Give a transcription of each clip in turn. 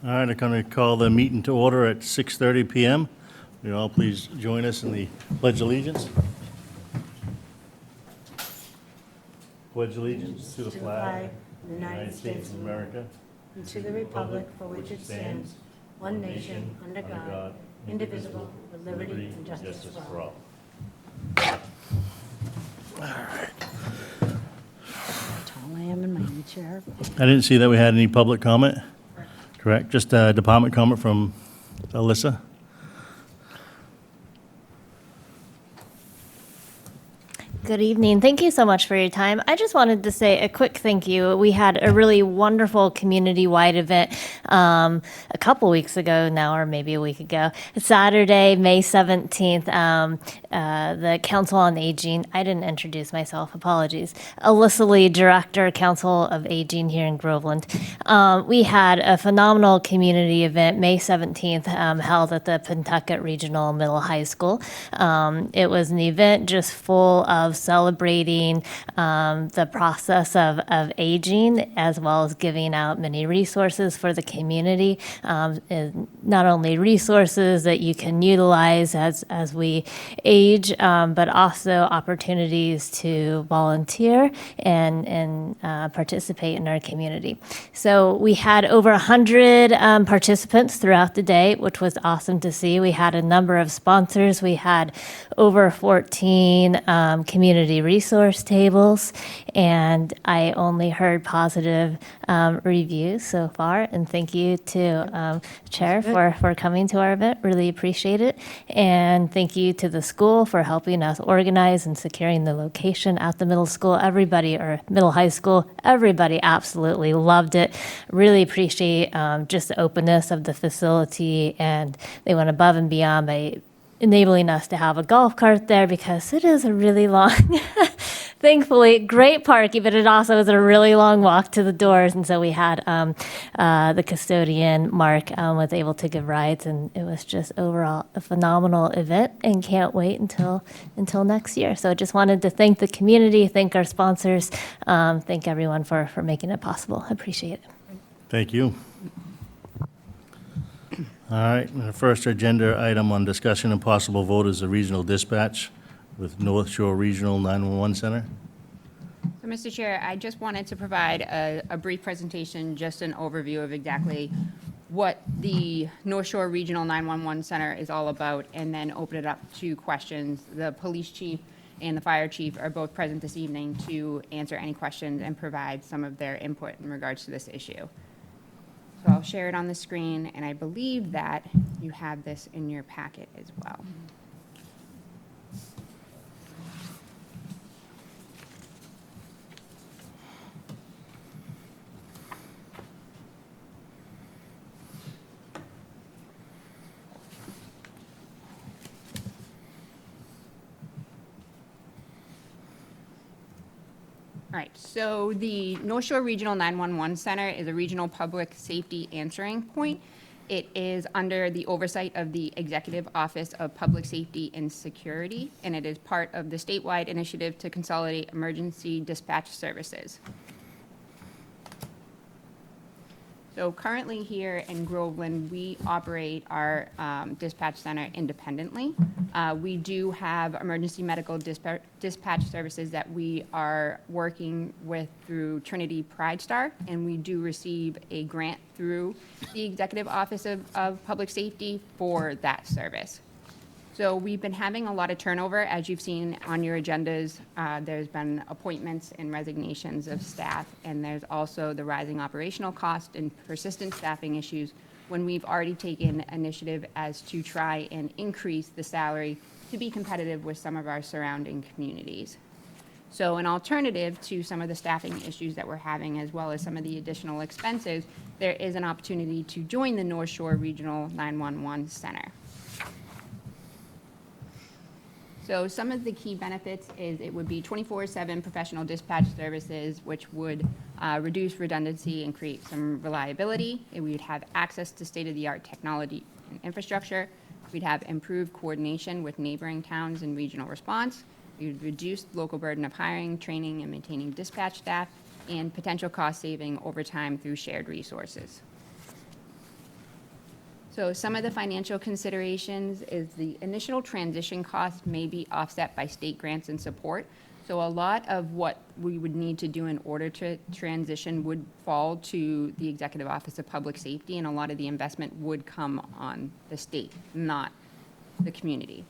All right, I'm going to call the meeting to order at 6:30 PM. Will you all please join us in the Pledge of Allegiance? Pledge allegiance to the flag of the United States of America, and to the republic for which it stands, one nation, under God, indivisible, with liberty and justice for all. How tall I am in my new chair. I didn't see that we had any public comment. Correct, just a department comment from Alyssa. Good evening. Thank you so much for your time. I just wanted to say a quick thank you. We had a really wonderful community-wide event a couple weeks ago now, or maybe a week ago. Saturday, May 17th, the Council on Aging. I didn't introduce myself. Apologies. Alyssa Lee, Director, Council of Aging here in Groveland. We had a phenomenal community event, May 17th, held at the Pentucket Regional Middle High School. It was an event just full of celebrating the process of aging, as well as giving out many resources for the community. Not only resources that you can utilize as we age, but also opportunities to volunteer and participate in our community. So we had over 100 participants throughout the day, which was awesome to see. We had a number of sponsors. We had over 14 community resource tables, and I only heard positive reviews so far. And thank you to Chair for coming to our event. Really appreciate it. And thank you to the school for helping us organize and securing the location at the middle school. Everybody, or middle high school, everybody absolutely loved it. Really appreciate just the openness of the facility, and they went above and beyond by enabling us to have a golf cart there, because it is a really long, thankfully, great parking, but it also is a really long walk to the doors. And so we had the custodian, Mark, was able to give rides, and it was just overall a phenomenal event, and can't wait until next year. So I just wanted to thank the community, thank our sponsors, thank everyone for making it possible. I appreciate it. Thank you. All right, and the first agenda item on discussion and possible vote is the regional dispatch with North Shore Regional 911 Center. So, Mr. Chair, I just wanted to provide a brief presentation, just an overview of exactly what the North Shore Regional 911 Center is all about, and then open it up to questions. The police chief and the fire chief are both present this evening to answer any questions and provide some of their input in regards to this issue. So I'll share it on the screen, and I believe that you have this in your packet as well. All right, so the North Shore Regional 911 Center is a regional public safety answering point. It is under the oversight of the Executive Office of Public Safety and Security, and it is part of the statewide initiative to consolidate emergency dispatch services. So currently here in Groveland, we operate our dispatch center independently. We do have emergency medical dispatch services that we are working with through Trinity Pride Star, and we do receive a grant through the Executive Office of Public Safety for that service. So we've been having a lot of turnover, as you've seen on your agendas. There's been appointments and resignations of staff, and there's also the rising operational cost and persistent staffing issues when we've already taken initiative as to try and increase the salary to be competitive with some of our surrounding communities. So an alternative to some of the staffing issues that we're having, as well as some of the additional expenses, there is an opportunity to join the North Shore Regional 911 Center. So some of the key benefits is it would be 24/7 professional dispatch services, which would reduce redundancy and create some reliability. And we would have access to state-of-the-art technology and infrastructure. We'd have improved coordination with neighboring towns and regional response. We would reduce local burden of hiring, training, and maintaining dispatch staff, and potential cost saving over time through shared resources. So some of the financial considerations is the initial transition cost may be offset by state grants and support. So a lot of what we would need to do in order to transition would fall to the Executive Office of Public Safety, and a lot of the investment would come on the state, not the community.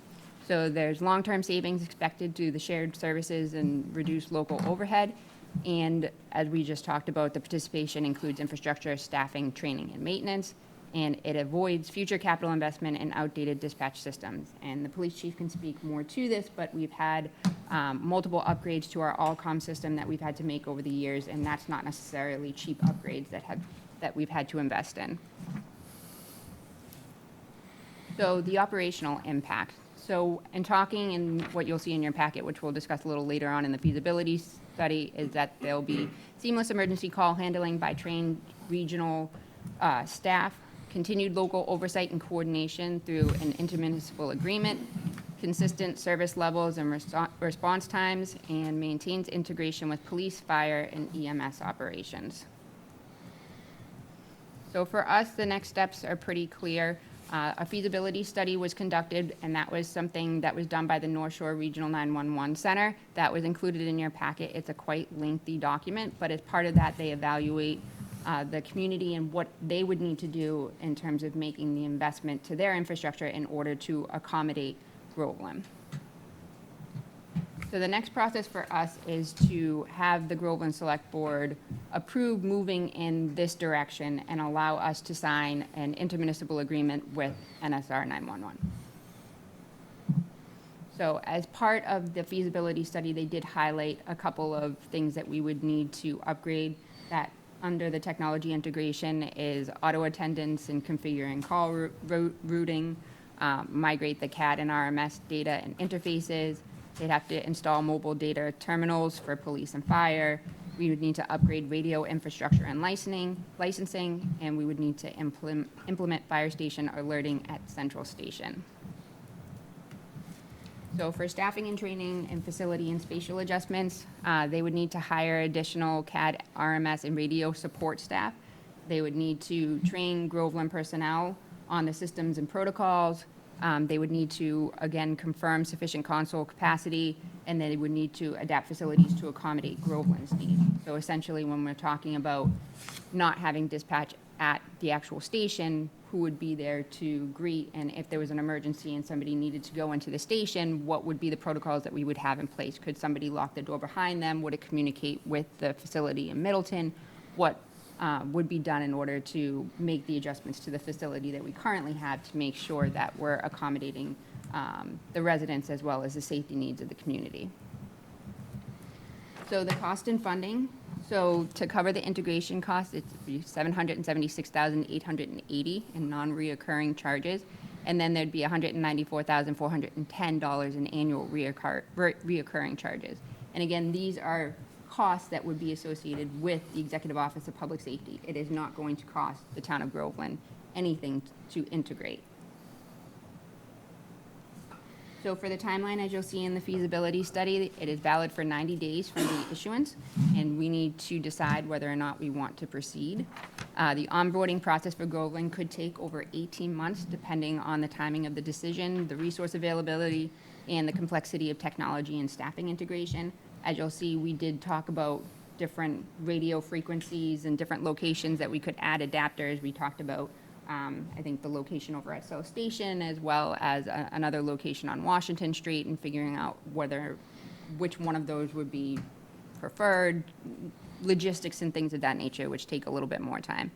So there's long-term savings expected through the shared services and reduced local overhead. And as we just talked about, the participation includes infrastructure, staffing, training, and maintenance. And it avoids future capital investment in outdated dispatch systems. And the police chief can speak more to this, but we've had multiple upgrades to our all-com system that we've had to make over the years, and that's not necessarily cheap upgrades that we've had to invest in. So the operational impact. So in talking, and what you'll see in your packet, which we'll discuss a little later on in the feasibility study, is that there'll be seamless emergency call handling by trained regional staff, continued local oversight and coordination through an intermunicipal agreement, consistent service levels and response times, and maintains integration with police, fire, and EMS operations. So for us, the next steps are pretty clear. A feasibility study was conducted, and that was something that was done by the North Shore Regional 911 Center. That was included in your packet. It's a quite lengthy document, but as part of that, they evaluate the community and what they would need to do in terms of making the investment to their infrastructure in order to accommodate Groveland. So the next process for us is to have the Groveland Select Board approve moving in this direction and allow us to sign an intermunicipal agreement with NSR 911. So as part of the feasibility study, they did highlight a couple of things that we would need to upgrade. That under the technology integration is auto attendance and configuring call routing, migrate the CAD and RMS data and interfaces. They'd have to install mobile data terminals for police and fire. We would need to upgrade radio infrastructure and licensing, and we would need to implement fire station alerting at Central Station. So for staffing and training and facility and spatial adjustments, they would need to hire additional CAD, RMS, and radio support staff. They would need to train Groveland personnel on the systems and protocols. They would need to, again, confirm sufficient console capacity, and they would need to adapt facilities to accommodate Groveland's needs. So essentially, when we're talking about not having dispatch at the actual station, who would be there to greet, and if there was an emergency and somebody needed to go into the station, what would be the protocols that we would have in place? Could somebody lock the door behind them? Would it communicate with the facility in Middleton? What would be done in order to make the adjustments to the facility that we currently have to make sure that we're accommodating the residents as well as the safety needs of the community. So the cost and funding. So to cover the integration costs, it's $776,880 in non-reoccurring charges, and then there'd be $194,410 in annual reoccurring charges. And again, these are costs that would be associated with the Executive Office of Public Safety. It is not going to cost the town of Groveland anything to integrate. So for the timeline, as you'll see in the feasibility study, it is valid for 90 days from the issuance, and we need to decide whether or not we want to proceed. The onboarding process for Groveland could take over 18 months, depending on the timing of the decision, the resource availability, and the complexity of technology and staffing integration. As you'll see, we did talk about different radio frequencies and different locations that we could add adapters. We talked about I think the location over at South Station, as well as another location on Washington Street, and figuring out which one of those would be preferred, logistics and things of that nature, which take a little bit more time.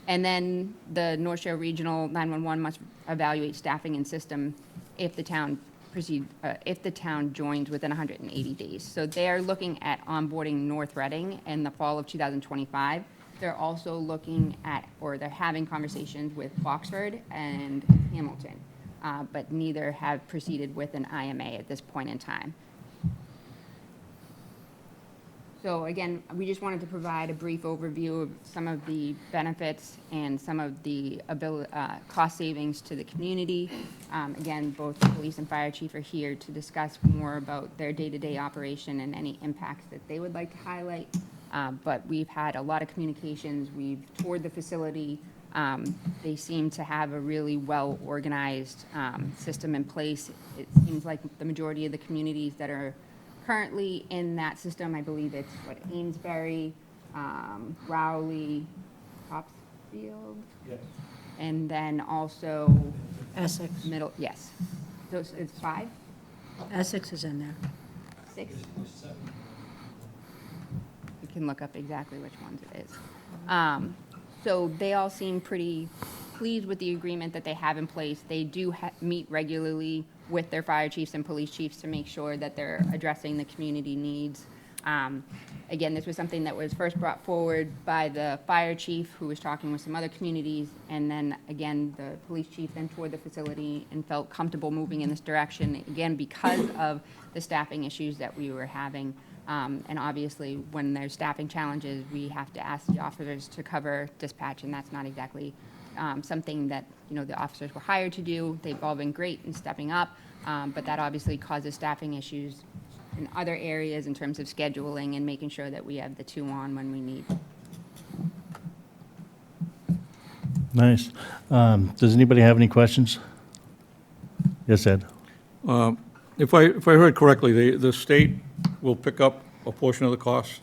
And then the North Shore Regional 911 must evaluate staffing and system if the town joins within 180 days. So they're looking at onboarding North Reading in the fall of 2025. They're also looking at, or they're having conversations with Boxford and Hamilton, but neither have proceeded with an IMA at this point in time. So again, we just wanted to provide a brief overview of some of the benefits and some of the cost savings to the community. Again, both the police and fire chief are here to discuss more about their day-to-day operation and any impacts that they would like to highlight. But we've had a lot of communications. We've toured the facility They seem to have a really well-organized system in place. It seems like the majority of the communities that are currently in that system, I believe it's, Amesbury, Rowley, Topsfield? Yes. And then also Essex. yes. So it's 5, Essex is in there. 6? We can look up exactly which ones it is. So they all seem pretty pleased with the agreement that they have in place. They do meet regularly with their fire chiefs and police chiefs to make sure that they're addressing the community needs. Again, this was something that was first brought forward by the fire chief, who was talking with some other communities, and then again, the police chief then toured the facility and felt comfortable moving in this direction, again, because of the staffing issues that we were having. And obviously, when there's staffing challenges, we have to ask the officers to cover dispatch, and that's not exactly something that, the officers were hired to do. They've all been great in stepping up, but that obviously causes staffing issues in other areas in terms of scheduling and making sure that we have the 2 on when we need. Nice. Does anybody have any questions? Yes, Ed? If I heard correctly, the state will pick up a portion of the cost?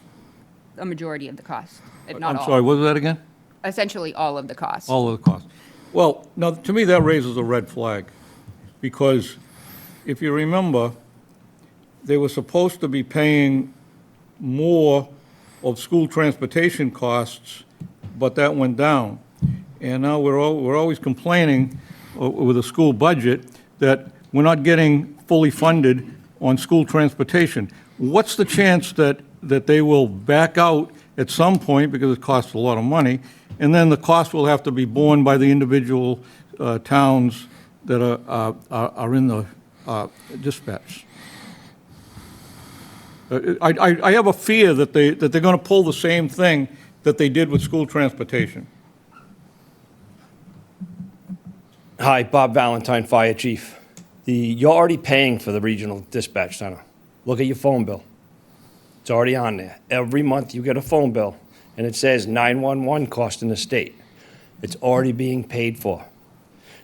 A majority of the cost, if not all. I'm sorry, what was that again? Essentially all of the cost. All of the cost. Well, now, to me, that raises a red flag, because if you remember, they were supposed to be paying more of school transportation costs, but that went down. And now we're always complaining with the school budget that we're not getting fully funded on school transportation. What's the chance that they will back out at some point, because it costs a lot of money, and then the cost will have to be borne by the individual towns that are in the dispatch? I have a fear that they're going to pull the same thing that they did with school transportation. Hi, Bob Valentine, Fire Chief. You're already paying for the regional dispatch center. Look at your phone bill. It's already on there. Every month you get a phone bill, and it says 911 cost in the state. It's already being paid for.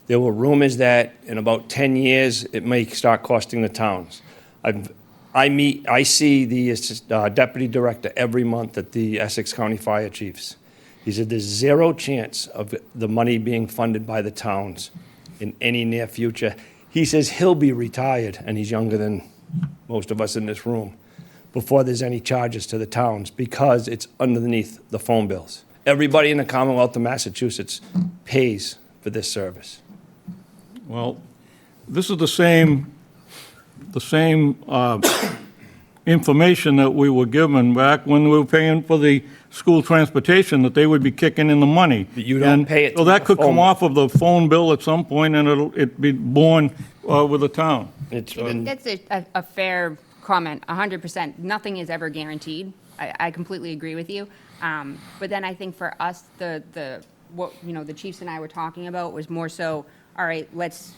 There were rumors that in about 10 years, it may start costing the towns. I see the deputy director every month at the Essex County Fire Chiefs. He said there's 0 chance of the money being funded by the towns in any near future. He says he'll be retired, and he's younger than most of us in this room, before there's any charges to the towns, because it's underneath the phone bills. Everybody in the Commonwealth of Massachusetts pays for this service. Well, this is the same information that we were given back when we were paying for the school transportation, that they would be kicking in the money. But you don't pay it So to that the could come phone. off of the phone bill at some point, and it'd be borne with the town. It's I think been, that's a fair comment, 100%. Nothing is ever guaranteed. I completely agree with you. But then I think for us, what the chiefs and I were talking about was more so, all right, let's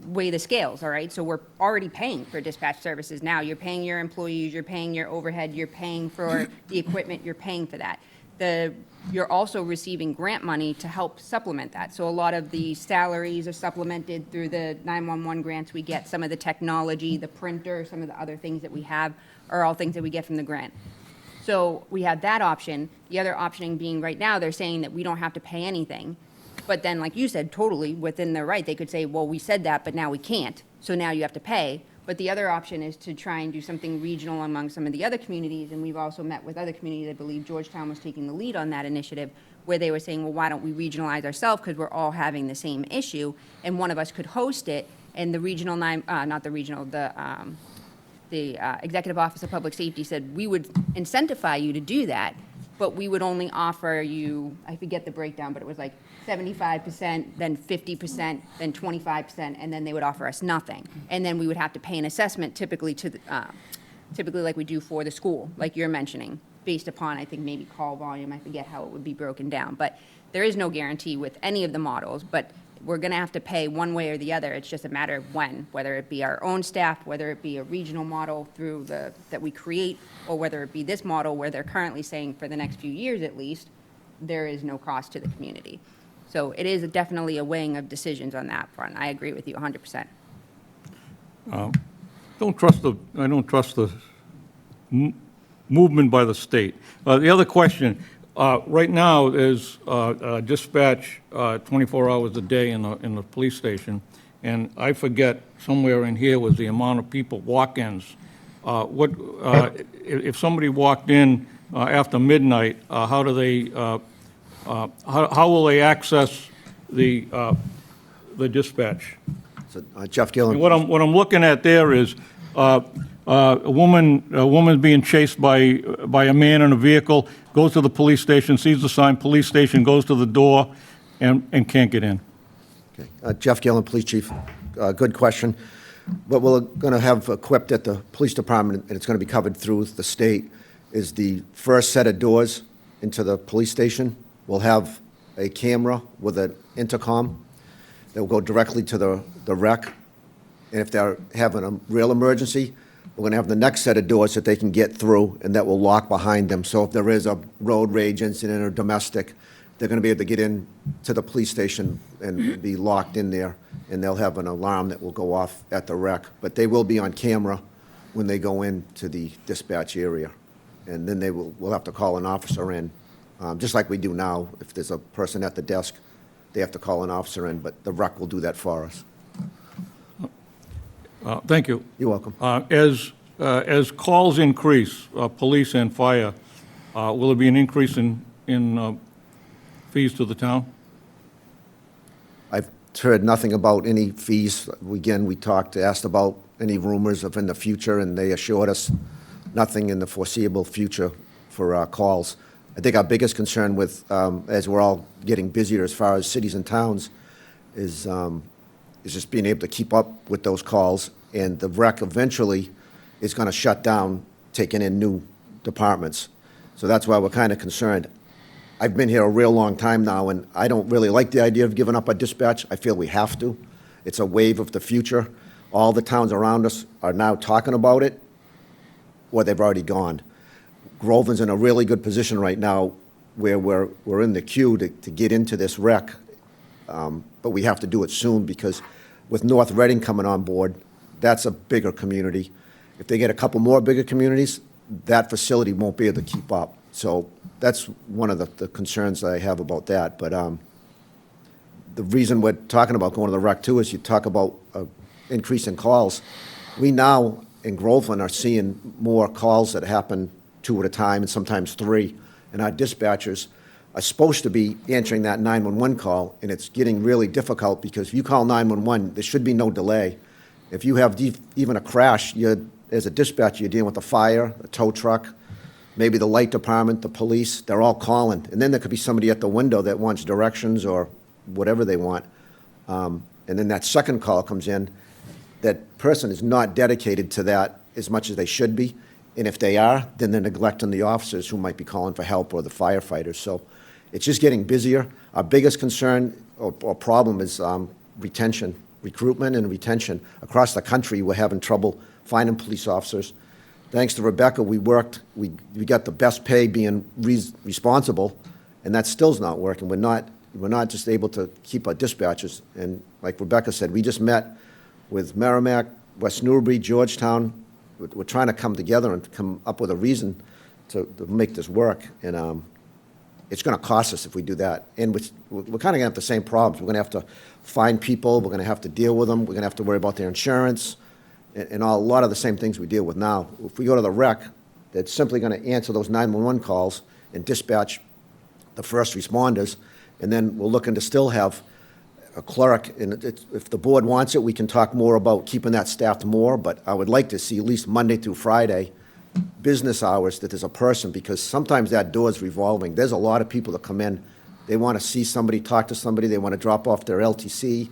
weigh the scales, all right? So we're already paying for dispatch services now. You're paying your employees, you're paying your overhead, you're paying for the equipment, you're paying for that. You're also receiving grant money to help supplement that. So a lot of the salaries are supplemented through the 911 grants we get. Some of the technology, the printer, some of the other things that we have are all things that we get from the grant. So we have that option. The other option being right now, they're saying that we don't have to pay anything. But then, like you said, totally within their right, they could say, well, we said that, but now we can't. So now you have to pay. But the other option is to try and do something regional among some of the other communities. And we've also met with other communities. I believe Georgetown was taking the lead on that initiative, where they were saying, well, why don't we regionalize ourselves, because we're all having the same issue, and one of us could host it. And the regional the Executive Office of Public Safety said, we would incentivize you to do that, but we would only offer you, I forget the breakdown, but it was like 75%, then 50%, then 25%, and then they would offer us nothing. And then we would have to pay an assessment typically typically like we do for the school, like you're mentioning, based upon, I think, maybe call volume. I forget how it would be broken down. But there is no guarantee with any of the models, but we're going to have to pay one way or the other. It's just a matter of when, whether it be our own staff, whether it be a regional model that we create, or whether it be this model where they're currently saying for the next few years at least, there is no cost to the community. So it is definitely a weighing of decisions on that front. I agree with you 100%. I don't trust the movement by the state. The other question, right now, there's dispatch 24 hours a day in the police station, and I forget, somewhere in here was the amount of people, walk-ins. If somebody walked in after midnight, how do they, how will they access the dispatch? So, Jeff And Gillen. what I'm looking at there is a woman being chased by a man in a vehicle, goes to the police station, sees the sign, police station, goes to the door, and can't get in. Okay. Jeff Gillen, Police Chief. Good question. What we're going to have equipped at the police department, and it's going to be covered through the state, is the first set of doors into the police station will have a camera with an intercom that will go directly to the rec. And if they're having a real emergency, we're going to have the next set of doors that they can get through, and that will lock behind them. So if there is a road rage incident or domestic, they're going to be able to get in to the police station and be locked in there, and they'll have an alarm that will go off at the rec. But they will be on camera when they go into the dispatch area. And then we'll have to call an officer in, just like we do now. If there's a person at the desk, they have to call an officer in, but the rec will do that for us. Thank you. You're welcome. As calls increase, police and fire, will there be an increase in fees to the town? I've heard nothing about any fees. Again, we asked about any rumors of in the future, and they assured us nothing in the foreseeable future for calls. I think our biggest concern with, as we're all getting busier as far as cities and towns, is just being able to keep up with those calls, and the rec eventually is going to shut down, taking in new departments. So that's why we're kind of concerned. I've been here a real long time now, and I don't really like the idea of giving up our dispatch. I feel we have to. It's a wave of the future. All the towns around us are now talking about it, or they've already gone. Groveland's in a really good position right now where we're in the queue to get into this rec, but we have to do it soon because with North Reading coming on board, that's a bigger community. If they get a couple more bigger communities, that facility won't be able to keep up. So that's one of the concerns that I have about that. But the reason we're talking about going to the rec too is you talk about increase in calls. We now in Groveland are seeing more calls that happen 2 at a time and sometimes 3. And our dispatchers are supposed to be answering that 911 call, and it's getting really difficult because if you call 911, there should be no delay. If you have even a crash, as a dispatcher, you're dealing with a fire, a tow truck, maybe the light department, the police, they're all calling. And then there could be somebody at the window that wants directions or whatever they want. And then that second call comes in. That person is not dedicated to that as much as they should be. And if they are, then they're neglecting the officers who might be calling for help or the firefighters. So it's just getting busier. Our biggest concern or problem is retention, recruitment and retention. Across the country, we're having trouble finding police officers. Thanks to Rebecca, we got the best pay being responsible, and that still's not working. We're not just able to keep our dispatchers. And like Rebecca said, we just met with Merrimack, West Newbury, Georgetown. We're trying to come together and come up with a reason to make this work. And it's going to cost us if we do that. And we're kind of going to have the same problems. We're going to have to find people. We're going to have to deal with them. We're going to have to worry about their insurance and a lot of the same things we deal with now. If we go to the rec, that's simply going to answer those 911 calls and dispatch the first responders. And then we're looking to still have a clerk, and if the board wants it, we can talk more about keeping that staffed more, but I would like to see at least Monday through Friday, business hours, that there's a person, because sometimes that door is revolving. There's a lot of people that come in, they want to see somebody, talk to somebody, they want to drop off their LTC.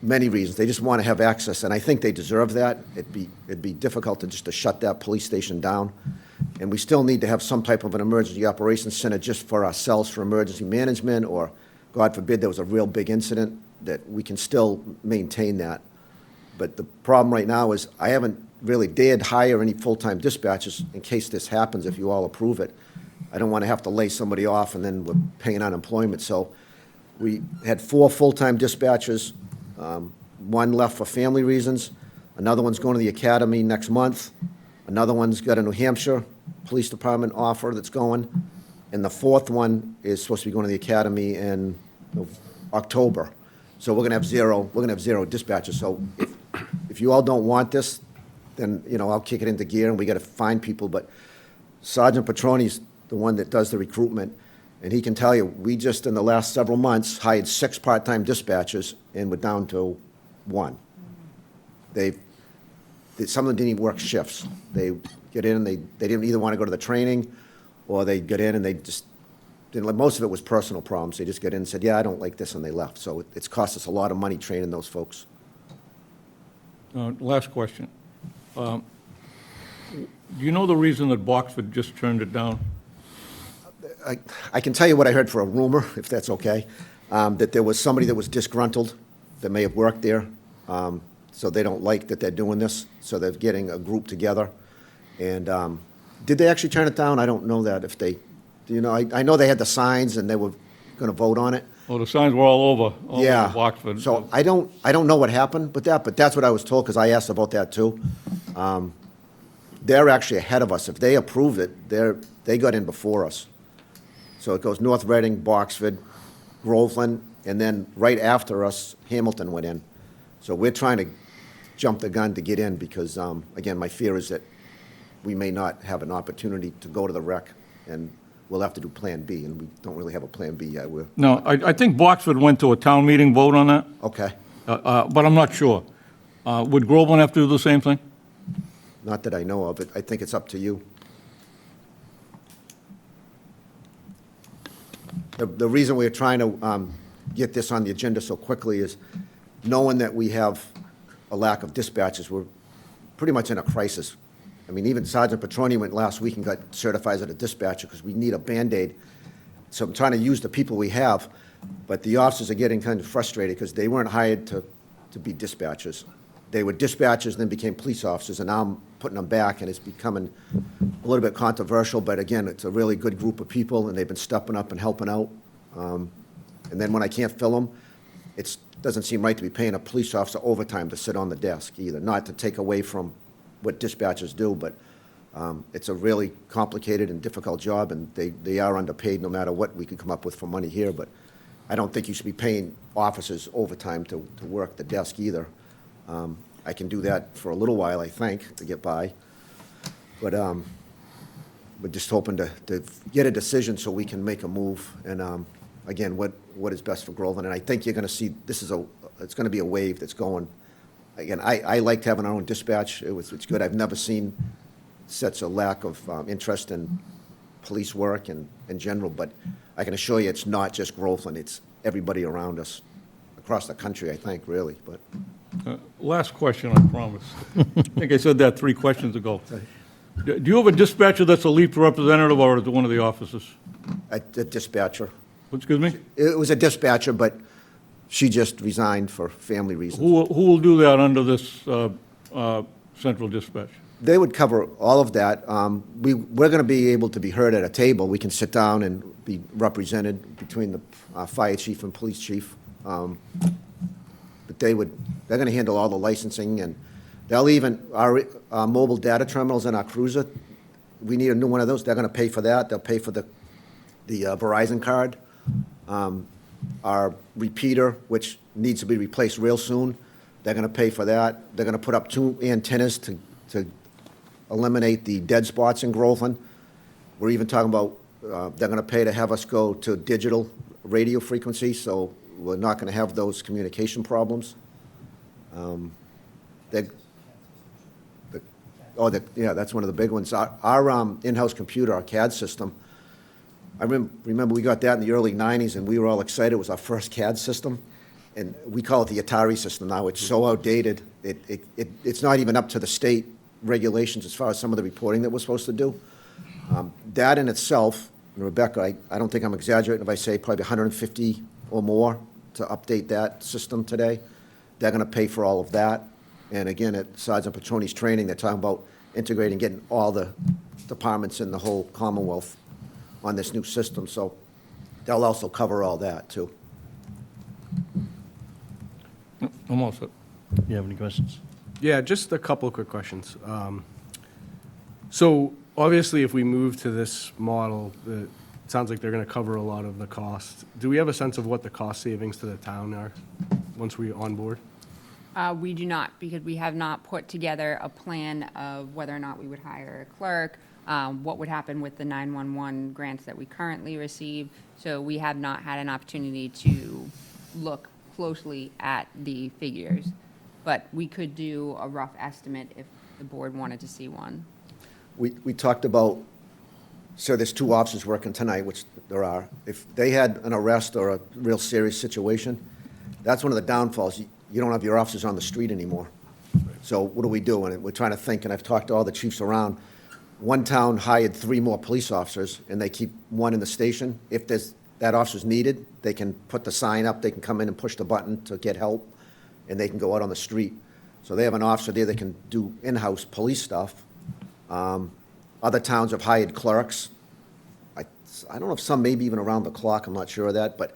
Many reasons. They just want to have access, and I think they deserve that. It'd be difficult to shut that police station down. And we still need to have some type of an emergency operations center just for ourselves for emergency management, or God forbid there was a real big incident, that we can still maintain that. But the problem right now is I haven't really dared hire any full-time dispatchers in case this happens, if you all approve it. I don't want to have to lay somebody off and then we're paying unemployment. So we had 4 full-time dispatchers. One left for family reasons. Another one's going to the academy next month. Another one's got a New Hampshire Police Department offer that's going. And the 4th one is supposed to be going to the academy in October. So we're going to have 0 dispatchers. So if you all don't want this, then, I'll kick it into gear and we got to find people. But Sergeant Petroni's the one that does the recruitment, and he can tell you, we just in the last several months hired 6 part-time dispatchers and we're down to 1. Some of them didn't even work shifts. They get in and they didn't either want to go to the training, or they get in and they just didn't. Most of it was personal problems. They just get in and said, "Yeah, I don't like this," and they left. So it's cost us a lot of money training those folks. Last question. Do you know the reason that Boxford just turned it down? I can tell you what I heard for a rumor, if that's okay, that there was somebody that was disgruntled that may have worked there, so they don't like that they're doing this, so they're getting a group together. And did they actually turn it down? I don't know that. If they, I know they had the signs and they were going to vote on it. Well, the signs were all over Yeah. Boxford. So I don't know what happened with that, but that's what I was told, because I asked about that too. They're actually ahead of us. If they approved it, they got in before us. So it goes North Reading, Boxford, Groveland, and then right after us, Hamilton went in. So we're trying to jump the gun to get in because, again, my fear is that we may not have an opportunity to go to the rec, and we'll have to do Plan B, and we don't really have a Plan B yet. No, I think Boxford went to a town meeting vote on that, Okay, but I'm not sure. Would Groveland have to do the same thing? not that I know of it. I think it's up to you. The reason we're trying to get this on the agenda so quickly is knowing that we have a lack of dispatchers. We're pretty much in a crisis. I mean, even Sergeant Petroni went last week and got certified as a dispatcher because we need a Band-Aid. So I'm trying to use the people we have, but the officers are getting kind of frustrated because they weren't hired to be dispatchers. They were dispatchers and then became police officers, and now I'm putting them back, and it's becoming a little bit controversial, but again, it's a really good group of people, and they've been stepping up and helping out. And then when I can't fill them, it doesn't seem right to be paying a police officer overtime to sit on the desk either, not to take away from what dispatchers do, but it's a really complicated and difficult job, and they are underpaid no matter what we could come up with for money here, but I don't think you should be paying officers overtime to work the desk either. I can do that for a little while, I think, to get by, but we're just hoping to get a decision so we can make a move, and again, what is best for Groveland, and I think you're going to see, it's going to be a wave that's going. Again, I liked having our own dispatch. It's good. I've never seen such a lack of interest in police work and in general, but I can assure you it's not just Groveland. It's everybody around us, across the country, I think, really. But Last question, I promise. I think I said that 3 questions ago. Do you have a dispatcher that's a lead representative, or is it one of the officers? a dispatcher. Excuse me? It was a dispatcher, but she just resigned for family reasons. Who will do that under this central dispatch? They would cover all of that. We're going to be able to be heard at a table. We can sit down and be represented between the fire chief and police chief. But they're going to handle all the licensing, and they'll even, our mobile data terminals in our cruiser, we need a new one of those. They're going to pay for that. They'll pay for the Verizon card. Our repeater, which needs to be replaced real soon, they're going to pay for that. They're going to put up 2 antennas to eliminate the dead spots in Groveland. We're even talking about, they're going to pay to have us go to digital radio frequency, so we're not going to have those communication problems. Yeah, that's one of the big ones. Our in-house computer, our CAD system, I remember we got that in the early 90s, and we were all excited. It was our first CAD system, and we call it the Atari system now. It's so outdated. It's not even up to the state regulations as far as some of the reporting that we're supposed to do. That in itself, and Rebecca, I don't think I'm exaggerating if I say probably 150 or more to update that system today. They're going to pay for all of that. And again, at Sergeant Petroni's training, they're talking about integrating, getting all the departments in the whole Commonwealth on this new system, so they'll also cover all that, too. I'm all set. You have any questions? Yeah, just a couple of quick questions. So obviously, if we move to this model, it sounds like they're going to cover a lot of the cost. Do we have a sense of what the cost savings to the town are once we onboard? We do not, because we have not put together a plan of whether or not we would hire a clerk, what would happen with the 911 grants that we currently receive. So we have not had an opportunity to look closely at the figures. But we could do a rough estimate if the board wanted to see one. We talked about, so there's 2 officers working tonight, which there are. If they had an arrest or a real serious situation, that's one of the downfalls. You don't have your officers on the street anymore. So what do we do? And we're trying to think, and I've talked to all the chiefs around. One town hired 3 more police officers, and they keep 1 in the station. If that officer's needed, they can put the sign up, they can come in and push the button to get help, and they can go out on the street. So they have an officer there that can do in-house police stuff. Other towns have hired clerks. I don't know if some maybe even around the clock, I'm not sure of that, but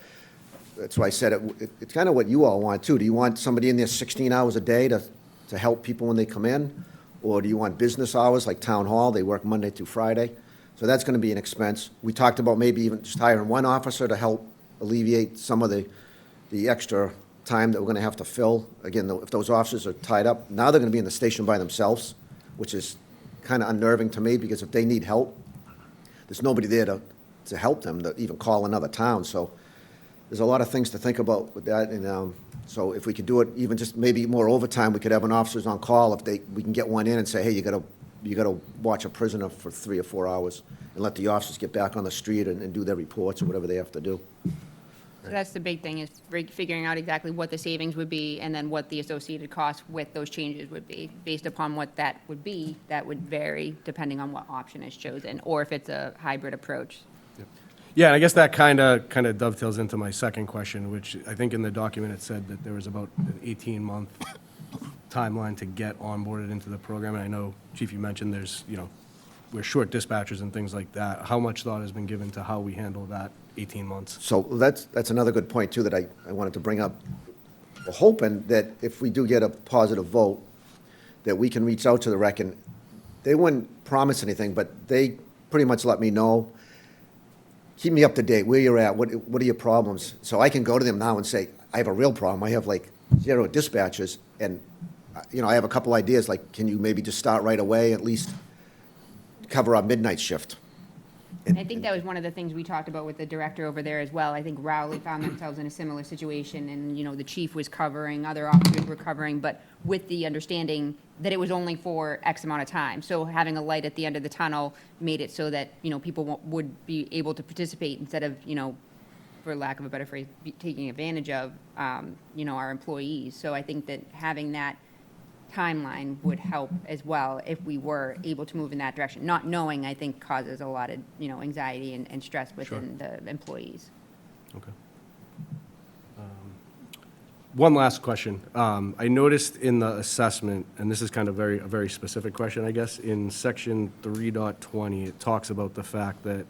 that's why I said it's kind of what you all want too. Do you want somebody in there 16 hours a day to help people when they come in? Or do you want business hours like town hall? They work Monday through Friday. So that's going to be an expense. We talked about maybe even just hiring 1 officer to help alleviate some of the extra time that we're going to have to fill. Again, if those officers are tied up, now they're going to be in the station by themselves, which is kind of unnerving to me, because if they need help, there's nobody there to help them, to even call another town. So there's a lot of things to think about with that. And so if we could do it even just maybe more overtime, we could have an officers on call. We can get one in and say, hey, you got to watch a prisoner for 3 or 4 hours, and let the officers get back on the street and do their reports or whatever they have to do. So that's the big thing, is figuring out exactly what the savings would be and then what the associated costs with those changes would be. Based upon what that would be, that would vary depending on what option is chosen, or if it's a hybrid approach. Yeah, and I guess that kind of dovetails into my second question, which I think in the document it said that there was about an 18-month timeline to get onboarded into the program. And I know, Chief, you mentioned we're short dispatchers and things like that. How much thought has been given to how we handle that 18 months? So that's another good point, too, that I wanted to bring up. We're hoping that if we do get a positive vote, that we can reach out to the rec, and they wouldn't promise anything, but they pretty much let me know, keep me up to date, where you're at, what are your problems? So I can go to them now and say, I have a real problem. I have like 0 dispatchers, and, I have a couple ideas, like, can you maybe just start right away, at least cover our midnight shift? And I think that was one of the things we talked about with the director over there as well. I think Rowley found themselves in a similar situation, and, the chief was covering, other officers were covering, but with the understanding that it was only for X amount of time. So having a light at the end of the tunnel made it so that, people would be able to participate instead of, for lack of a better phrase, taking advantage of, our employees. So I think that having that timeline would help as well if we were able to move in that direction. Not knowing, I think, causes a lot of, anxiety and stress within the employees. Okay. One last question. I noticed in the assessment, and this is kind of a very specific question, I guess, in section 3.20, it talks about the fact that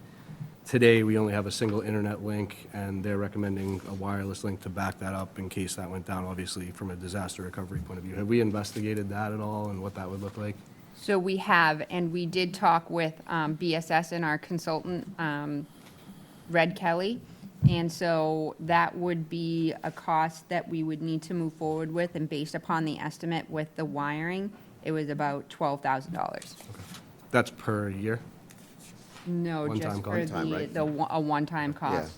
today we only have a single internet link, and they're recommending a wireless link to back that up in case that went down, obviously, from a disaster recovery point of view. Have we investigated that at all and what that would look like? So we have, and we did talk with BSS and our consultant, Red Kelly. And so that would be a cost that we would need to move forward with, and based upon the estimate with the wiring, it was about $12,000. That's per year? No, One-time just for cost. One-time, right? a one-time cost.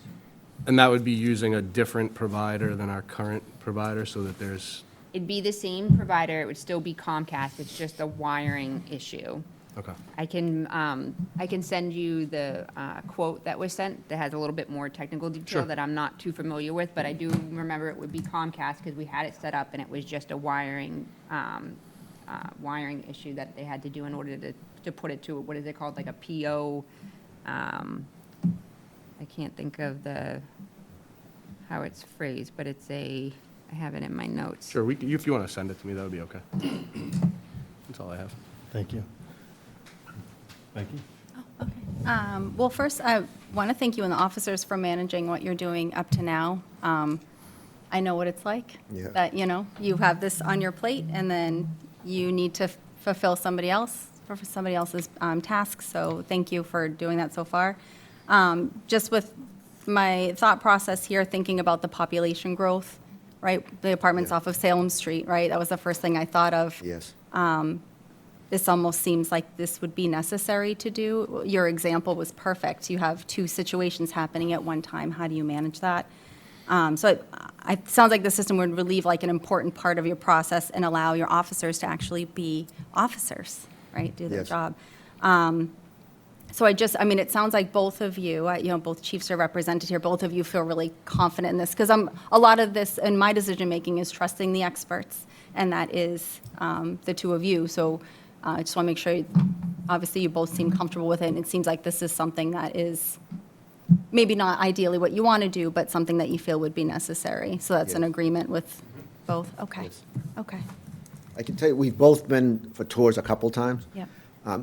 And that would be using a different provider than our current provider, so that there's, It'd be the same provider, it would still be Comcast, it's just a wiring issue. okay. I can send you the quote that was sent that has a little bit more technical detail Sure. that I'm not too familiar with, but I do remember it would be Comcast because we had it set up and it was just a wiring issue that they had to do in order to put it to, what is it called, like a PO, I can't think of how it's phrased, but I have it in my notes. Sure, if you want to send it to me, that would be okay. That's all I have. Thank you. Becky? Okay. Well, first, I want to thank you and the officers for managing what you're doing up to now. I know what it's like. Yeah. That, you have this on your plate, and then you need to fulfill somebody else's tasks, so thank you for doing that so far. Just with my thought process here, thinking about the population growth, right? The apartments Yeah. off of Salem Street, right? That was the first thing I thought of. Yes. This almost seems like this would be necessary to do. Your example was perfect. You have two situations happening at one time. How do you manage that? So it sounds like the system would relieve like an important part of your process and allow your officers to actually be officers, right? Do their Yes. job. So it sounds like both of you, both chiefs are represented here, both of you feel really confident in this, because a lot of this in my decision-making is trusting the experts, and that is the two of you. So I just want to make sure, obviously, you both seem comfortable with it, and it seems like this is something that is maybe not ideally what you want to do, but something that you feel would be necessary. So that's an Yes. agreement with both? Okay, Yes. okay. I can tell you, we've both been for tours a couple times. Yep.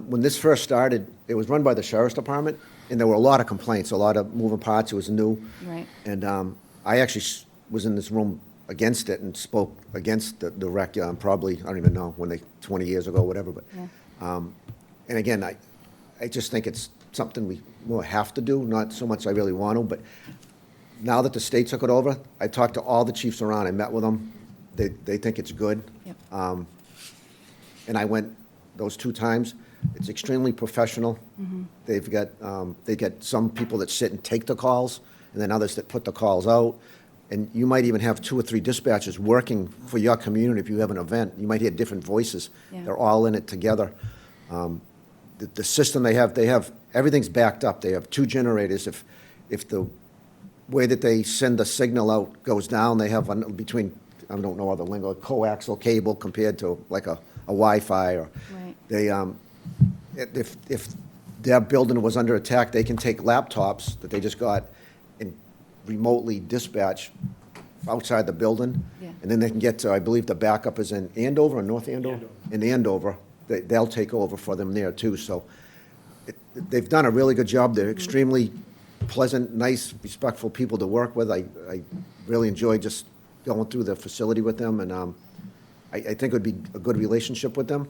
When this first started, it was run by the sheriff's department, and there were a lot of complaints, a lot of moving parts. It was new. Right. And I actually was in this room against it and spoke against the rec, probably, I don't even know, 20 years ago, whatever. But, Yeah. and again, I just think it's something we more have to do, not so much I really want to, but now that the state took it over, I talked to all the chiefs around, I met with them. They think it's good. Yep. And I went those 2 times. It's extremely professional. They've got some people that sit and take the calls, and then others that put the calls out. And you might even have 2 or 3 dispatchers working for your community if you have an event. You might hear different voices. Yeah. They're all in it together. The system they have, everything's backed up. They have 2 generators. If the way that they send the signal out goes down, they have between, I don't know other lingo, coaxial cable compared to like a Wi-Fi, or Right. they, if their building was under attack, they can take laptops that they just got and remotely dispatch outside the building. Yeah. And then they can get to, I believe the backup is in Andover or North Andover? In Andover. They'll take over for them there too. So they've done a really good job. They're extremely pleasant, nice, respectful people to work with. I really enjoy just going through the facility with them, and I think it would be a good relationship with them.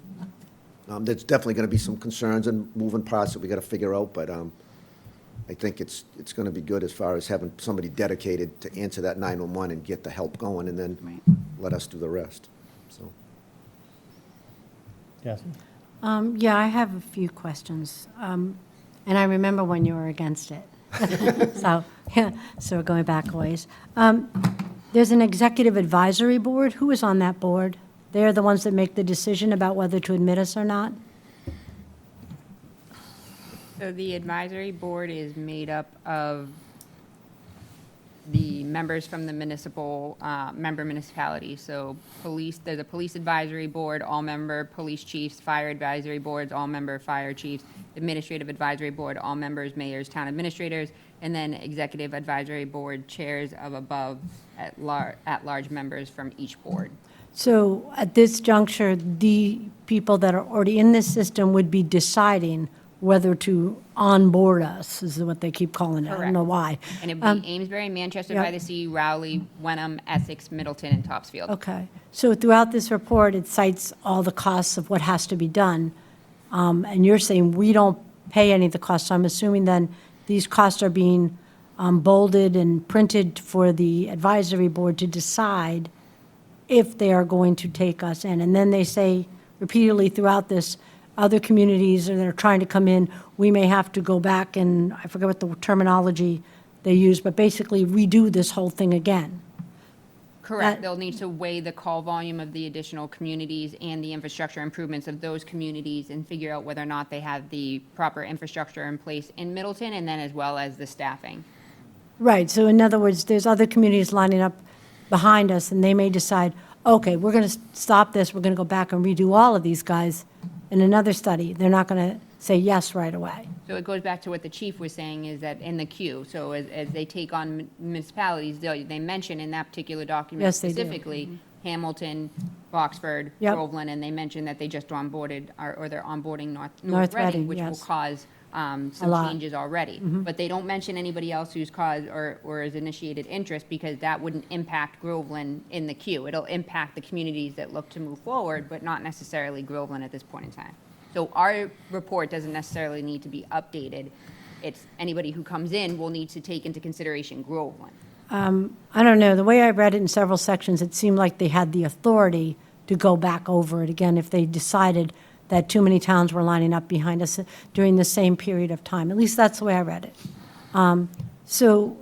There's definitely going to be some concerns and moving parts that we got to figure out, but I think it's going to be good as far as having somebody dedicated to answer that 911 and get the help going, and then Right. let us do the rest. So, Kathy? Yeah, I have a few questions. And I remember when you were against it. So, yeah, so we're going back a ways. There's an executive advisory board. Who is on that board? They're the ones that make the decision about whether to admit us or not? So the advisory board is made up of the members from the member municipalities. So there's a police advisory board, all-member police chiefs, fire advisory boards, all-member fire chiefs, administrative advisory board, all members, mayors, town administrators, and then executive advisory board chairs of above at-large members from each board. So at this juncture, the people that are already in this system would be deciding whether to onboard us, is what they keep calling it. I don't know why. And it would be Amesbury, Manchester by yeah. the Sea, Rowley, Wenham, Essex, Middleton, and Topsfield. Okay. So throughout this report, it cites all the costs of what has to be done. And you're saying we don't pay any of the costs. So I'm assuming then these costs are being bolded and printed for the advisory board to decide if they are going to take us in. And then they say repeatedly throughout this, other communities that are trying to come in, we may have to go back and, I forget what the terminology they use, but basically redo this whole thing again. Correct. That- They'll need to weigh the call volume of the additional communities and the infrastructure improvements of those communities and figure out whether or not they have the proper infrastructure in place in Middleton, and then as well as the staffing. Right, so in other words, there's other communities lining up behind us, and they may decide, okay, we're going to stop this, we're going to go back and redo all of these guys in another study. They're not going to say yes right away. So it goes back to what the chief was saying, is that in the queue, so as they take on municipalities, they mention in that particular document Yes, they do. specifically Hamilton, Boxford, Yep. Groveland, and they mentioned that they just onboarded, or they're onboarding North North Reading, Reading, which will yes. cause some lot. changes already. But they don't mention anybody else who's caused or has initiated interest, because that wouldn't impact Groveland in the queue. It'll impact the communities that look to move forward, but not necessarily Groveland at this point in time. So our report doesn't necessarily need to be updated. It's anybody who comes in will need to take into consideration Groveland. I don't know, the way I read it in several sections, it seemed like they had the authority to go back over it again if they decided that too many towns were lining up behind us during the same period of time. At least that's the way I read it. So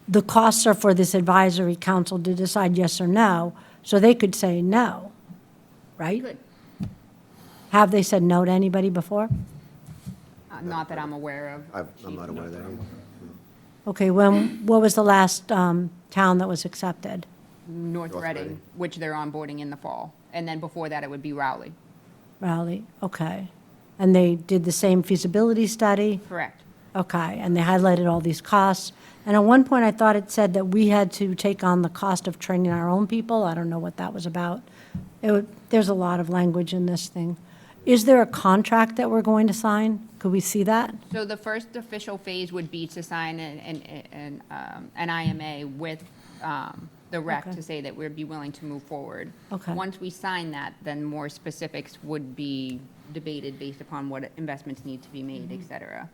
the costs are for this advisory council to decide yes or no, so they could say no, right? Good. Have they said no to anybody before? Not that I'm aware of. I'm not aware of that. either. Okay, what was the last town that was accepted? North Reading, Reading. which they're onboarding in the fall. And then before that, it would be Rowley. Raleigh, okay. And they did the same feasibility study? Correct. Okay, and they highlighted all these costs. And at one point, I thought it said that we had to take on the cost of training our own people. I don't know what that was about. There's a lot of language in this thing. Is there a contract that we're going to sign? Could we see that? So the first official phase would be to sign an IMA with the rec Okay. to say that we'd be willing to move forward. Okay. Once we sign that, then more specifics would be debated based upon what investments need to be made, et cetera.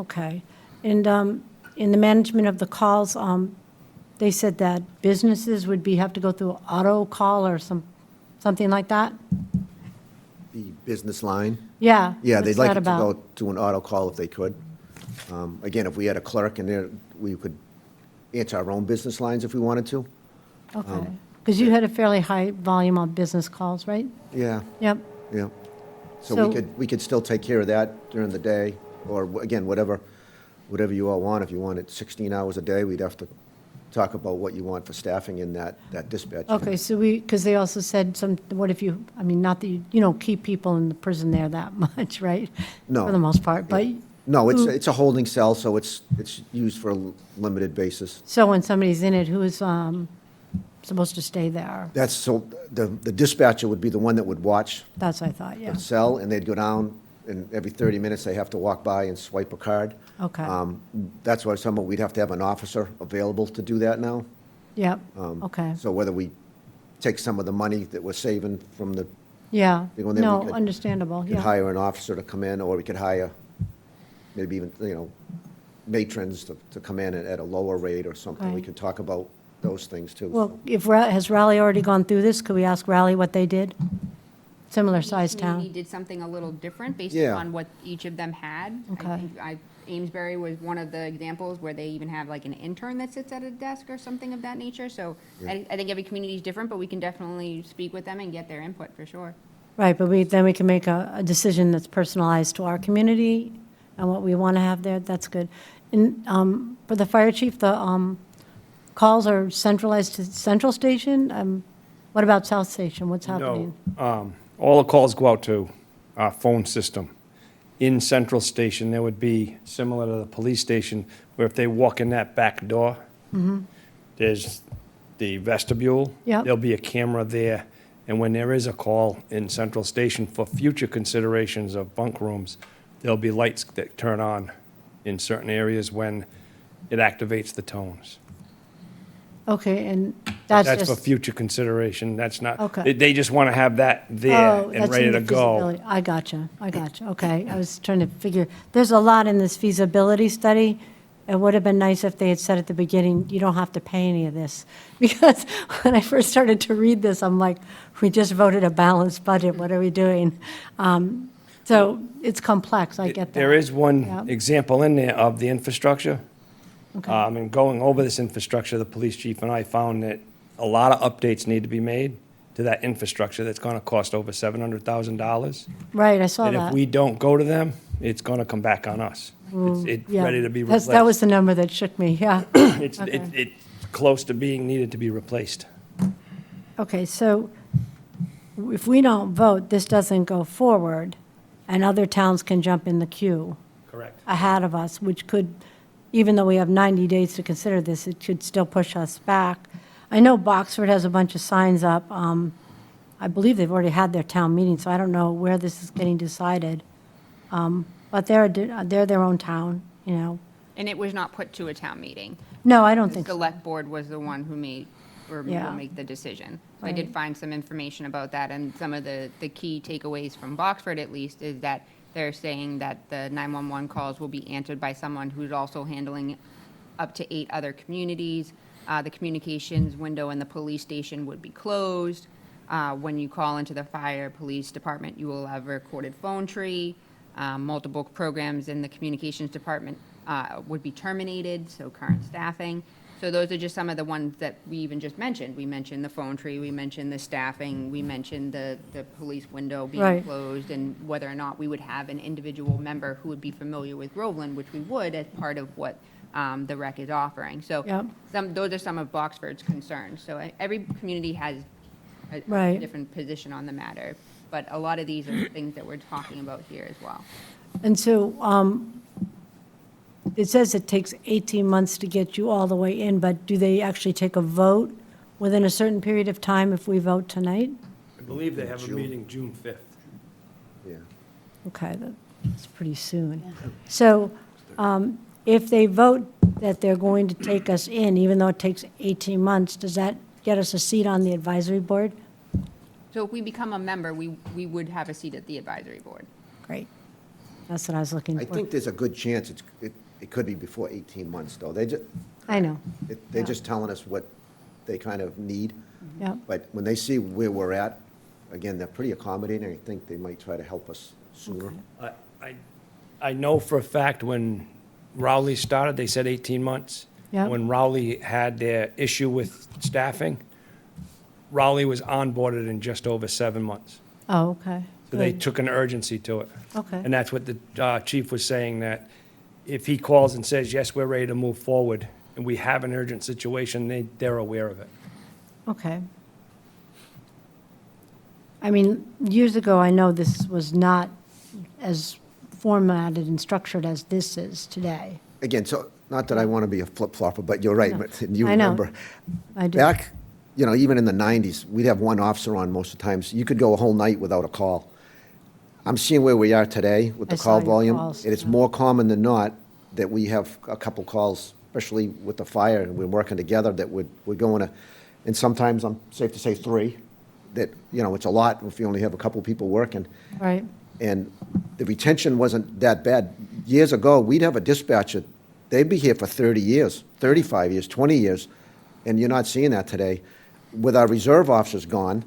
Okay. And in the management of the calls, they said that businesses would have to go through auto call or something like that? The business line, Yeah. yeah, what's they'd like that it to about? go to an auto call if they could. Again, if we had a clerk in there, we could answer our own business lines if we wanted to. Okay. Because you had a fairly high volume of business calls, right? Yeah, Yep. yeah. So So- we could still take care of that during the day, or again, whatever you all want. If you want it 16 hours a day, we'd have to talk about what you want for staffing in that dispatch. unit. Okay, so because they also said what if you, I mean, not that you don't keep people in the prison there that much, right? No. For the most part, but, No, it's a holding cell, so it's used for a limited basis. so when somebody's in it, who is supposed to stay there? That's, so the dispatcher would be the one that would watch That's what I thought, yeah. the cell, and they'd go down, and every 30 minutes, they have to walk by and swipe a card. Okay. That's why we'd have to have an officer available to do that now. Yep, okay. So whether we take some of the money that we're saving from the, Yeah, you know, then we no, could- understandable, could yeah. hire an officer to come in, or we could hire maybe even, matrons to come in at a lower rate or something. We Right. can talk about those things too. Well, has Raleigh already gone through this? Could we ask Raleigh what they did? Similar sized Each town? community did something a little different based Yeah. upon what each of them had. Okay. I think Amesbury was one of the examples where they even have like an intern that sits at a desk or something of that nature. So I think every community is different, but we can definitely speak with them and get their input for sure. Right, but then we can make a decision that's personalized to our community and what we want to have there. That's good. And for the fire chief, the calls are centralized to Central Station? What about South Station? What's happening? No, all the calls go out to our phone system. In Central Station, there would be, similar to the police station, where if they walk in that back door, there's the vestibule. Yep. There'll be a camera there, and when there is a call in Central Station for future considerations of bunk rooms, there'll be lights that turn on in certain areas when it activates the tones. Okay, and that's That's for just. future consideration, that's not, Okay. they just want to have that there Oh, and that's ready in to the go. feasibility. I gotcha, okay. I was trying to figure, there's a lot in this feasibility study. It would have been nice if they had said at the beginning, you don't have to pay any of this. Because when I first started to read this, I'm like, we just voted a balanced budget, what are we doing? So it's complex, I get that. There is Yeah. one example in there of the infrastructure. Okay. And going over this infrastructure, the police chief and I found that a lot of updates need to be made to that infrastructure that's going to cost over $700,000. Right, I saw And if that. we don't go to them, it's going to come back on us. It's Yeah. ready to be That's- replaced. That was the number that shook me, yeah. It's okay. it's close to being needed to be replaced. Okay, so if we don't vote, this doesn't go forward, and other towns can jump in the queue Correct. ahead of us, which could, even though we have 90 days to consider this, it could still push us back. I know Boxford has a bunch of signs up. I believe they've already had their town meeting, so I don't know where this is getting decided. But they're their own town, you know. And it was not put to a town meeting. No, I don't The think so. select board was the one who made, or Yeah. will make the decision. I did Right. find some information about that, and some of the key takeaways from Boxford at least is that they're saying that the 911 calls will be answered by someone who's also handling up to 8 other communities. The communications window in the police station would be closed. When you call into the fire police department, you will have a recorded phone tree. Multiple programs in the communications department would be terminated, so current staffing. So those are just some of the ones that we even just mentioned. We mentioned the phone tree, we mentioned the staffing, we mentioned the police window being Right. closed, and whether or not we would have an individual member who would be familiar with Groveland, which we would as part of what the rec is offering. So Yep. those are some of Boxford's concerns. So every community has a Right. different position on the matter, but a lot of these are things that we're talking about here as well. And so it says it takes 18 months to get you all the way in, but do they actually take a vote within a certain period of time if we vote tonight? I believe they have a meeting June 5th. Yeah. Okay, that's pretty soon. So if they vote that they're going to take us in, even though it takes 18 months, does that get us a seat on the advisory board? So if we become a member, we would have a seat at the advisory board. Great. That's what I was looking I for. think there's a good chance it could be before 18 months, though. I know. They're just telling us what they kind of need. Yep. But when they see where we're at, again, they're pretty accommodating. I think they might try to help us sooner. I know for a fact when Rowley started, they said 18 months. Yep. When Rowley had their issue with staffing, Rowley was onboarded in just over 7 months. Oh, okay. So they Good. took an urgency to it. Okay. And that's what the chief was saying, that if he calls and says, yes, we're ready to move forward, and we have an urgent situation, they're aware of it. Okay. I mean, years ago, I know this was not as formatted and structured as this is today. Again, so, not that I want to be a flip-flopper, but you're right, but you I know. remember. I do. Back, even in the 90s, we'd have one officer on most of the times. You could go a whole night without a call. I'm seeing where we are today with the I saw call your volume. calls, And it's yeah. more common than not that we have a couple calls, especially with the fire, and we're working together, that we're going to, and sometimes, I'm safe to say 3, that, it's a lot if you only have a couple people working. Right. And the retention wasn't that bad. Years ago, we'd have a dispatcher, they'd be here for 30 years, 35 years, 20 years, and you're not seeing that today. With our reserve officers gone,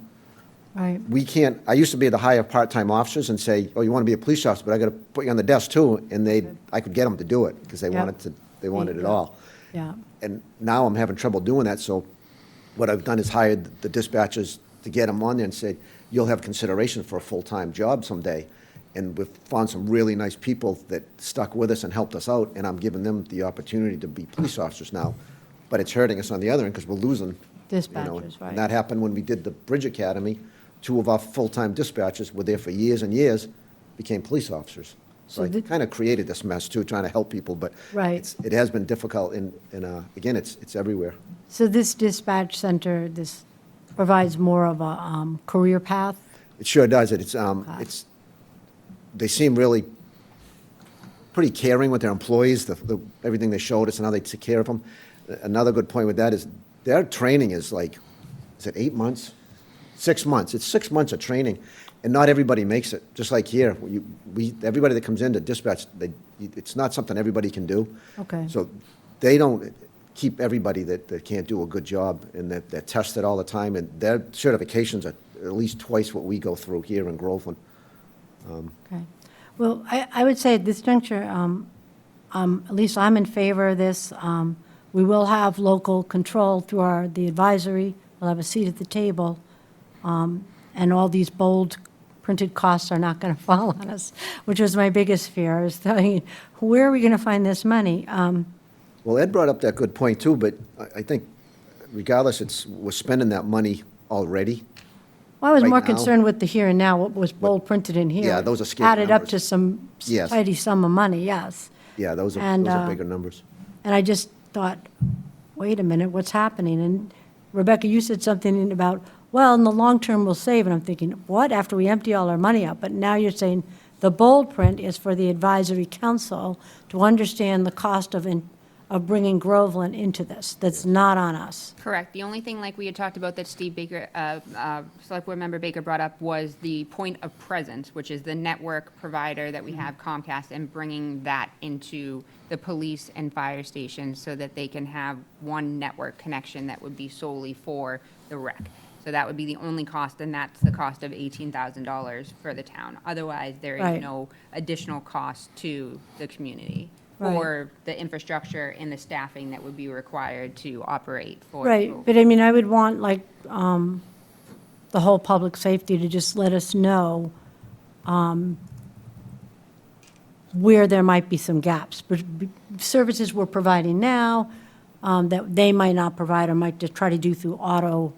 Right. we can't, I used to be able to hire part-time officers and say, oh, you want to be a police officer, but I got to put you on the desk too, and I could get them to do it, because they Yep. wanted it all. Yeah. And now I'm having trouble doing that, so what I've done is hired the dispatchers to get them on there and say, you'll have consideration for a full-time job someday. And we've found some really nice people that stuck with us and helped us out, and I'm giving them the opportunity to be police officers now. But it's hurting us on the other end, because we're losing. Dispatchers, right. And that happened when we did the Bridge Academy. 2 of our full-time dispatchers were there for years and years, became police officers. So So I the- kind of created this mess too, trying to help people, but Right. it has been difficult, and again, it's everywhere. So this dispatch center, this provides more of a career path? It sure does. They seem really pretty caring with their employees, everything they showed us and how they take care of them. Another good point with that is their training is like, is it 8 months? 6 months. It's 6 months of training, and not everybody makes it. Just like here, everybody that comes in to dispatch, it's not something everybody can do. Okay. So they don't keep everybody that can't do a good job, and that they're tested all the time, and their certifications are at least twice what we go through here in Groveland. Okay. Well, I would say at this juncture, at least I'm in favor of this. We will have local control through the advisory. We'll have a seat at the table. And all these bold printed costs are not going to fall on us, which was my biggest fear. I was telling, where are we going to find this money? Well, Ed brought up that good point too, but I think regardless, we're spending that money already. Well, I was Right more now- concerned with the here and now, what was bold printed in here. Yeah, those are scary Added up numbers. to some Yes. tidy sum of money, yes. Yeah, those And, are bigger numbers. And I just thought, wait a minute, what's happening? And Rebecca, you said something about, well, in the long term, we'll save. And I'm thinking, what, after we empty all our money out? But now you're saying The bold print is for the advisory council to understand the cost of bringing Groveland into this. That's not on us. Correct. The only thing, like we had talked about, that Steve Baker, Select Board Member Baker brought up, was the point of presence, which is the network provider that we have, Comcast, and bringing that into the police and fire stations so that they can have one network connection that would be solely for the rec. So that would be the only cost, and that's the cost of $18,000 for the town. Otherwise, there Right. is no additional cost to the community Right. or the infrastructure and the staffing that would be required to operate for. Right, but I mean, I would want, like, the whole public safety to just let us know where there might be some gaps. But services we're providing now that they might not provide or might just try to do through auto,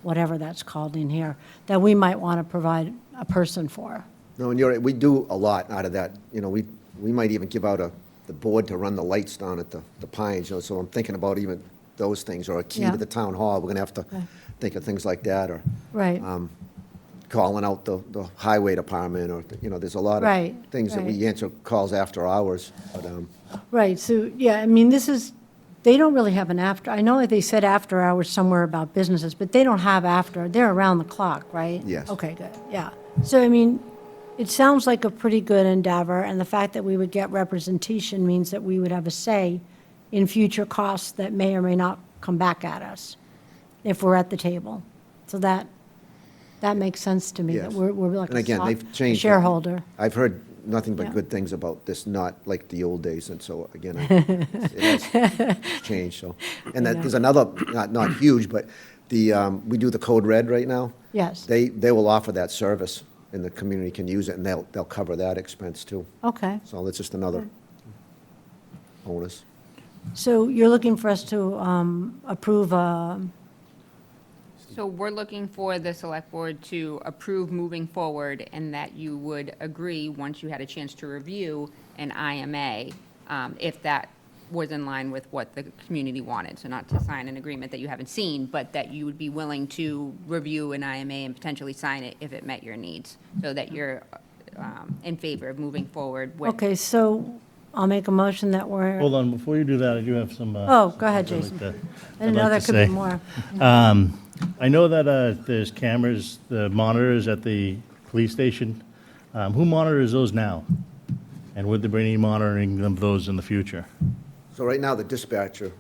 whatever that's called in here, that we might want to provide a person for. No, and you're right, we do a lot out of that. You know, we might even give out the board to run the lights down at the Pines, you know, so I'm thinking about even those things, or a key Yeah. to the town hall. We're gonna have to think of things like that, or Right, calling out the highway department, or, you know, there's a lot Right, of things that we right. answer calls after hours, but, right, so, yeah, I mean, they don't really have an after, I know that they said after hours somewhere about businesses, but they don't have after, they're around the clock, right? Yes. Okay, good, yeah. So, I mean, it sounds like a pretty good endeavor, and the fact that we would get representation means that we would have a say in future costs that may or may not come back at us if we're at the table. So that makes sense to me, that Yes. we're like And again, they've a changed. shareholder. I've heard nothing but Yeah. good things about this, not like the old days, and so, again, it has changed, so. And that, there's another, not huge, but we do the Code Red right now. Yes, They will offer that service, and the community can use it, and they'll cover that expense too. okay. So that's just another bonus. So you're looking for us to approve So we're looking for the select board to approve moving forward, and that you would agree, once you had a chance to review an IMA, if that was in line with what the community wanted. So not to sign an agreement that you haven't seen, but that you would be willing to review an IMA and potentially sign it if it met your needs, so that you're in favor of moving forward with. okay, so I'll make a motion that we're, Hold on, before you do that, I do have some. oh, go ahead, I'd like Jason. to- I I'd didn't know like there to could be say. more. I know that there's cameras, the monitors at the police station. Who monitors those now? And would there be any monitoring of those in the future? So right now, the dispatcher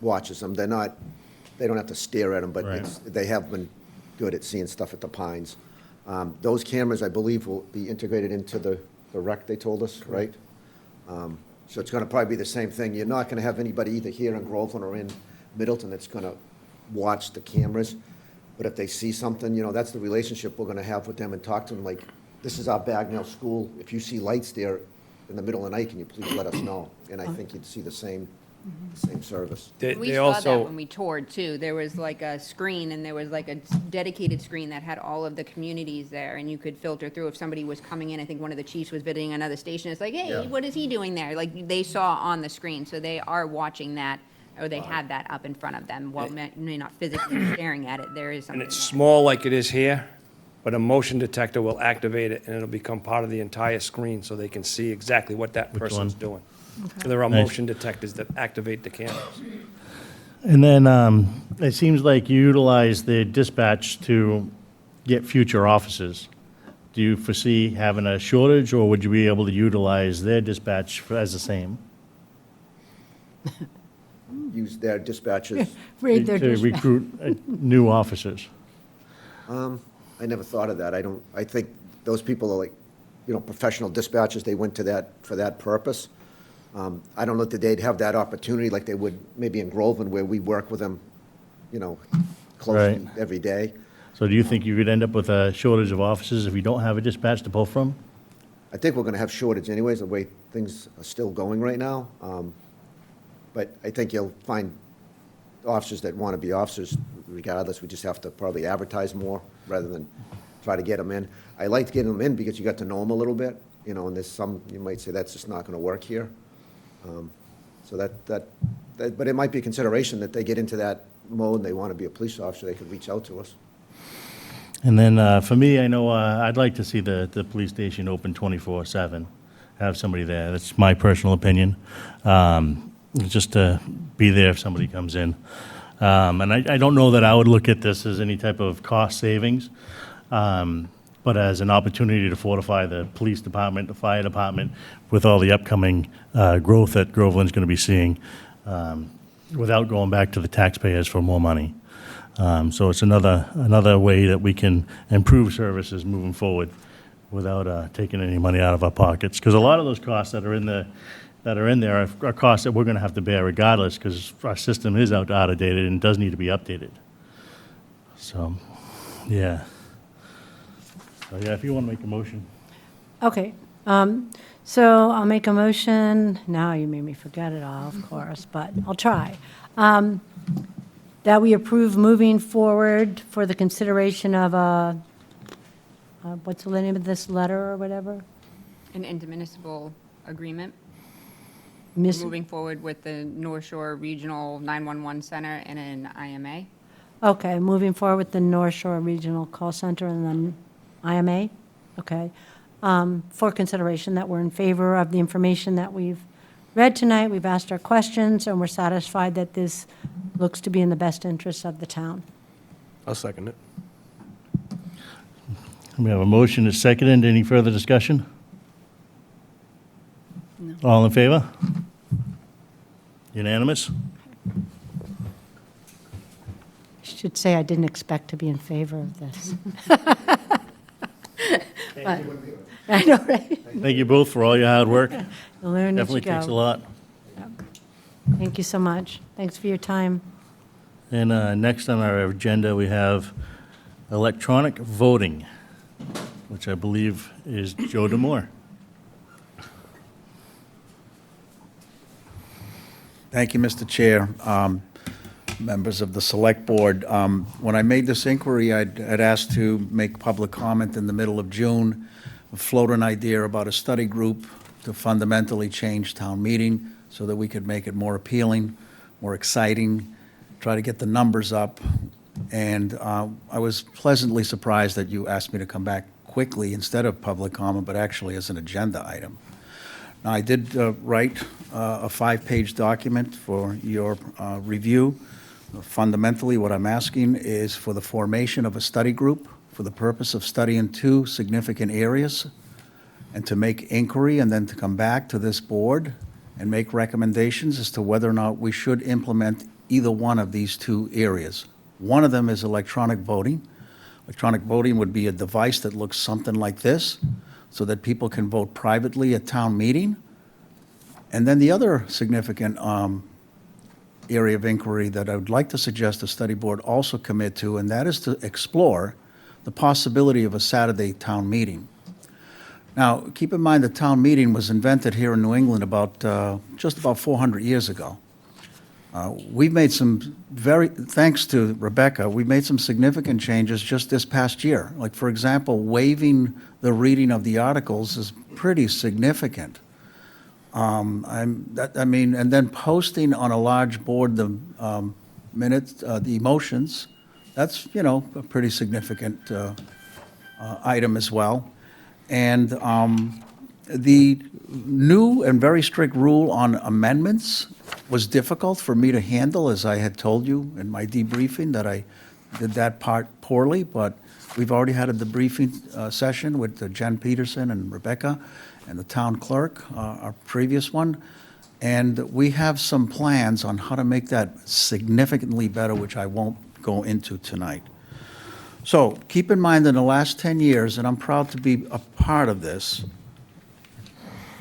watches them. They don't have to stare at them, but Right. they have been good at seeing stuff at the Pines. Those cameras, I believe, will be integrated into the rec, they told us, right? So it's gonna probably be the same thing. You're not gonna have anybody either here in Groveland or in Middleton that's gonna watch the cameras. But if they see something, you know, that's the relationship we're gonna have with them, and talk to them like, this is our Bagnell School. If you see lights there in the middle of the night, can you please let us know? And I think you'd see the same service. They We they saw that also, when we toured too. There was like a screen, and there was like a dedicated screen that had all of the communities there, and you could filter through if somebody was coming in. I think one of the chiefs was visiting another station. It's like, hey, Yeah. what is he doing there? Like, they saw on the screen, so they are watching that, or they have that up in front of them. While may not physically staring at it, there is something. and it's there. small like it is here, but a motion detector will activate it, and it'll become part of the entire screen, so they can see exactly what that Which person's one? doing. There are Nice. motion detectors that activate the cameras. And then it seems like you utilize the dispatch to get future officers. Do you foresee having a shortage, or would you be able to utilize their dispatch as the same? Use their dispatchers. Read their To dispatch. recruit new officers? I never thought of that. I think those people are like, you know, professional dispatchers. They went to that, for that purpose. I don't know that they'd have that opportunity like they would maybe in Groveland, where we work with them, you know, closely Right. every day. So do you think you could end up with a shortage of officers if you don't have a dispatch to pull from? I think we're gonna have shortage anyways, the way things are still going right now. But I think you'll find officers that want to be officers regardless. We just have to probably advertise more rather than try to get them in. I liked getting them in because you got to know them a little bit, you know, and there's some, you might say, that's just not going to work here. So but it might be a consideration that they get into that mode and they want to be a police officer, they could reach out to us. And then for me, I know I'd like to see the police station open 24/7, have somebody there. That's my personal opinion, just to be there if somebody comes in. And I don't know that I would look at this as any type of cost savings, but as an opportunity to fortify the police department, the fire department, with all the upcoming growth that Groveland's going to be seeing, without going back to the taxpayers for more money. So it's another way that we can improve services moving forward without taking any money out of our pockets. Because a lot of those costs that are in there are costs that we're going to have to bear regardless, because our system is outdated and does need to be updated. So, yeah. So, yeah, if you want to make a motion. Okay, so I'll make a motion, now you made me forget it all, of course, but I'll try. That we approve moving forward for the consideration of what's the name of this letter or whatever? An intermunicipal agreement, Miss- moving forward with the North Shore Regional 911 Center and an IMA. Okay, moving forward with the North Shore Regional Call Center and then IMA? Okay. For consideration that we're in favor of the information that we've read tonight, we've asked our questions, and we're satisfied that this looks to be in the best interest of the town. I'll second it. We have a motion to second. Any further discussion? No. All in favor? Unanimous? I should say I didn't expect to be in favor of this. But- I know, right? Thank you both for all your hard work. You learn as you Definitely takes a go. lot. Thank you so much. Thanks for your time. And next on our agenda, we have electronic voting, which I believe is Joe Demore. Thank you, Mr. Chair. Members of the Select Board, when I made this inquiry, I'd asked to make public comment in the middle of June, float an idea about a study group to fundamentally change town meeting so that we could make it more appealing, more exciting, try to get the numbers up. And I was pleasantly surprised that you asked me to come back quickly instead of public comment, but actually as an agenda item. Now, I did write a 5-page document for your review. Fundamentally, what I'm asking is for the formation of a study group for the purpose of studying 2 significant areas, and to make inquiry and then to come back to this board and make recommendations as to whether or not we should implement either one of these 2 areas. One of them is electronic voting. Electronic voting would be a device that looks something like this, so that people can vote privately at town meeting. And then the other significant area of inquiry that I would like to suggest the study board also commit to, and that is to explore the possibility of a Saturday town meeting. Now, keep in mind the town meeting was invented here in New England just about 400 years ago. We've made thanks to Rebecca, we've made some significant changes just this past year. Like, for example, waiving the reading of the articles is pretty significant. And then posting on a large board the minutes, the motions, that's, a pretty significant item as well. And the new and very strict rule on amendments was difficult for me to handle, as I had told you in my debriefing, that I did that part poorly, but we've already had a debriefing session with Jen Peterson and Rebecca and the town clerk, our previous one, and we have some plans on how to make that significantly better, which I won't go into tonight. So keep in mind, in the last 10 years, and I'm proud to be a part of this,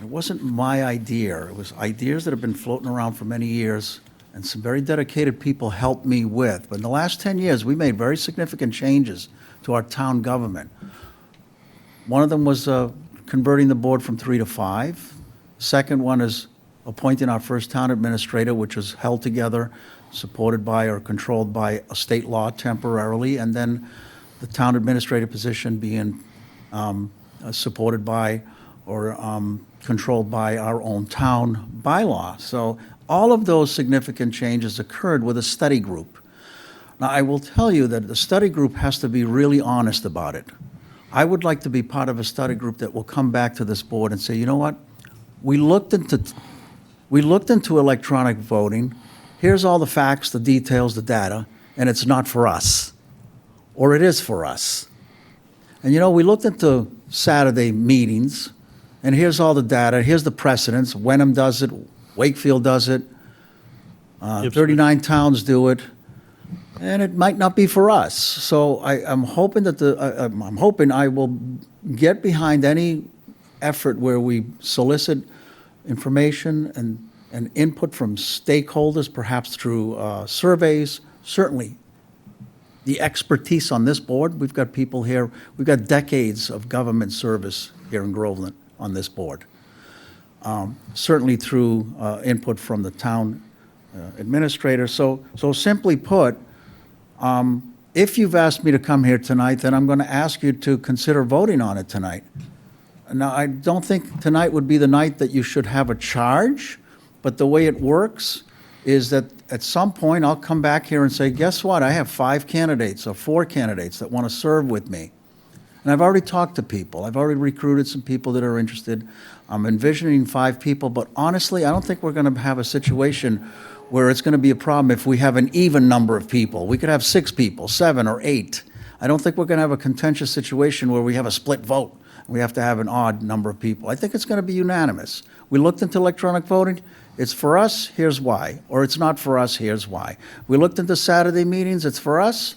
it wasn't my idea. It was ideas that have been floating around for many years, and some very dedicated people helped me with. But in the last 10 years, we made very significant changes to our town government. One of them was converting the board from 3 to 5. Second one is appointing our first town administrator, which was held together, supported by or controlled by a state law temporarily, and then the town administrator position being supported by or controlled by our own town bylaw. So all of those significant changes occurred with a study group. Now, I will tell you that the study group has to be really honest about it. I would like to be part of a study group that will come back to this board and say, you know what? We looked into electronic voting. Here's all the facts, the details, the data, and it's not for us. Or it is for us. And you know, we looked into Saturday meetings, and here's all the data, here's the precedents. Wenham does it, Wakefield does it, 39 towns do it, and it might not be for us. So I'm hoping that I'm hoping I will get behind any effort where we solicit information and input from stakeholders, perhaps through surveys. Certainly, the expertise on this board, we've got people here, we've got decades of government service here in Groveland on this board. Certainly through input from the town administrator. So simply put, if you've asked me to come here tonight, then I'm going to ask you to consider voting on it tonight. Now, I don't think tonight would be the night that you should have a charge, but the way it works is that at some point I'll come back here and say, guess what? I have 5 candidates or 4 candidates that want to serve with me. And I've already talked to people. I've already recruited some people that are interested. I'm envisioning 5 people, but honestly, I don't think we're going to have a situation where it's going to be a problem if we have an even number of people. We could have 6 people, 7 or 8. I don't think we're going to have a contentious situation where we have a split vote. We have to have an odd number of people. I think it's going to be unanimous. We looked into electronic voting. It's for us, here's why. Or it's not for us, here's why. We looked into Saturday meetings. It's for us,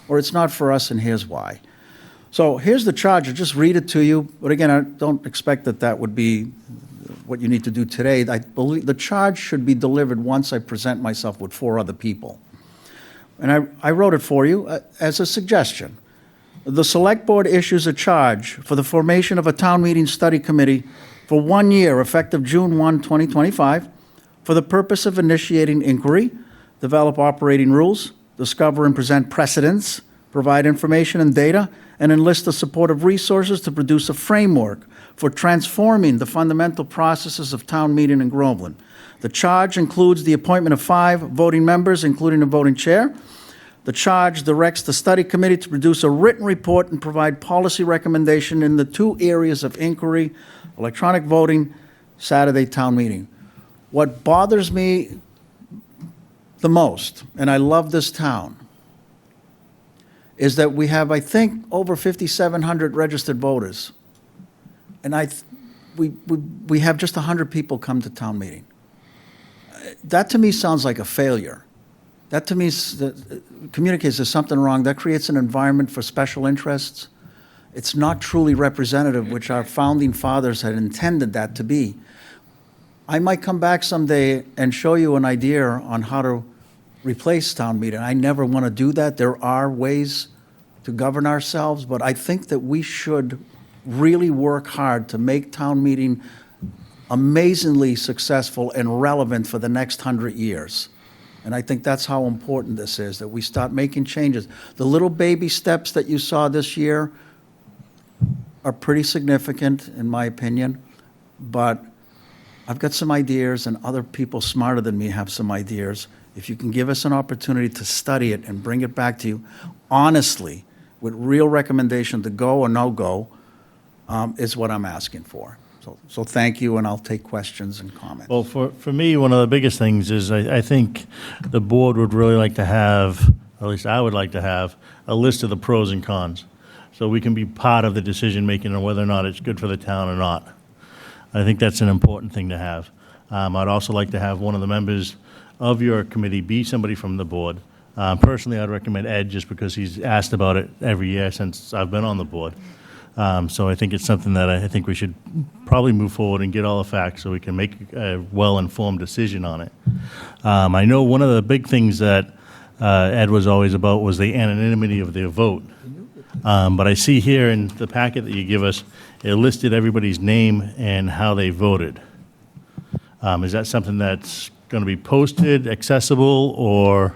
or it's not for us, and here's why. So here's the charge. I'll just read it to you. But again, I don't expect that that would be what you need to do today. I believe the charge should be delivered once I present myself with 4 other people. And I wrote it for you as a suggestion. The Select Board issues a charge for the formation of a town meeting study committee for 1 year, effective June 1, 2025, for the purpose of initiating inquiry, develop operating rules, discover and present precedents, provide information and data, and enlist the support of resources to produce a framework for transforming the fundamental processes of town meeting in Groveland. The charge includes the appointment of 5 voting members, including the voting chair. The charge directs the study committee to produce a written report and provide policy recommendation in the 2 areas of inquiry: electronic voting, Saturday town meeting. What bothers me the most, and I love this town, is that we have, I think, over 5,700 registered voters. And we have just 100 people come to town meeting. That to me sounds like a failure. That to me communicates there's something wrong. That creates an environment for special interests. It's not truly representative, which our founding fathers had intended that to be. I might come back someday and show you an idea on how to replace town meeting. I never want to do that. There are ways to govern ourselves, but I think that we should really work hard to make town meeting amazingly successful and relevant for the next 100 years. And I think that's how important this is, that we start making changes. The little baby steps that you saw this year are pretty significant, in my opinion, but I've got some ideas, and other people smarter than me have some ideas. If you can give us an opportunity to study it and bring it back to you honestly, with real recommendation to go or no go, is what I'm asking for. So thank you, and I'll take questions and comments. Well, for me, one of the biggest things is I think the board would really like to have, or at least I would like to have, a list of the pros and cons, so we can be part of the decision-making on whether or not it's good for the town or not. I think that's an important thing to have. I'd also like to have one of the members of your committee be somebody from the board. Personally, I'd recommend Ed, just because he's asked about it every year since I've been on the board. So I think it's something that I think we should probably move forward and get all the facts so we can make a well-informed decision on it. I know one of the big things that Ed was always about was the anonymity of their vote. But I see here in the packet that you give us, it listed everybody's name and how they voted. Is that something that's going to be posted, accessible, or?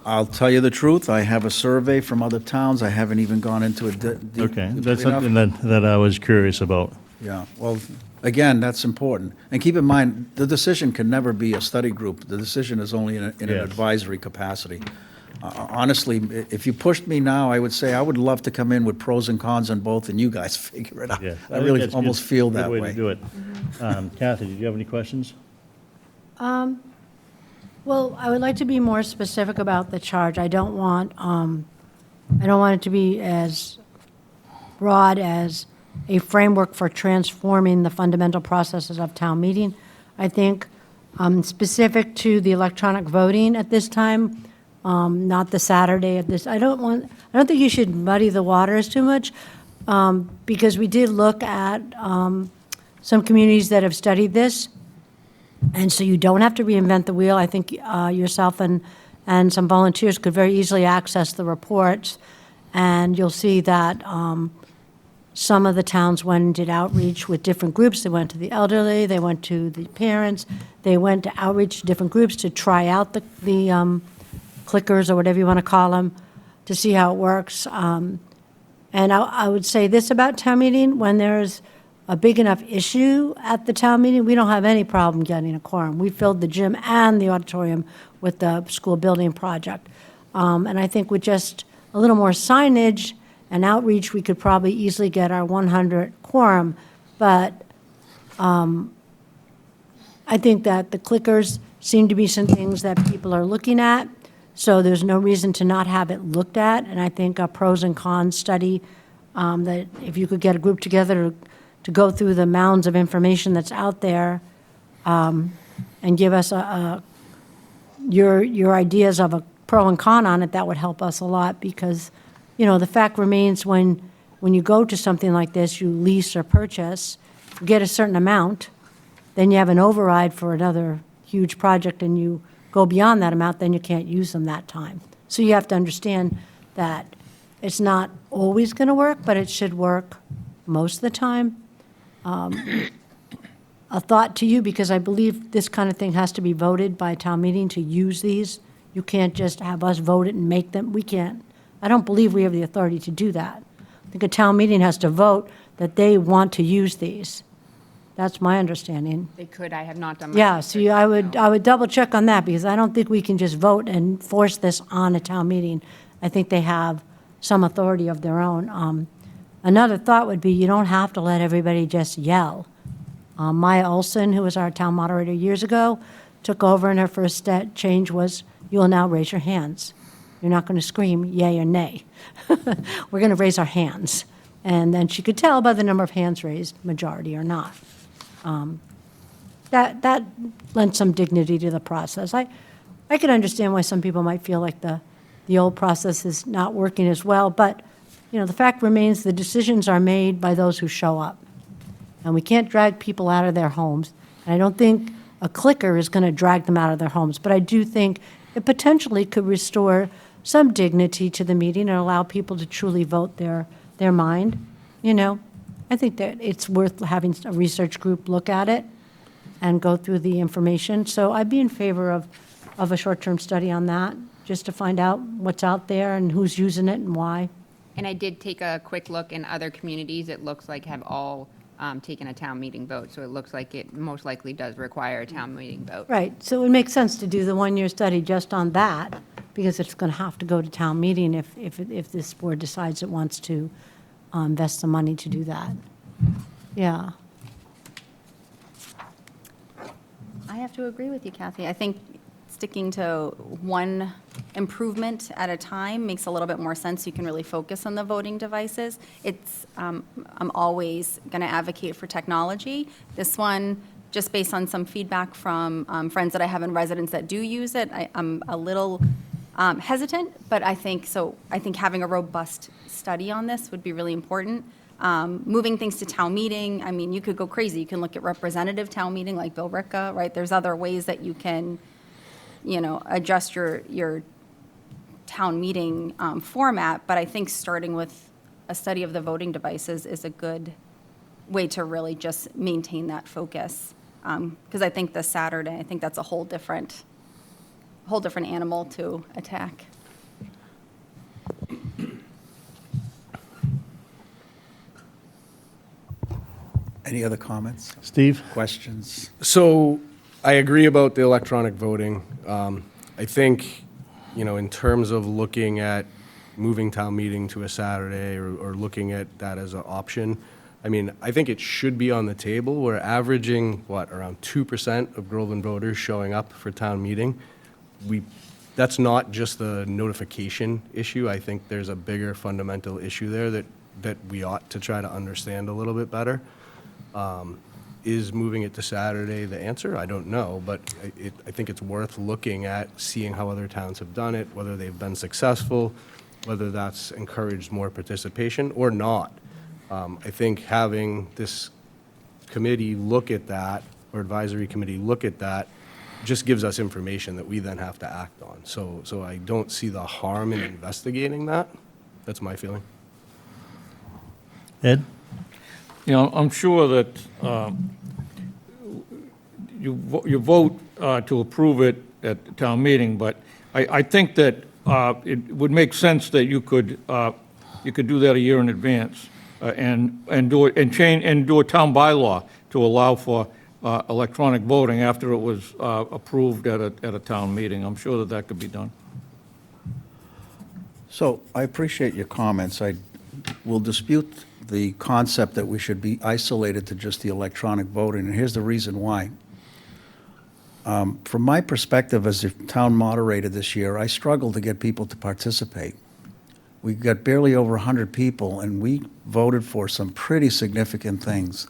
I'll tell you the truth, I have a survey from other towns. I haven't even gone into it deep Okay, enough. that's something that I was curious about. Yeah, well, again, that's important. And keep in mind, the decision can never be a study group. The decision is only in an Yes. advisory capacity. honestly, if you pushed me now, I would say I would love to come in with pros and cons on both, and you guys figure it out. Yeah, I think really that's almost good- feel good that way way. to do it. Kathy, did you have any questions? Well, I would like to be more specific about the charge. I don't want it to be as broad as a framework for transforming the fundamental processes of town meeting. I think specific to the electronic voting at this time, not the Saturday at this, I don't think you should muddy the waters too much, because we did look at some communities that have studied this, and so you don't have to reinvent the wheel. I think yourself and some volunteers could very easily access the reports, and you'll see that some of the towns went and did outreach with different groups. They went to the elderly, they went to the parents, they went to outreach to different groups to try out the clickers, or whatever you want to call them, to see how it works. And I would say this about town meeting: when there's a big enough issue at the town meeting, we don't have any problem getting a quorum. We filled the gym and the auditorium with the school building project. And I think with just a little more signage and outreach, we could probably easily get our 100 quorum. But I think that the clickers seem to be some things that people are looking at, so there's no reason to not have it looked at. And I think a pros and cons study, that if you could get a group together to go through the mounds of information that's out there, and give us your ideas of a pro and con on it, that would help us a lot, because, the fact remains, when you go to something like this, you lease or purchase, you get a certain amount, then you have an override for another huge project, and you go beyond that amount, then you can't use them that time. So you have to understand that it's not always going to work, but it should work most of the time. A thought to you, because I believe this kind of thing has to be voted by town meeting to use these. You can't just have us vote it and make them. We can't. I don't believe we have the authority to do that. I think a town meeting has to vote that they want to use these. That's my understanding. They could, I have not done my Yeah, research, so I no. would double check on that, because I don't think we can just vote and force this on a town meeting. I think they have some authority of their own. Another thought would be, you don't have to let everybody just yell. Maya Olson, who was our town moderator years ago, took over, and her first change was, you will now raise your hands. You're not going to scream yay or nay. We're going to raise our hands. And then she could tell by the number of hands raised, majority or not. That lent some dignity to the process. I can understand why some people might feel like the old process is not working as well, but, the fact remains, the decisions are made by those who show up. And we can't drag people out of their homes. And I don't think a clicker is going to drag them out of their homes, but I do think it potentially could restore some dignity to the meeting and allow people to truly vote their mind. I think that it's worth having a research group look at it and go through the information. So I'd be in favor of a short-term study on that, just to find out what's out there and who's using it and why. And I did take a quick look in other communities. It looks like have all taken a town meeting vote. So it looks like it most likely does require a town meeting vote. Right, so it would make sense to do the one-year study just on that, because it's going to have to go to town meeting if this board decides it wants to invest some money to do that. Yeah. I have to agree with you, Kathy. I think sticking to one improvement at a time makes a little bit more sense. You can really focus on the voting devices. I'm always going to advocate for technology. This one, just based on some feedback from friends that I have and residents that do use it, I'm a little hesitant, but I think having a robust study on this would be really important. Moving things to town meeting, I mean, you could go crazy. You can look at representative town meeting like Bill Ricca, right? There's other ways that you can, adjust your town meeting format, but I think starting with a study of the voting devices is a good way to really just maintain that focus. Because I think this Saturday, I think that's a whole different animal to attack. Any other comments, Steve? questions? So I agree about the electronic voting. I think in terms of looking at moving town meeting to a Saturday or looking at that as an option, I mean, I think it should be on the table. We're averaging, around 2% of Groveland voters showing up for town meeting. That's not just the notification issue. I think there's a bigger fundamental issue there that we ought to try to understand a little bit better. Is moving it to Saturday the answer? I don't know, but I think it's worth looking at, seeing how other towns have done it, whether they've been successful, whether that's encouraged more participation or not. I think having this committee look at that, or advisory committee look at that, just gives us information that we then have to act on. So I don't see the harm in investigating that. That's my feeling. Ed? I'm sure that you vote to approve it at the town meeting, but I think that it would make sense that you could do that a year in advance and do it, and do a town bylaw to allow for electronic voting after it was approved at a town meeting. I'm sure that could be done. So I appreciate your comments. I will dispute the concept that we should be isolated to just the electronic voting, and here's the reason why. From my perspective as a town moderator this year, I struggled to get people to participate. We got barely over 100 people, and we voted for some pretty significant things,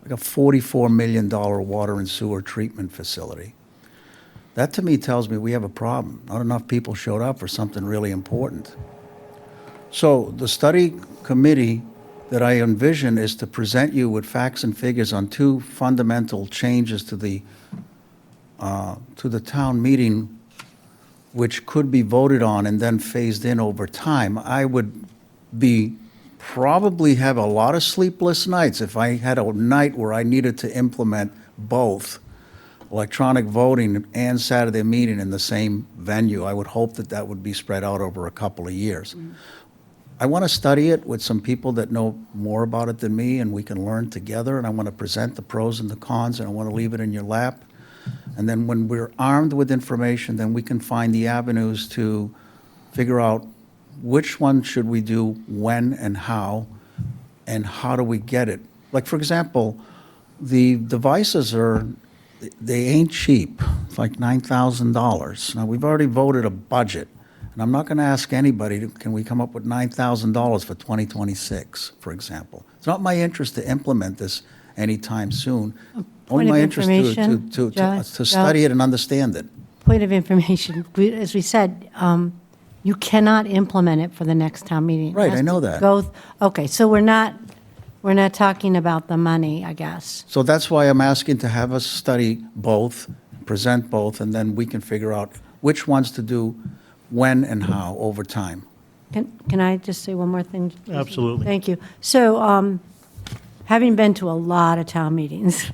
like a $44 million water and sewer treatment facility. That, to me, tells me we have a problem. Not enough people showed up for something really important. So the study committee that I envision is to present you with facts and figures on two fundamental changes to the town meeting, which could be voted on and then phased in over time. I would probably have a lot of sleepless nights if I had a night where I needed to implement both electronic voting and Saturday meeting in the same venue. I would hope that that would be spread out over a couple of years. I want to study it with some people that know more about it than me, and we can learn together, and I want to present the pros and the cons, and I want to leave it in your lap. And then when we're armed with information, then we can find the avenues to figure out which one should we do, when and how do we get it. Like, for example, the devices they ain't cheap. It's like $9,000. Now, we've already voted a budget. And I'm not going to ask anybody, can we come up with $9,000 for 2026, for example? It's not my interest to implement this anytime soon. Only Point of my interest information, to Joe, study it and understand it. Point of information, as we said, you cannot implement it for the next town meeting. It Right, has I know to that. go okay, so we're not talking about the money, I guess. So that's why I'm asking to have us study both, present both, and then we can figure out which ones to do, when and how, over time. Can I just say one more thing? Absolutely. Thank you. So, having been to a lot of town meetings,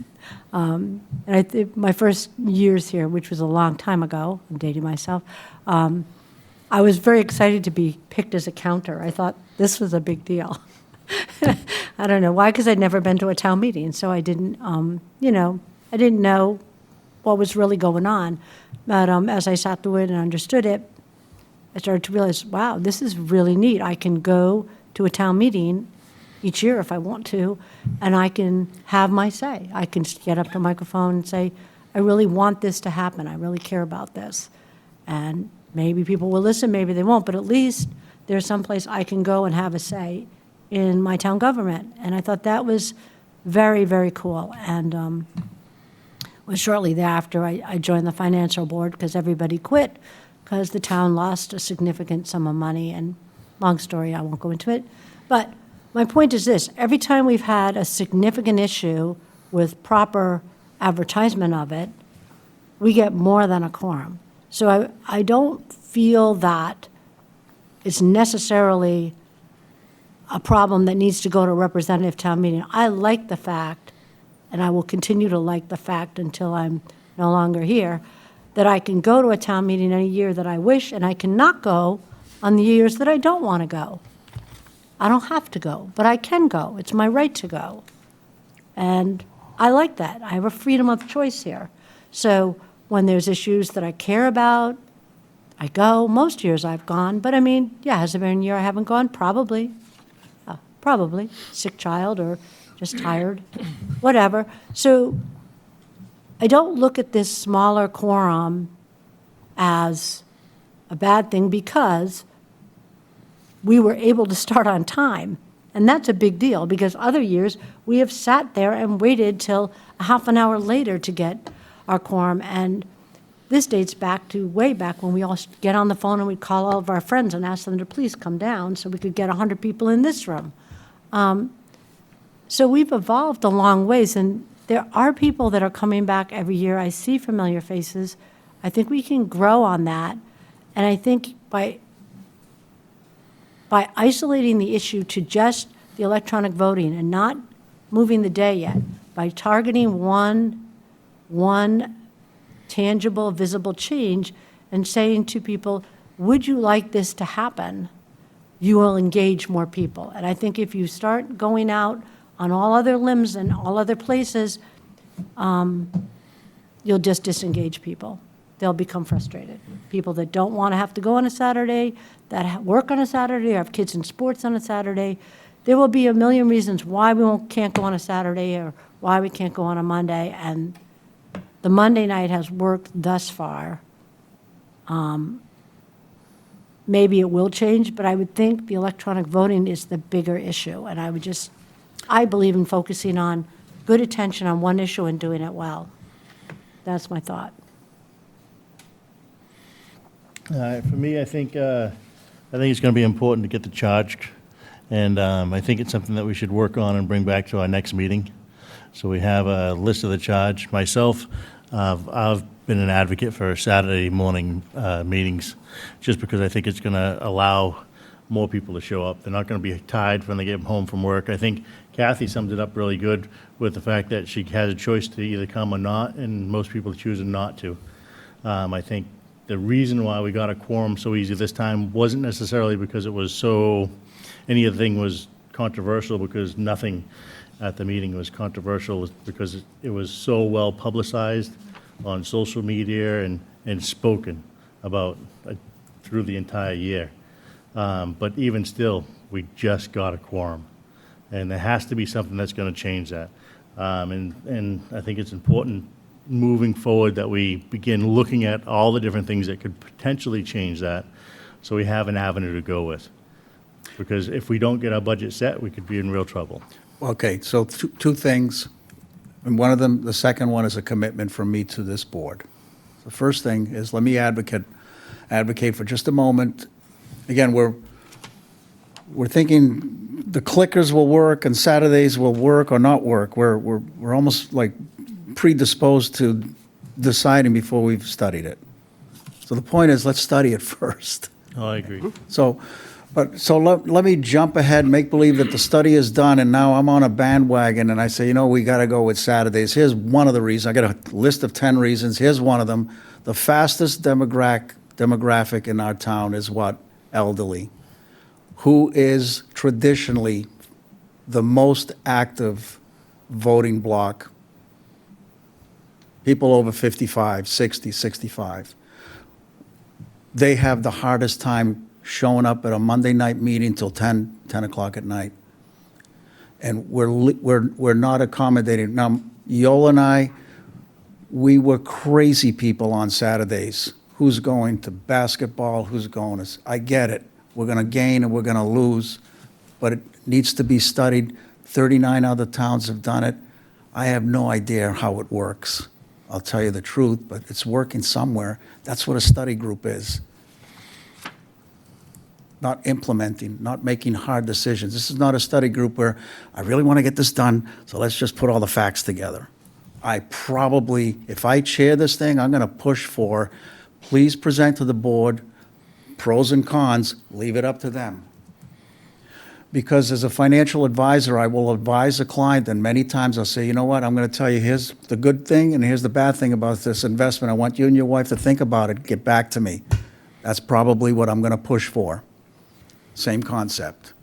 and I think my first years here, which was a long time ago, I'm dating myself, I was very excited to be picked as a counter. I thought this was a big deal. I don't know why, because I'd never been to a town meeting, so I didn't, I didn't know what was really going on. But as I sat through it and understood it, I started to realize, wow, this is really neat. I can go to a town meeting each year if I want to, and I can have my say. I can get up to a microphone and say, I really want this to happen. I really care about this. And maybe people will listen, maybe they won't, but at least there's someplace I can go and have a say in my town government. And I thought that was very, very cool. And was shortly thereafter, I joined the financial board because everybody quit because the town lost a significant sum of money. And long story, I won't go into it. But my point is this, every time we've had a significant issue with proper advertisement of it, we get more than a quorum. So I don't feel that it's necessarily a problem that needs to go to a representative town meeting. I like the fact, and I will continue to like the fact until I'm no longer here, that I can go to a town meeting any year that I wish, and I cannot go on the years that I don't want to go. I don't have to go, but I can go. It's my right to go. And I like that. I have a freedom of choice here. So when there's issues that I care about, I go. Most years I've gone, but I mean, yeah, has there been a year I haven't gone? Probably. Probably. Sick child or just tired, whatever. So I don't look at this smaller quorum as a bad thing because we were able to start on time. And that's a big deal because other years we have sat there and waited till a half an hour later to get our quorum. And this dates back to way back when we all get on the phone and we'd call all of our friends and ask them to please come down so we could get 100 people in this room. So we've evolved a long ways, and there are people that are coming back every year. I see familiar faces. I think we can grow on that. And I think by isolating the issue to just the electronic voting and not moving the day yet, by targeting one tangible, visible change and saying to people, would you like this to happen? You will engage more people. And I think if you start going out on all other limbs and all other places, you'll just disengage people. They'll become frustrated. People that don't want to have to go on a Saturday, that work on a Saturday, or have kids in sports on a Saturday. There will be a million reasons why we can't go on a Saturday or why we can't go on a Monday. And the Monday night has worked thus far. Maybe it will change, but I would think the electronic voting is the bigger issue. And I believe in focusing on good attention on one issue and doing it well. That's my thought. For me, I think it's going to be important to get the charge, and I think it's something that we should work on and bring back to our next meeting. So we have a list of the charge. Myself, I've been an advocate for Saturday morning meetings, just because I think it's going to allow more people to show up. They're not going to be tired when they get home from work. I think Kathy summed it up really good with the fact that she has a choice to either come or not, and most people are choosing not to. I think the reason why we got a quorum so easy this time wasn't necessarily because it was anything was controversial, because nothing at the meeting was controversial, because it was so well publicized on social media and spoken about through the entire year. But even still, we just got a quorum. And there has to be something that's going to change that. And I think it's important moving forward that we begin looking at all the different things that could potentially change that, so we have an avenue to go with. Because if we don't get our budget set, we could be in real trouble. Okay, so two things, and one of them, the second one is a commitment from me to this board. The first thing is, let me advocate for just a moment. Again, we're thinking the clickers will work and Saturdays will work or not work. We're almost like predisposed to deciding before we've studied it. So the point is, let's study it first. Oh, I agree. So let me jump ahead, make believe that the study is done, and now I'm on a bandwagon, and I say, we got to go with Saturdays. Here's one of the reasons. I got a list of 10 reasons. Here's one of them. The fastest demographic in our town is what? Elderly, who is traditionally the most active voting bloc. People over 55, 60, 65. They have the hardest time showing up at a Monday night meeting till 10 o'clock at night. And we're not accommodating. Now, Yola and I, we were crazy people on Saturdays. Who's going to basketball? Who's going to... I get it. We're going to gain and we're going to lose, but it needs to be studied. 39 other towns have done it. I have no idea how it works. I'll tell you the truth, but it's working somewhere. That's what a study group is. Not implementing, not making hard decisions. This is not a study group where I really want to get this done, so let's just put all the facts together. If I chair this thing, I'm going to push for, please present to the board pros and cons, leave it up to them. Because as a financial advisor, I will advise a client, and many times I'll say, you know what, I'm going to tell you, here's the good thing and here's the bad thing about this investment. I want you and your wife to think about it, get back to me. That's probably what I'm going to push for. Same concept.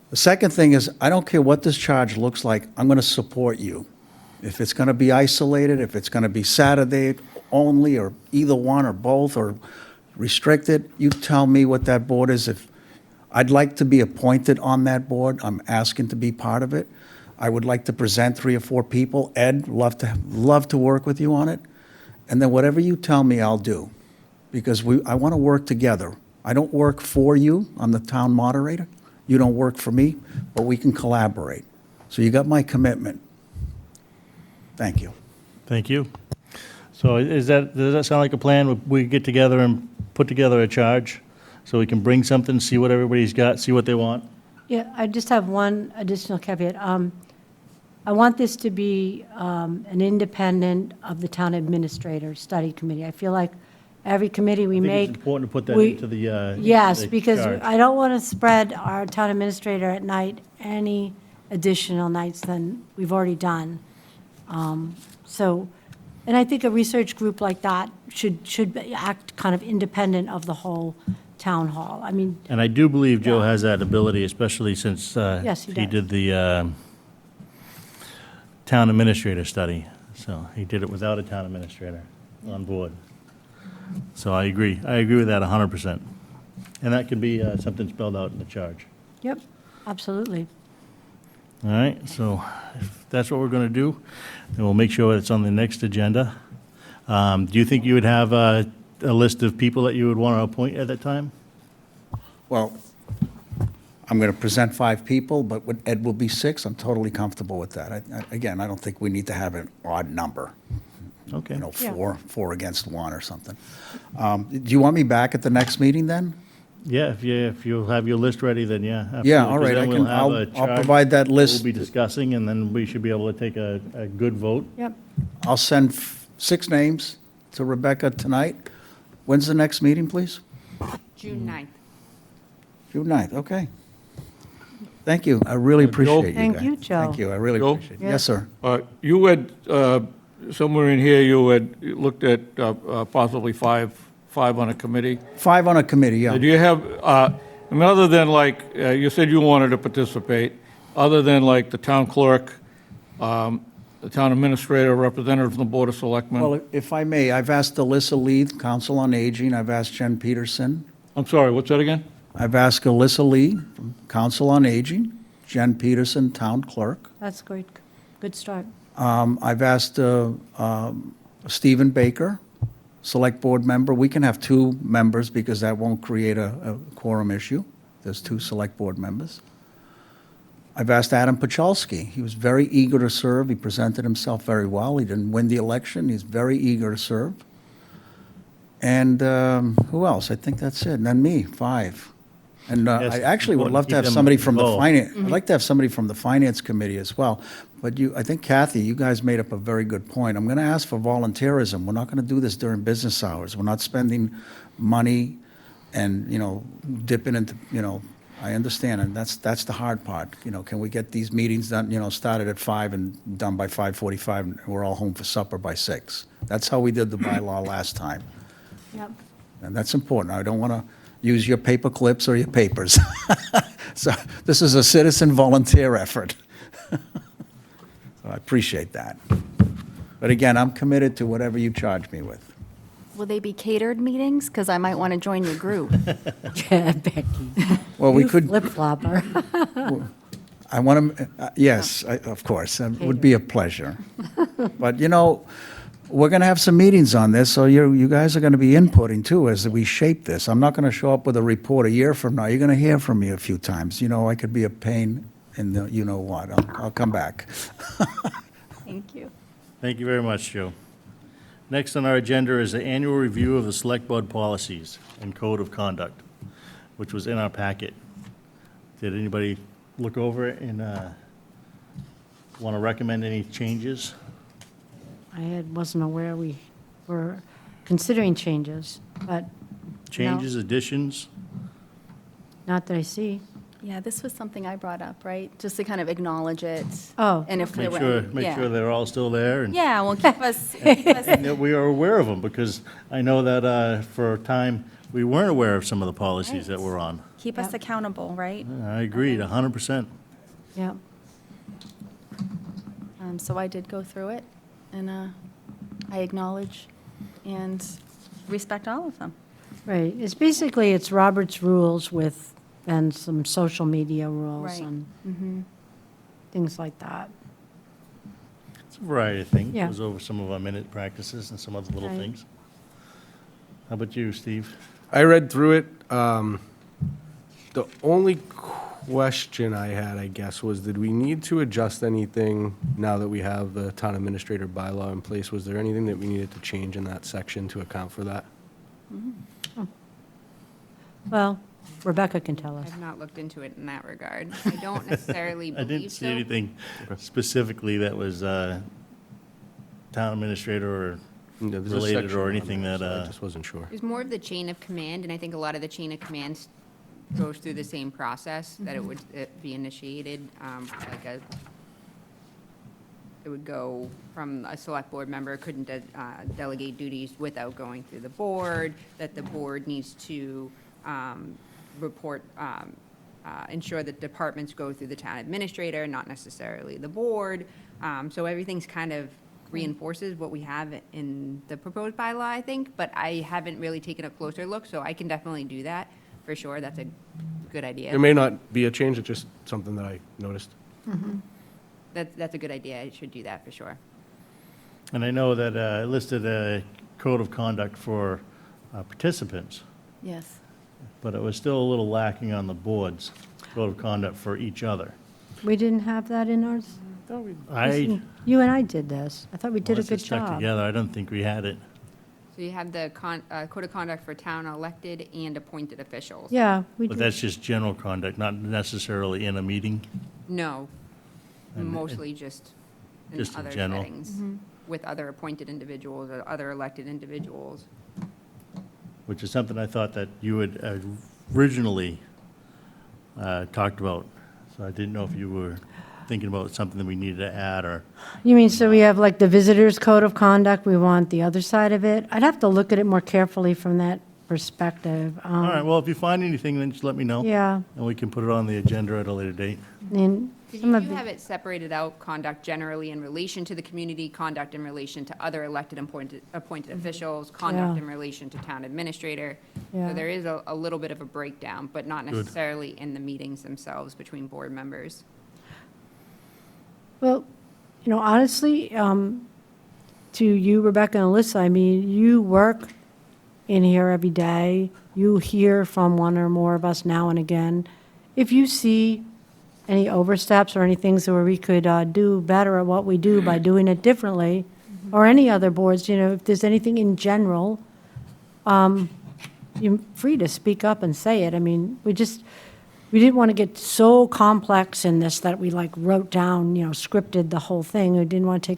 The second thing is, I don't care what this charge looks like, I'm going to support you. If it's going to be isolated, if it's going to be Saturday only, or either one or both, or restricted. You tell me what that board is. If I'd like to be appointed on that board, I'm asking to be part of it. I would like to present 3 or 4 people. Ed, love to work with you on it. And then whatever you tell me, I'll do. Because I want to work together. I don't work for you. I'm the town moderator. You don't work for me, but we can collaborate. So you got my commitment. Thank you. Thank you. So does that sound like a plan? We get together and put together a charge so we can bring something, see what everybody's got, see what they want? Yeah, I just have one additional caveat. I want this to be an independent of the town administrator study committee. I feel like every committee we I think make. it's important to put that we- into the Yes, the because charge. I don't want to spread our town administrator at night any additional nights than we've already done. So, and I think a research group like that should act kind of independent of the whole town hall. I mean, And I do believe Joe Yeah. has that ability, especially since Yes, he does. did the town administrator study. So he did it without a town administrator on board. So I agree. I agree with that 100%. And that could be something spelled out in the charge. yep, absolutely. All right, so if that's what we're going to do, then we'll make sure it's on the next agenda. Do you think you would have a list of people that you would want to appoint at that time? Well, I'm going to present 5 people, but Ed will be 6. I'm totally comfortable with that. Again, I don't think we need to have an odd number, Okay. you know, Yeah. 4 against 1 or something. Do you want me back at the next meeting then? Yeah, if you have your list ready, then yeah. absolutely, Yeah, all 'cause right, then I we'll can, have a I'll chart provide that list. We'll be discussing, and then we should be able to take a good vote. Yep. I'll send 6 names to Rebecca tonight. When's the next meeting, please? June 9th. June 9th, okay. Thank you, I really appreciate you guys. Thank you, Joe. Thank you, I really Joe? appreciate it. Yes, sir. You had, somewhere in here, you had looked at possibly five on a committee. 5 on a committee, yeah. Do you have, I mean, other than like, you said you wanted to participate, other than like the town clerk, the town administrator, representative from the Board of Selectmen? Well, if I may, I've asked Alyssa Lee, Council on Aging, I've asked Jen Peterson, I'm sorry, what's that again? I've asked Alyssa Lee, from Council on Aging, Jen Peterson, Town Clerk. That's great. Good start. I've asked Stephen Baker, Select Board member. We can have 2 members because that won't create a quorum issue. There's 2 Select Board members. I've asked Adam Pachalski. He was very eager to serve. He presented himself very well. He didn't win the election. He's very eager to serve. And who else? I think that's it. And then me, 5. And Yes, I actually would important love to to have keep them somebody from the involved. finance, I'd like to have somebody from the Finance Committee as well. But I think Kathy, you guys made up a very good point. I'm going to ask for volunteerism. We're not going to do this during business hours. We're not spending money and, you know, dipping into, you know, I understand, and that's the hard part. You know, can we get these meetings done, you know, started at 5 and done by 5:45, and we're all home for supper by 6? That's how we did the bylaw last time. Yep. And that's important. I don't want to use your paper clips or your papers. So this is a citizen volunteer effort. So I appreciate that. But again, I'm committed to whatever you charge me with. Will they be catered meetings? Because I might want to join your group. Yeah, Becky. Well, we You could, flip-flopper. I want to, yes, of course, it would be a pleasure. But, you know, we're going to have some meetings on this, so you guys are going to be inputting too as we shape this. I'm not going to show up with a report a year from now. You're going to hear from me a few times. You know, I could be a pain in the you-know-what. I'll come back. Thank you. Thank you very much, Joe. Next on our agenda is the annual review of the Select Board policies and code of conduct, which was in our packet. Did anybody look over it and want to recommend any changes? Wasn't aware we were considering changes, but Changes, additions? not that I see. Yeah, this was something I brought up, right? Just to kind of acknowledge it. Oh, And if there Make were. sure, make yeah. sure they're all still there and Yeah, well, keep us, and that we are aware of them, because I know that for a time, we weren't aware of some of the policies that Right. we're on. keep us Yep. accountable, right? I agreed, 100%. yeah. So I did go through it, and I acknowledge and respect all of them. Right, it's basically, it's Robert's rules with, and some social media rules Right. and things like that. It's a variety of things. Yeah. Goes over some of our minute practices and some other little Right. things. How about you, Steve? I read through it. The only question I had, I guess, was did we need to adjust anything now that we have the town administrator bylaw in place? Was there anything that we needed to change in that section to account for that? Well, Rebecca can tell us. I've not looked into it in that regard. I don't necessarily I believe didn't see so. anything specifically that was town administrator or No, there's a related section or on anything there, that, so I just wasn't sure. There's more of the chain of command, and I think a lot of the chain of command goes through the same process, that it would be initiated, it would go from a select board member couldn't delegate duties without going through the board, that the board needs to report, ensure that departments go through the town administrator, not necessarily the board. So everything's kind of reinforces what we have in the proposed bylaw, I think, but I haven't really taken a closer look, so I can definitely do that, for sure. That's a good idea. It may not be a change, it's just something that I noticed. That's a good idea. I should do that, for sure. and I know that it listed a code of conduct for participants, Yes. but it was still a little lacking on the board's code of conduct for each other. We didn't have that in ours? I, You and I did this. I thought we did a unless good it's stuck job. together, I don't think we had it. So you have the code of conduct for town elected and appointed officials. Yeah, we But did. that's just general conduct, not necessarily in a meeting. No, And- mostly just in Just in other general. settings, with other appointed individuals or other elected individuals. Which is something I thought that you had originally talked about. So I didn't know if you were thinking about something that we needed to add or, You mean, so we have like the visitor's code of conduct, we want the other side of it? I'd have to look at it more carefully from that perspective. all right, well, if you find anything, then just let me know. Yeah, And we can put it on the agenda at a later date. and Because some you of do the, have it separated out, conduct generally in relation to the community, conduct in relation to other elected and appointed officials, conduct Yeah. in relation to town administrator. Yeah. So there is a little bit of a breakdown, but not necessarily in the meetings themselves between board members. well, honestly, to you, Rebecca and Alyssa, I mean, you work in here every day. You hear from one or more of us now and again. If you see any oversteps or any things where we could do better at what we do by doing it differently, or any other boards, if there's anything in general, you're free to speak up and say it. I mean, we didn't want to get so complex in this that we like wrote down, scripted the whole thing. We didn't want to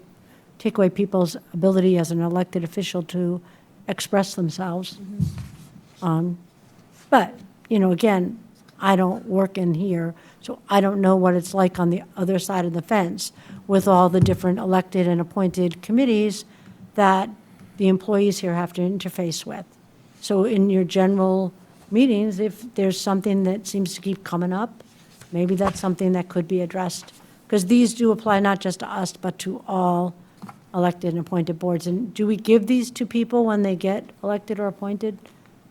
take away people's ability as an elected official to express themselves. But, again, I don't work in here, so I don't know what it's like on the other side of the fence with all the different elected and appointed committees that the employees here have to interface with. So in your general meetings, if there's something that seems to keep coming up, maybe that's something that could be addressed. Because these do apply not just to us, but to all elected and appointed boards. And do we give these to people when they get elected or appointed?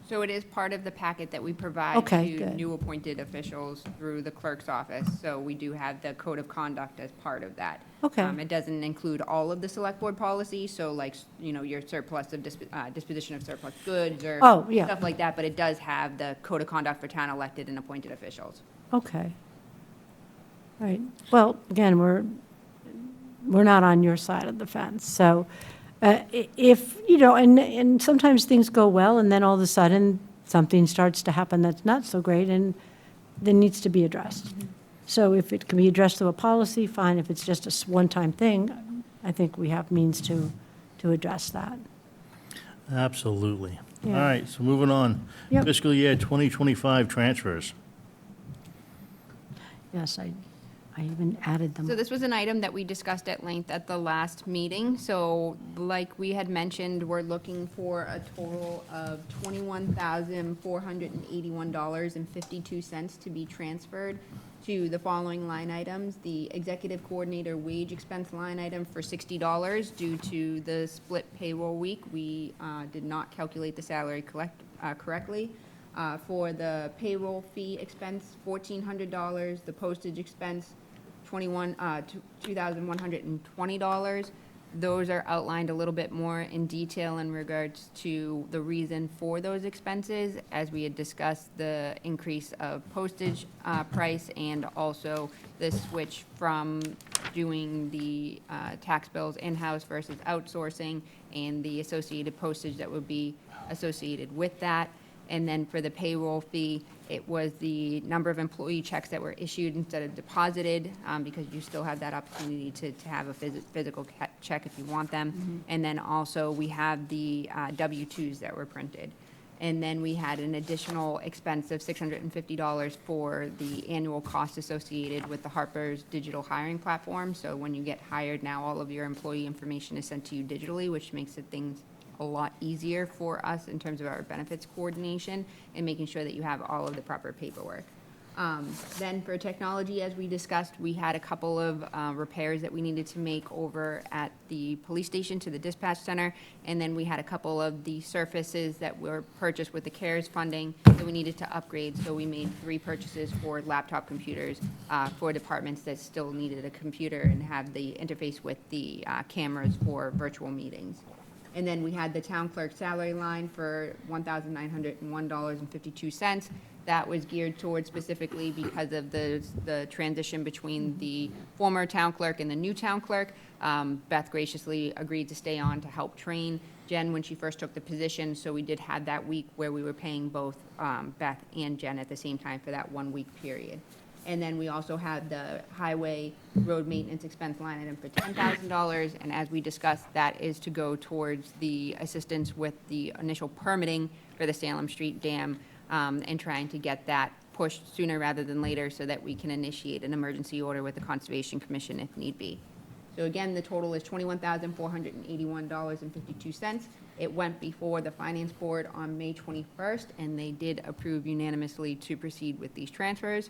So it is part of the packet that we provide Okay, to good. new appointed officials through the clerk's office. So we do have the code of conduct as part of that. Okay. It doesn't include all of the select board policies, so like, your surplus of disposition of surplus goods or Oh, yeah. stuff like that, but it does have the code of conduct for town elected and appointed officials. Okay. Right. Well, again, we're not on your side of the fence. So if, and sometimes things go well, and then all of a sudden, something starts to happen that's not so great, and that needs to be addressed. So if it can be addressed through a policy, fine. If it's just a one-time thing, I think we have means to address that. Absolutely. All Yeah. right, so moving on. Yep. Fiscal year 2025 transfers. Yes, I even added them. So this was an item that we discussed at length at the last meeting. So like we had mentioned, we're looking for a total of $21,481.52 to be transferred to the following line items. The executive coordinator wage expense line item for $60 due to the split payroll week. We did not calculate the salary correctly. For the payroll fee expense, $1,400, the postage expense, $2,120. Those are outlined a little bit more in detail in regards to the reason for those expenses, as we had discussed the increase of postage price and also the switch from doing the tax bills in-house versus outsourcing and the associated postage that would be associated with that. And then for the payroll fee, it was the number of employee checks that were issued instead of deposited, because you still have that opportunity to have a physical check if you want them. And then also, we have the W-2s that were printed. And then we had an additional expense of $650 for the annual cost associated with the Harper's digital hiring platform. So when you get hired now, all of your employee information is sent to you digitally, which makes things a lot easier for us in terms of our benefits coordination and making sure that you have all of the proper paperwork. Then for technology, as we discussed, we had a couple of repairs that we needed to make over at the police station to the dispatch center. And then we had a couple of the surfaces that were purchased with the CARES funding that we needed to upgrade. So we made 3 purchases for laptop computers for departments that still needed a computer and have the interface with the cameras for virtual meetings. And then we had the town clerk salary line for $1,901.52. That was geared towards specifically because of the transition between the former town clerk and the new town clerk. Beth graciously agreed to stay on to help train Jen when she first took the position, so we did have that week where we were paying both Beth and Jen at the same time for that 1 week period. And then we also had the highway road maintenance expense line item for $10,000. And as we discussed, that is to go towards the assistance with the initial permitting for the Salem Street Dam, and trying to get that pushed sooner rather than later so that we can initiate an emergency order with the Conservation Commission if need be. So again, the total is $21,481.52. It went before the Finance Board on May 21st, and they did approve unanimously to proceed with these transfers.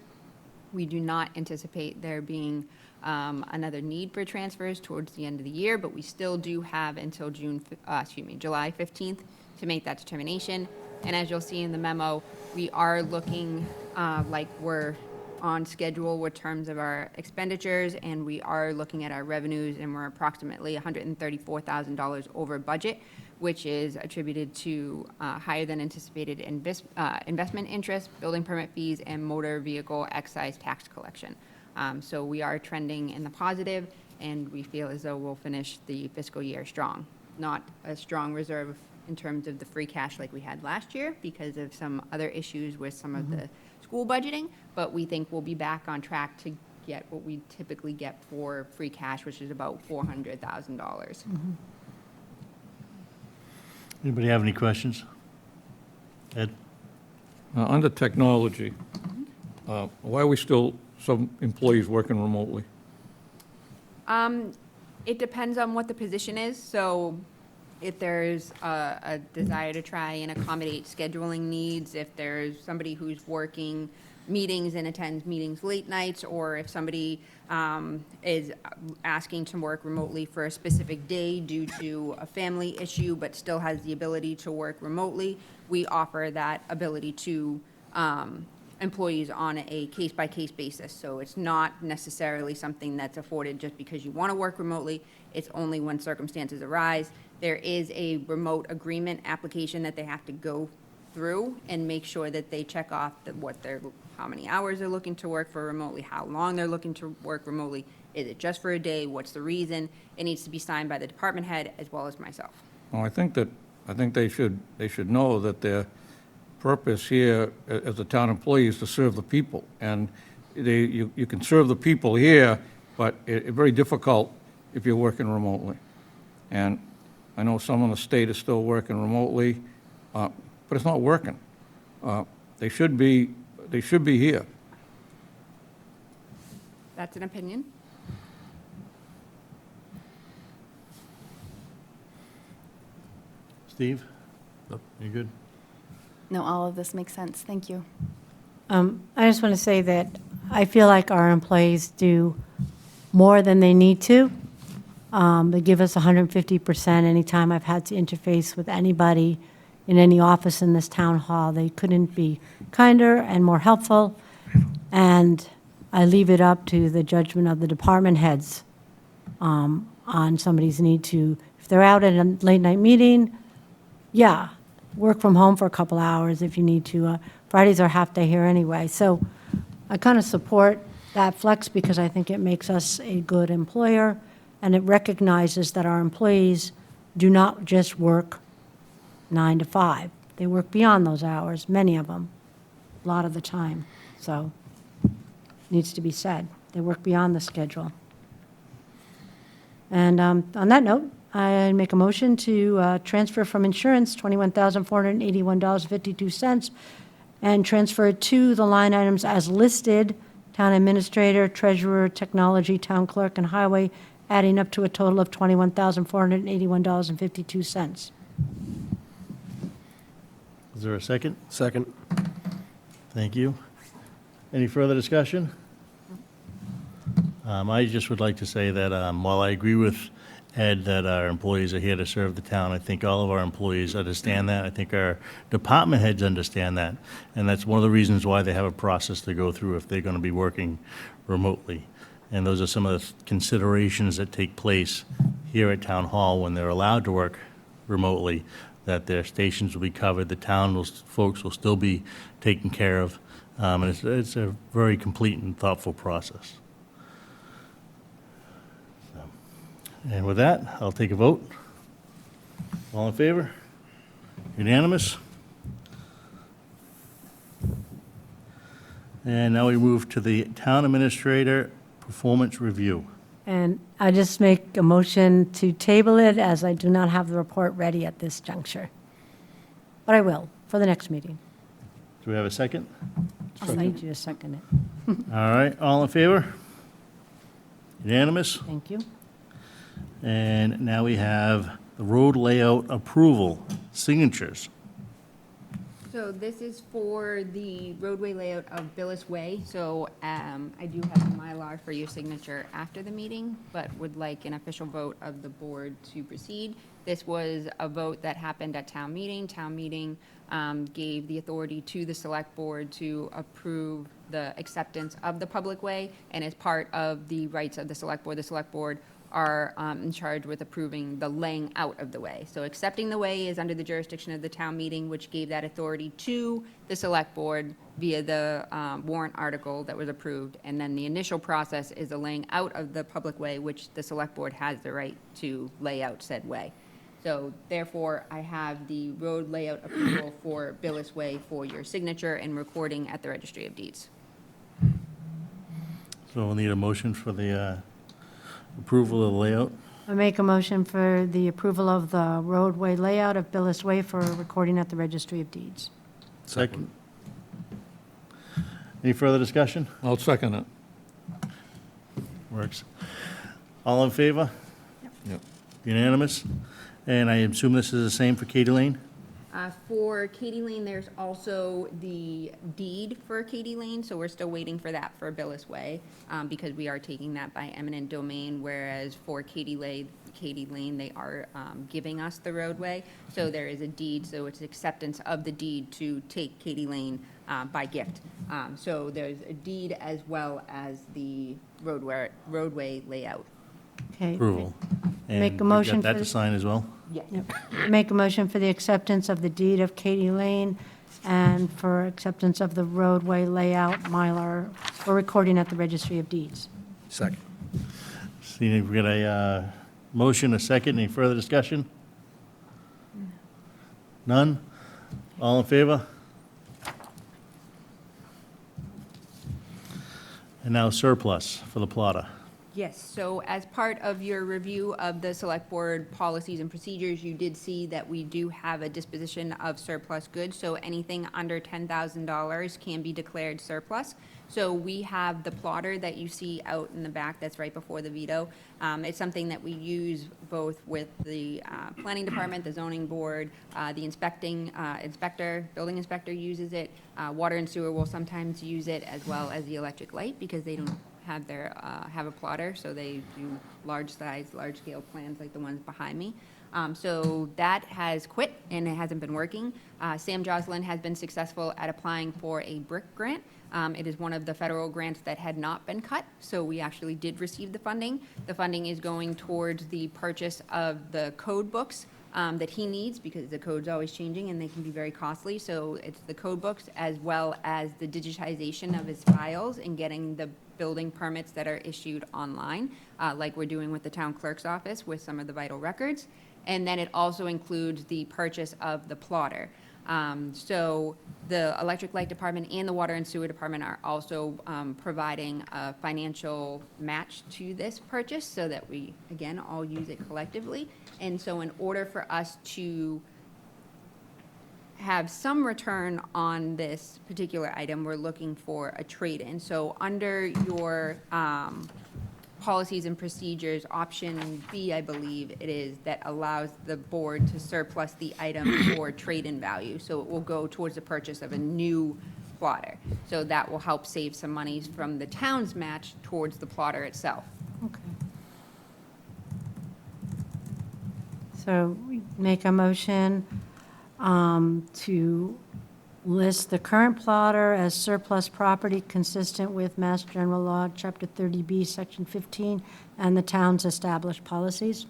We do not anticipate there being another need for transfers towards the end of the year, but we still do have until July 15th to make that determination. And as you'll see in the memo, we are looking like we're on schedule with terms of our expenditures, and we are looking at our revenues, and we're approximately $134,000 over budget, which is attributed to higher than anticipated investment interest, building permit fees, and motor vehicle excise tax collection. So we are trending in the positive, and we feel as though we'll finish the fiscal year strong. Not a strong reserve in terms of the free cash like we had last year because of some other issues with some of the school budgeting, but we think we'll be back on track to get what we typically get for free cash, which is about $400,000. Anybody have any questions? Ed? Under technology, why are we still, some employees working remotely? It depends on what the position is. So if there's a desire to try and accommodate scheduling needs, if there's somebody who's working meetings and attends meetings late nights, or if somebody is asking to work remotely for a specific day due to a family issue but still has the ability to work remotely, we offer that ability to employees on a case-by-case basis. So it's not necessarily something that's afforded just because you want to work remotely. It's only when circumstances arise. There is a remote agreement application that they have to go through and make sure that they check off how many hours they're looking to work for remotely, how long they're looking to work remotely. Is it just for a day? What's the reason? It needs to be signed by the department head as well as myself. Well, I think they should know that their purpose here as a town employee is to serve the people. And you can serve the people here, but it's very difficult if you're working remotely. And I know some of the state is still working remotely, but it's not working. They should be here. That's an opinion. Steve? Nope. You good? No, all of this makes sense. Thank you. I just want to say that I feel like our employees do more than they need to. They give us 150% anytime I've had to interface with anybody in any office in this town hall. They couldn't be kinder and more helpful, and I leave it up to the judgment of the department heads on somebody's need to, if they're out at a late-night meeting, yeah, work from home for a couple hours if you need to. Fridays are half-day here anyway. So I kind of support that flex because I think it makes us a good employer, and it recognizes that our employees do not just work 9 to 5. They work beyond those hours, many of them, a lot of the time. So needs to be said. They work beyond the schedule. And on that note, I make a motion to transfer from insurance $21,481.52 and transfer it to the line items as listed, town administrator, treasurer, technology, town clerk, and highway, adding up to a total of $21,481.52. Is there a second? Second. Thank you. Any further discussion? I just would like to say that while I agree with Ed that our employees are here to serve the town, I think all of our employees understand that. I think our department heads understand that. And that's one of the reasons why they have a process to go through if they're going to be working remotely. And those are some of the considerations that take place here at Town Hall when they're allowed to work remotely, that their stations will be covered, the town folks will still be taken care of. And it's a very complete and thoughtful process. And with that, I'll take a vote. All in favor? Unanimous? And now we move to the Town Administrator Performance Review. And I just make a motion to table it as I do not have the report ready at this juncture. But I will, for the next meeting. Do we have a second? I'll need you to second it. All right, all in favor? Unanimous? Thank you. And now we have the road layout approval, signatures. So this is for the roadway layout of Billis Way. So I do have a Mylar for your signature after the meeting, but would like an official vote of the board to proceed. This was a vote that happened at town meeting. Town meeting gave the authority to the select board to approve the acceptance of the public way. And as part of the rights of the select board are in charge with approving the laying out of the way. So accepting the way is under the jurisdiction of the town meeting, which gave that authority to the select board via the warrant article that was approved. And then the initial process is the laying out of the public way, which the select board has the right to lay out said way. So therefore, I have the road layout approval for Billis Way for your signature and recording at the Registry of Deeds. So we'll need a motion for the approval of the layout. I make a motion for the approval of the roadway layout of Billis Way for recording at the Registry of Deeds. Second. Any further discussion? I'll second it. Works. All in favor? Yep. Unanimous? And I assume this is the same for Katie Lane? For Katy Lane, there's also the deed for Katy Lane, so we're still waiting for that for Billis Way, because we are taking that by eminent domain, whereas for Katy Lane, they are giving us the roadway. So there is a deed, so it's acceptance of the deed to take Katy Lane by gift. So there's a deed as well as the roadway layout. Okay. Approval. And Make a we've got motion that for to the- sign as well? Yes. Make a motion for the acceptance of the deed of Katy Lane and for acceptance of the roadway layout Mylar for recording at the Registry of Deeds. Second. See, we've got a motion, a second. Any further discussion? None? All in favor? And now surplus for the plotter. Yes, so as part of your review of the select board policies and procedures, you did see that we do have a disposition of surplus goods. So anything under $10,000 can be declared surplus. So we have the plotter that you see out in the back that's right before the veto. It's something that we use both with the planning department, the zoning board, the building inspector uses it. Water and sewer will sometimes use it, as well as the electric light, because they don't have a plotter, so they do large scale plans like the ones behind me. So that has quit and it hasn't been working. Sam Joslin has been successful at applying for a BRIC grant. It is one of the federal grants that had not been cut, so we actually did receive the funding. The funding is going towards the purchase of the code books that he needs, because the code's always changing and they can be very costly. So it's the code books as well as the digitization of his files and getting the building permits that are issued online, like we're doing with the town clerk's office with some of the vital records. And then it also includes the purchase of the plotter. So the electric light department and the water and sewer department are also providing a financial match to this purchase so that we, again, all use it collectively. And so in order for us to have some return on this particular item, we're looking for a trade-in. So under your policies and procedures, option B, I believe it is, that allows the board to surplus the item for trade-in value. So it will go towards the purchase of a new plotter. So that will help save some monies from the town's match towards the plotter itself. Okay. So we make a motion to list the current plotter as surplus property consistent with Mass General Law, Chapter 30B, Section 15, and the town's established policies.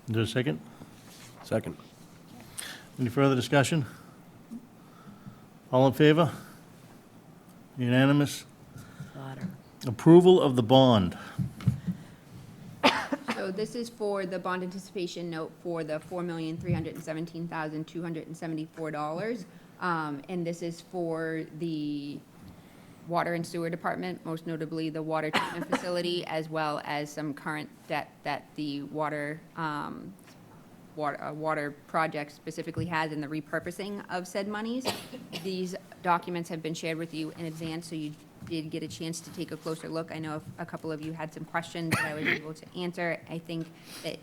Is there a second? Second. Any further discussion? All in favor? Unanimous? Approval of the bond. So this is for the bond anticipation note for the $4,317,274. And this is for the water and sewer department, most notably the water treatment facility, as well as some current debt that the water project specifically has in the repurposing of said monies. These documents have been shared with you in advance, so you did get a chance to take a closer look. I know a couple of you had some questions that I was able to answer. I think that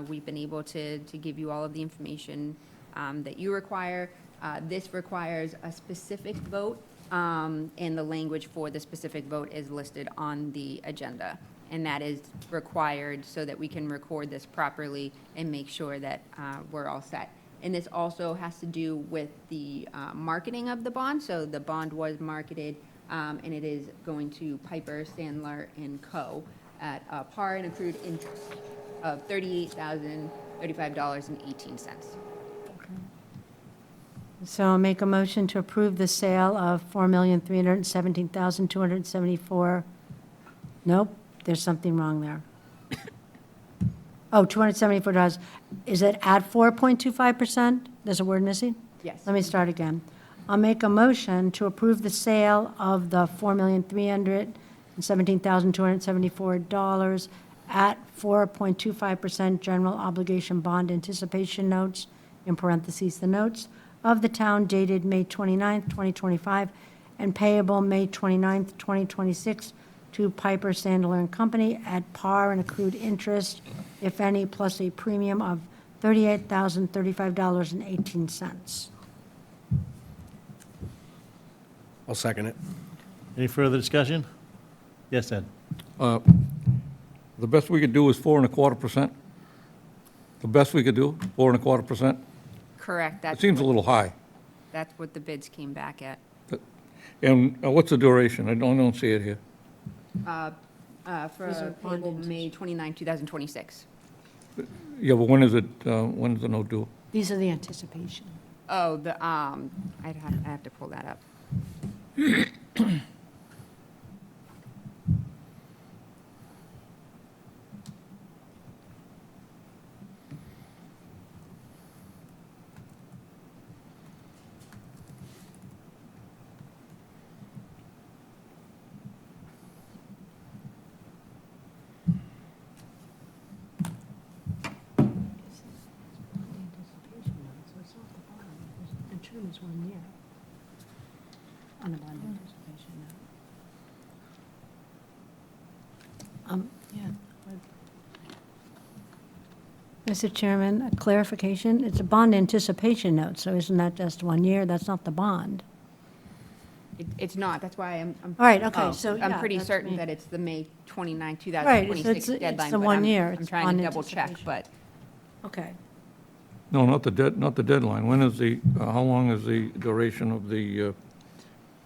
we've been able to give you all of the information that you require. This requires a specific vote, and the language for the specific vote is listed on the agenda. And that is required so that we can record this properly and make sure that we're all set. And this also has to do with the marketing of the bond. So the bond was marketed, and it is going to Piper, Sandler, and Co. at a par and accrued interest of $38,035.18. So I'll make a motion to approve the sale of $4,317,274. Nope, there's something wrong there. Oh, $274. Is it at 4.25%? There's a word missing? Yes. Let me start again. I'll make a motion to approve the sale of the $4,317,274 at 4.25% general obligation bond anticipation notes, in parentheses, the notes, of the town dated May 29th, 2025, and payable May 29th, 2026, to Piper, Sandler and Company at par and accrued interest, if any, plus a premium of $38,035.18. I'll second it. Any further discussion? Yes, Ed? The best we could do is 4.25%. The best we could do, 4.25%. Correct. It seems a little high. That's what the bids came back at. And what's the duration? I don't see it here. For These are bond payable May 29, 2026. Yeah, but when is it, when is the note due? These are the anticipation. Oh, I have to pull that up. The term is 1 year on a bond anticipation note. Yeah. Mr. Chairman, a clarification, it's a bond anticipation note, so isn't that just 1 year? That's not the bond. It's not, that's why I'm. All right, okay, so, I'm yeah, pretty that's certain me. that it's the May 29, Right, 2026 it's deadline. the but 1 I'm- year, I'm it's trying on to double check, anticipation. but Okay. No, not the deadline. When is how long is the duration of the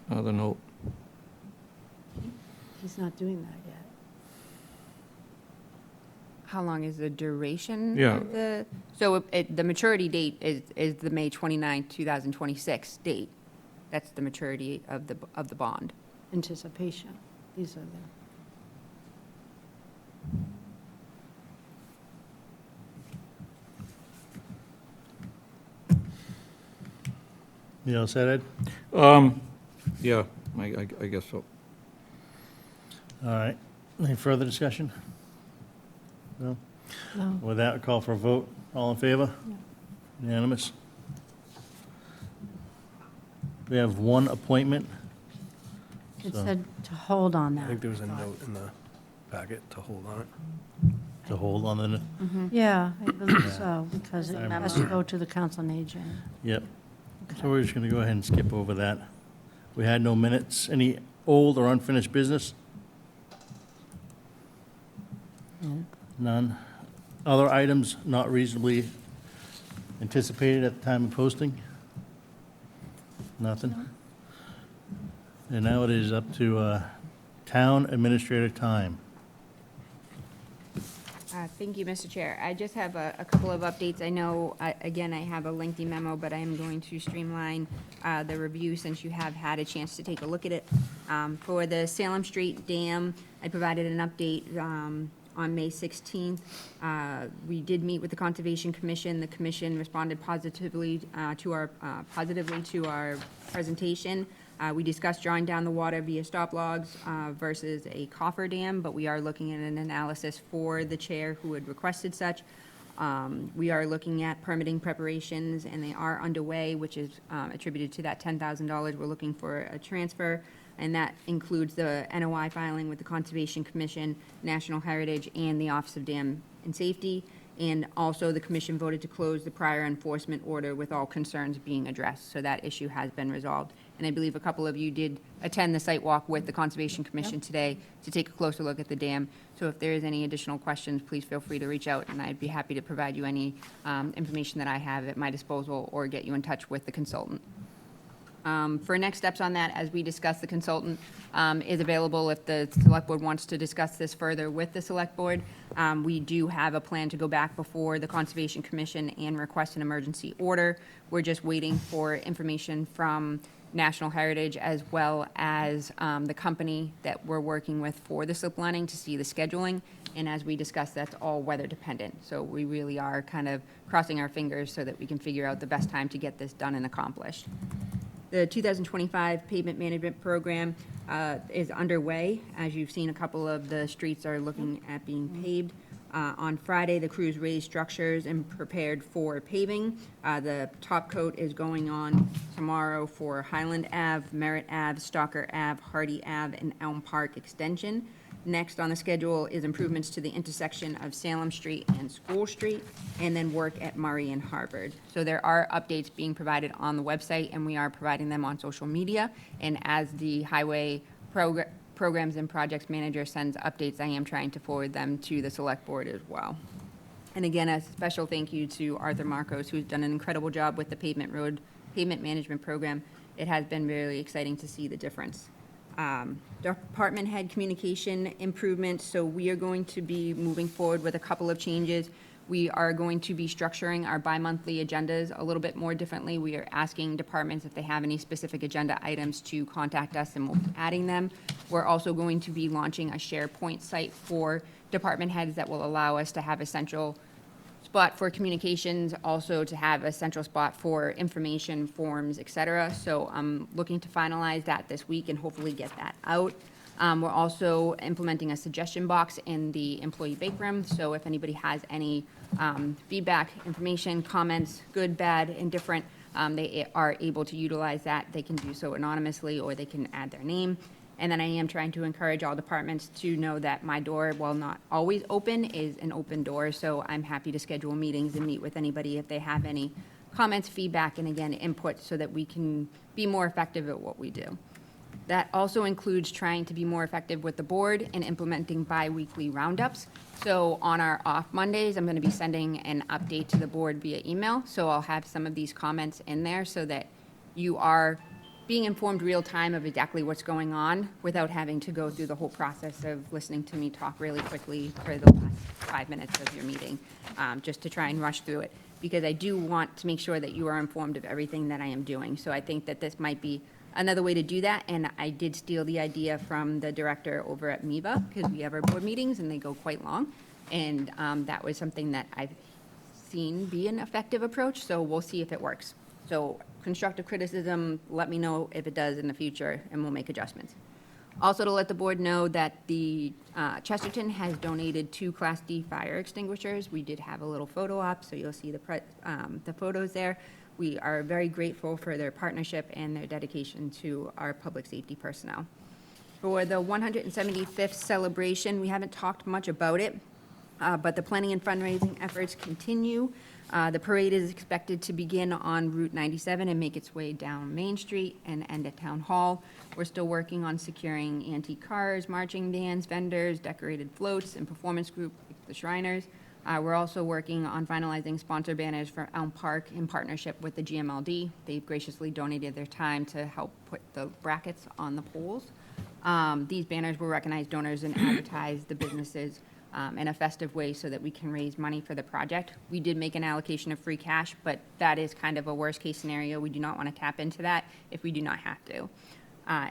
note? He's not doing that yet. how long is the duration Yeah. of the? So the maturity date is the May 29, 2026 date. That's the maturity of the bond. Anticipation. These are the, You all set, Ed? Yeah, I guess so. All right. Any further discussion? No? no, With that, call for a vote. All in favor? Unanimous? We have one appointment. it So- said to hold on I think that. there was a note in the packet to hold on it. To hold on the, Yeah, I believe so, because it I has to go to the council on aging. yep. So we're just going to go ahead and skip over that. We had no minutes. Any old or unfinished business? None. Other items not reasonably anticipated at the time of posting? Nothing? And now it is up to town administrator time. Thank you, Mr. Chair. I just have a couple of updates. I know, again, I have a lengthy memo, but I am going to streamline the review since you have had a chance to take a look at it. For the Salem Street Dam, I provided an update on May 16th. We did meet with the Conservation Commission. The commission responded positively to our presentation. We discussed drawing down the water via stop logs versus a coffer dam, but we are looking at an analysis for the chair who had requested such. We are looking at permitting preparations, and they are underway, which is attributed to that $10,000. We're looking for a transfer, and that includes the NOI filing with the Conservation Commission, National Heritage, and the Office of Dam and Safety. And also, the commission voted to close the prior enforcement order with all concerns being addressed, so that issue has been resolved. And I believe a couple of you did attend the site walk with the Conservation Commission today to take a closer look at the dam. So if there is any additional questions, please feel free to reach out, and I'd be happy to provide you any information that I have at my disposal or get you in touch with the consultant. For next steps on that, as we discussed, the consultant is available if the select board wants to discuss this further with the select board. We do have a plan to go back before the Conservation Commission and request an emergency order. We're just waiting for information from National Heritage as well as the company that we're working with for the slip lining to see the scheduling. And as we discussed, that's all weather dependent. So we really are kind of crossing our fingers so that we can figure out the best time to get this done and accomplished. The 2025 pavement management program is underway. As you've seen, a couple of the streets are looking at being paved. On Friday, the crews raised structures and prepared for paving. The top coat is going on tomorrow for Highland Ave, Merritt Ave, Stalker Ave, Hardy Ave, and Elm Park Extension. Next on the schedule is improvements to the intersection of Salem Street and School Street, and then work at Murray and Harvard. So there are updates being provided on the website, and we are providing them on social media. And as the highway programs and projects manager sends updates, I am trying to forward them to the select board as well. And again, a special thank you to Arthur Marcos, who's done an incredible job with the pavement management program. It has been really exciting to see the difference. Department head communication improvements, so we are going to be moving forward with a couple of changes. We are going to be structuring our bi-monthly agendas a little bit more differently. We are asking departments if they have any specific agenda items to contact us, and we'll be adding them. We're also going to be launching a SharePoint site for department heads that will allow us to have a central spot for communications, also to have a central spot for information, forms, et cetera. So I'm looking to finalize that this week and hopefully get that out. We're also implementing a suggestion box in the employee bake room. So if anybody has any feedback, information, comments, good, bad, indifferent, they are able to utilize that. They can do so anonymously, or they can add their name. And then I am trying to encourage all departments to know that my door, while not always open, is an open door. So I'm happy to schedule meetings and meet with anybody if they have any comments, feedback, and again, input, so that we can be more effective at what we do. That also includes trying to be more effective with the board and implementing bi-weekly roundups. So on our off Mondays, I'm going to be sending an update to the board via email. So I'll have some of these comments in there so that you are being informed real time of exactly what's going on without having to go through the whole process of listening to me talk really quickly for the last 5 minutes of your meeting, just to try and rush through it. Because I do want to make sure that you are informed of everything that I am doing. So I think that this might be another way to do that. And I did steal the idea from the director over at MEVA, because we have our board meetings and they go quite long. And that was something that I've seen be an effective approach, so we'll see if it works. So constructive criticism, let me know if it does in the future, and we'll make adjustments. Also to let the board know that the Chesterton has donated 2 Class D fire extinguishers. We did have a little photo op, so you'll see the photos there. We are very grateful for their partnership and their dedication to our public safety personnel. For the 175th celebration, we haven't talked much about it, but the planning and fundraising efforts continue. The parade is expected to begin on Route 97 and make its way down Main Street and end at Town Hall. We're still working on securing antique cars, marching bands, vendors, decorated floats, and performance group, like the Shriners. We're also working on finalizing sponsor banners for Elm Park in partnership with the GMLD. They've graciously donated their time to help put the brackets on the poles. These banners will recognize donors and advertise the businesses in a festive way so that we can raise money for the project. We did make an allocation of free cash, but that is kind of a worst-case scenario. We do not want to tap into that if we do not have to.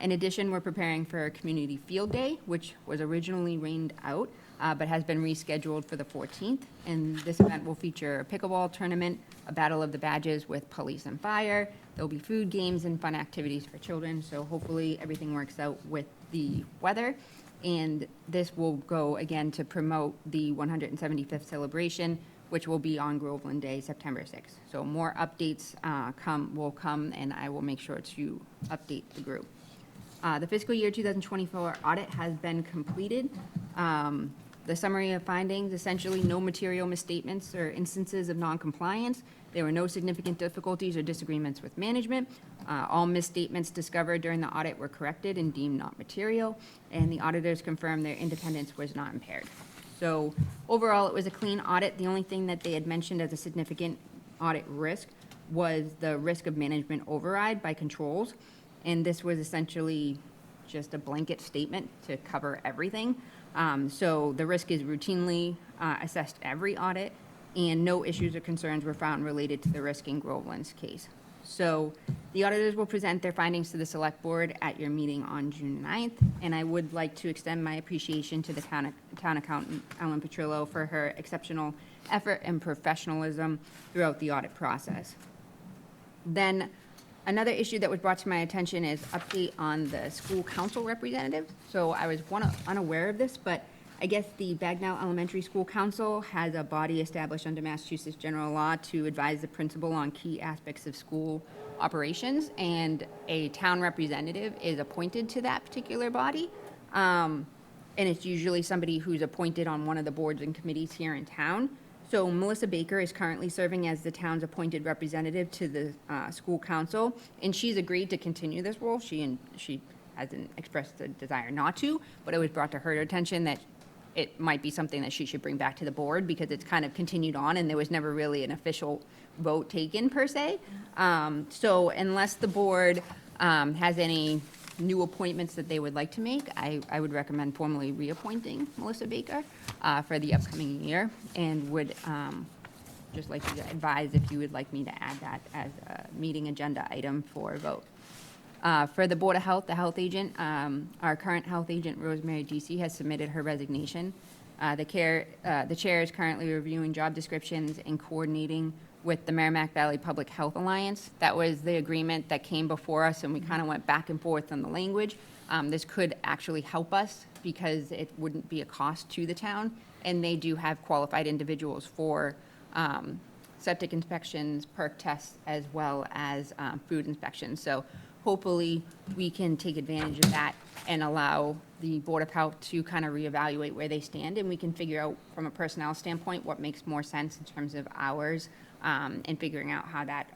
In addition, we're preparing for a community field day, which was originally rained out, but has been rescheduled for the 14th. And this event will feature a pickleball tournament, a battle of the badges with police and fire. There'll be food, games, and fun activities for children. So hopefully everything works out with the weather. And this will go again to promote the 175th celebration, which will be on Groveland Day, September 6th. So more updates will come, and I will make sure to update the group. The fiscal year 2024 audit has been completed. The summary of findings, essentially no material misstatements or instances of noncompliance. There were no significant difficulties or disagreements with management. All misstatements discovered during the audit were corrected and deemed not material, and the auditors confirmed their independence was not impaired. So overall, it was a clean audit. The only thing that they had mentioned as a significant audit risk was the risk of management override by controls, and this was essentially just a blanket statement to cover everything. So the risk is routinely assessed every audit, and no issues or concerns were found related to the risk in Groveland's case. So the auditors will present their findings to the select board at your meeting on June 9th, and I would like to extend my appreciation to the town accountant, Ellen Petrillo, for her exceptional effort and professionalism throughout the audit process. Then another issue that was brought to my attention is update on the school council representative. So I was unaware of this, but I guess the Bagnell Elementary School Council has a body established under Massachusetts general law to advise the principal on key aspects of school operations, and a town representative is appointed to that particular body. And it's usually somebody who's appointed on one of the boards and committees here in town. So Melissa Baker is currently serving as the town's appointed representative to the school council, and she's agreed to continue this role. She hasn't expressed a desire not to, but it was brought to her attention that it might be something that she should bring back to the board because it's kind of continued on and there was never really an official vote taken per se. So unless the board has any new appointments that they would like to make, I would recommend formally reappointing Melissa Baker for the upcoming year, and would just like to advise if you would like me to add that as a meeting agenda item for a vote. For the Board of Health, the health agent, our current health agent, Rosemary Deasy, has submitted her resignation. The chair is currently reviewing job descriptions and coordinating with the Merrimack Valley Public Health Alliance. That was the agreement that came before us, and we kind of went back and forth on the language. This could actually help us because it wouldn't be a cost to the town, and they do have qualified individuals for septic inspections, perk tests, as well as food inspections. So hopefully we can take advantage of that and allow the Board of Health to kind of reevaluate where they stand, and we can figure out from a personnel standpoint what makes more sense in terms of hours and figuring out how that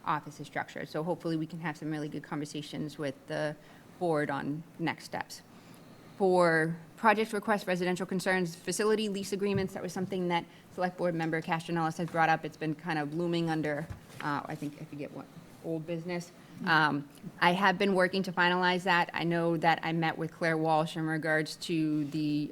office is structured. So hopefully we can have some really good conversations with the forward on next steps. For project requests, residential concerns, facility lease agreements, that was something that Select Board Member Castronellis has brought up. It's been kind of looming under, I forget what, old business. I have been working to finalize that. I know that I met with Claire Walsh in regards to the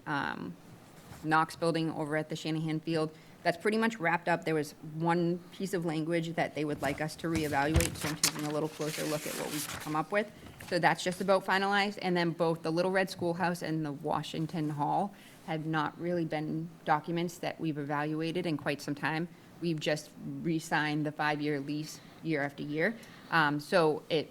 Knox building over at the Shanahan Field. That's pretty much wrapped up. There was one piece of language that they would like us to reevaluate, so I'm taking a little closer look at what we've come up with. So that's just about finalized, and then both the Little Red Schoolhouse and the Washington Hall have not really been documents that we've evaluated in quite some time. We've just re-signed the 5-year lease year after year. So it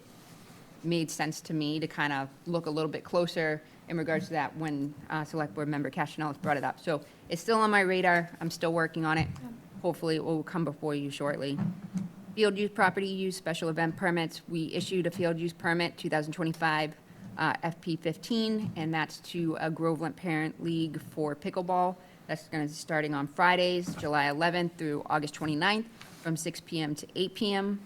made sense to me to kind of look a little bit closer in regards to that when Select Board Member Castronellis brought it up. So it's still on my radar. I'm still working on it. Hopefully it will come before you shortly. Field use, property use, special event permits. We issued a field use permit, 2025 FP15, and that's to a Groveland Parent League for pickleball. That's going to be starting on Fridays, July 11th through August 29th, from 6 p.m. to 8 p.m.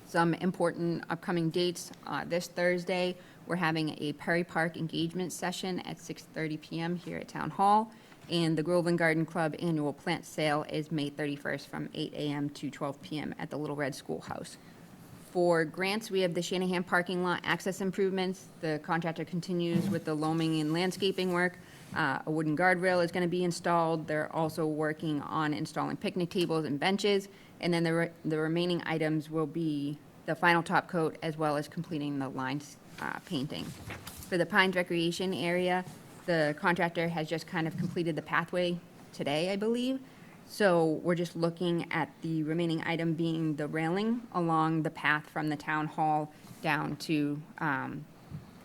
Some important upcoming dates. This Thursday, we're having a Perry Park engagement session at 6:30 p.m. here at Town Hall. And the Groveland Garden Club annual plant sale is May 31st from 8 a.m. to 12 p.m. at the Little Red Schoolhouse. For grants, we have the Shanahan parking lot access improvements. The contractor continues with the loaming and landscaping work. A wooden guardrail is going to be installed. They're also working on installing picnic tables and benches. And then the remaining items will be the final top coat as well as completing the lines painting. For the Pines Recreation Area, the contractor has just kind of completed the pathway today, I believe. So we're just looking at the remaining item being the railing along the path from the town hall down to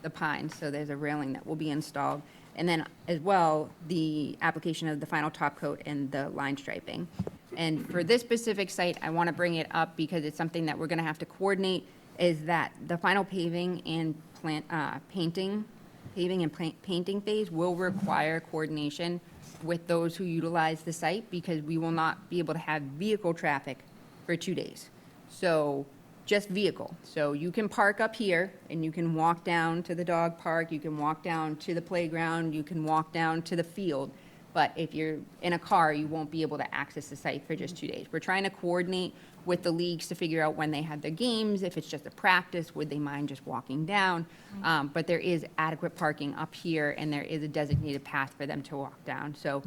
the Pines. So there's a railing that will be installed. And then as well, the application of the final top coat and the line striping. And for this specific site, I want to bring it up because it's something that we're going to have to coordinate, is that the final paving and painting phase will require coordination with those who utilize the site, because we will not be able to have vehicle traffic for 2 days. So just vehicle. So you can park up here and you can walk down to the dog park, you can walk down to the playground, you can walk down to the field. But if you're in a car, you won't be able to access the site for just 2 days. We're trying to coordinate with the leagues to figure out when they have their games. If it's just a practice, would they mind just walking down? But there is adequate parking up here, and there is a designated path for them to walk down. So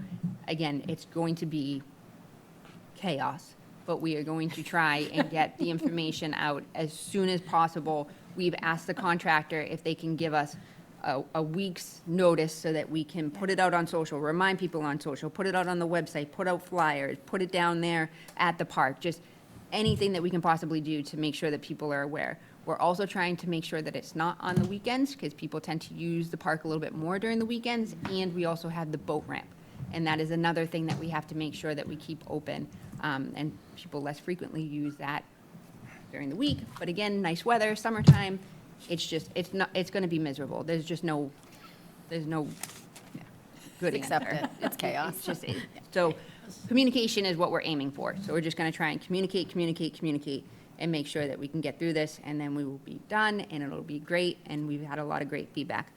again, it's going to be chaos, but we are going to try and get the information out as soon as possible. We've asked the contractor if they can give us a week's notice so that we can put it out on social, remind people on social, put it out on the website, put out flyers, put it down there at the park, just anything that we can possibly do to make sure that people are aware. We're also trying to make sure that it's not on the weekends, because people tend to use the park a little bit more during the weekends, and we also have the boat ramp. And that is another thing that we have to make sure that we keep open, and people less frequently use that during the week. But again, nice weather, summertime, it's going to be miserable. There's no good Accept answer. it. It's chaos. So communication is what we're aiming for. So we're just going to try and communicate, and make sure that we can get through this, and then we will be done, and it'll be great, and we've had a lot of great feedback.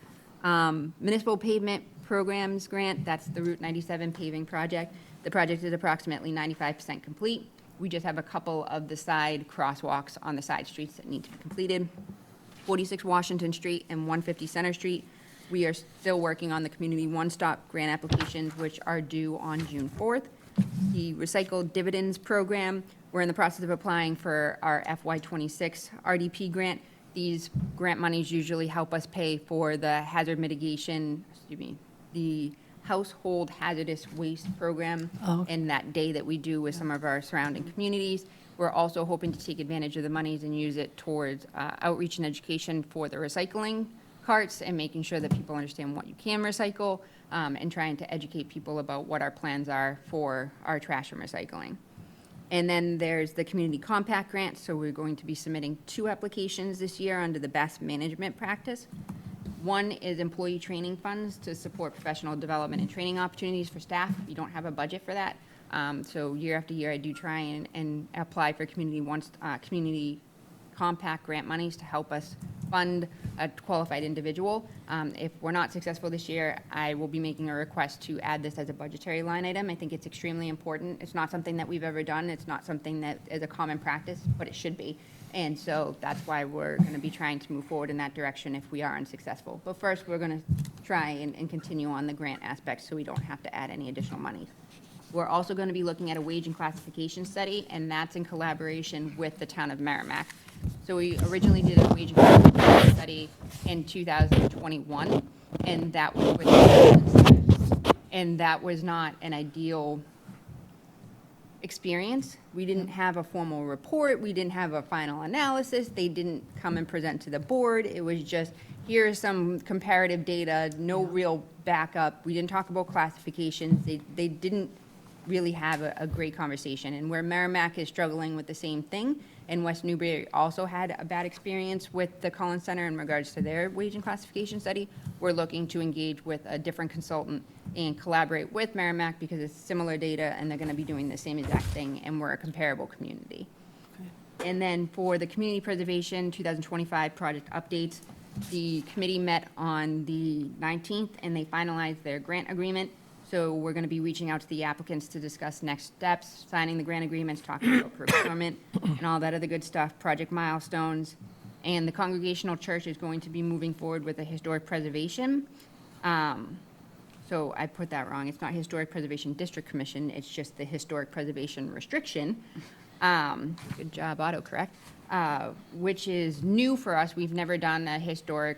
Municipal Pavement Programs Grant, that's the Route 97 paving project. The project is approximately 95% complete. We just have a couple of the side crosswalks on the side streets that need to be completed. 46 Washington Street and 150 Center Street. We are still working on the Community One-Stop grant applications, which are due on June 4th. The Recycled Dividends Program, we're in the process of applying for our FY26 RDP grant. These grant monies usually help us pay for the hazard mitigation, the Household Hazardous Waste Program, and that day that we do with some of our surrounding communities. We're also hoping to take advantage of the monies and use it towards outreach and education for the recycling carts, and making sure that people understand what you can recycle, and trying to educate people about what our plans are for our trash and recycling. And then there's the Community Compact Grant, so we're going to be submitting 2 applications this year under the best management practice. One is employee training funds to support professional development and training opportunities for staff. We don't have a budget for that. So year after year, I do try and apply for Community compact grant monies to help us fund a qualified individual. If we're not successful this year, I will be making a request to add this as a budgetary line item. I think it's extremely important. It's not something that we've ever done. It's not something that is a common practice, but it should be. And so that's why we're going to be trying to move forward in that direction if we are unsuccessful. But first, we're going to try and continue on the grant aspect so we don't have to add any additional money. We're also going to be looking at a wage and classification study, and that's in collaboration with the town of Merrimack. So we originally did a wage and classification study in 2021, and that was with, and that was not an ideal experience. We didn't have a formal report. We didn't have a final analysis. They didn't come and present to the board. It was just, here's some comparative data, no real backup. We didn't talk about classifications. They didn't really have a great conversation. And where Merrimack is struggling with the same thing, and West Newbury also had a bad experience with the Collins Center in regards to their wage and classification study, we're looking to engage with a different consultant and collaborate with Merrimack because it's similar data and they're going to be doing the same exact thing, and we're a comparable community. And then for the community preservation 2025 project updates, the committee met on the 19th and they finalized their grant agreement. So we're going to be reaching out to the applicants to discuss next steps, signing the grant agreements, talking about procurement and all that other good stuff, project milestones. And the Congregational Church is going to be moving forward with a historic preservation. So I put that wrong. It's not Historic Preservation District Commission. It's just the Historic Preservation Restriction. Good job, autocorrect. Which is new for us. We've never done a historic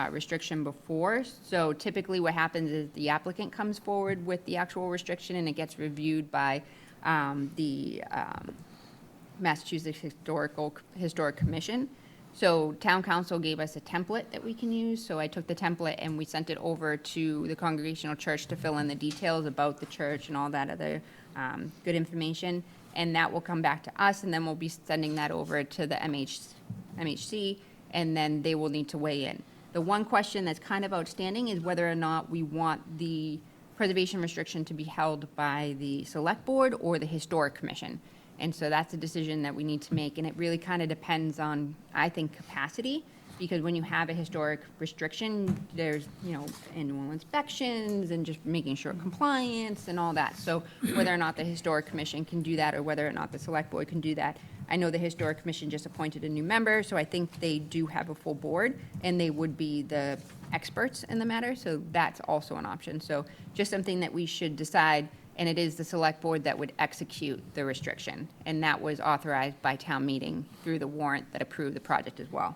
restriction before. So typically what happens is the applicant comes forward with the actual restriction and it gets reviewed by the Massachusetts Historic Commission. So town council gave us a template that we can use. So I took the template and we sent it over to the Congregational Church to fill in the details about the church and all that other good information. And that will come back to us, and then we'll be sending that over to the MHC, and then they will need to weigh in. The one question that's kind of outstanding is whether or not we want the preservation restriction to be held by the Select Board or the Historic Commission. And so that's a decision that we need to make, and it really kind of depends on, I think, capacity, because when you have a historic restriction, there's, annual inspections and just making sure compliance and all that. So whether or not the Historic Commission can do that or whether or not the Select Board can do that. I know the Historic Commission just appointed a new member, so I think they do have a full board, and they would be the experts in the matter, so that's also an option. So just something that we should decide, and it is the Select Board that would execute the restriction, and that was authorized by town meeting through the warrant that approved the project as well.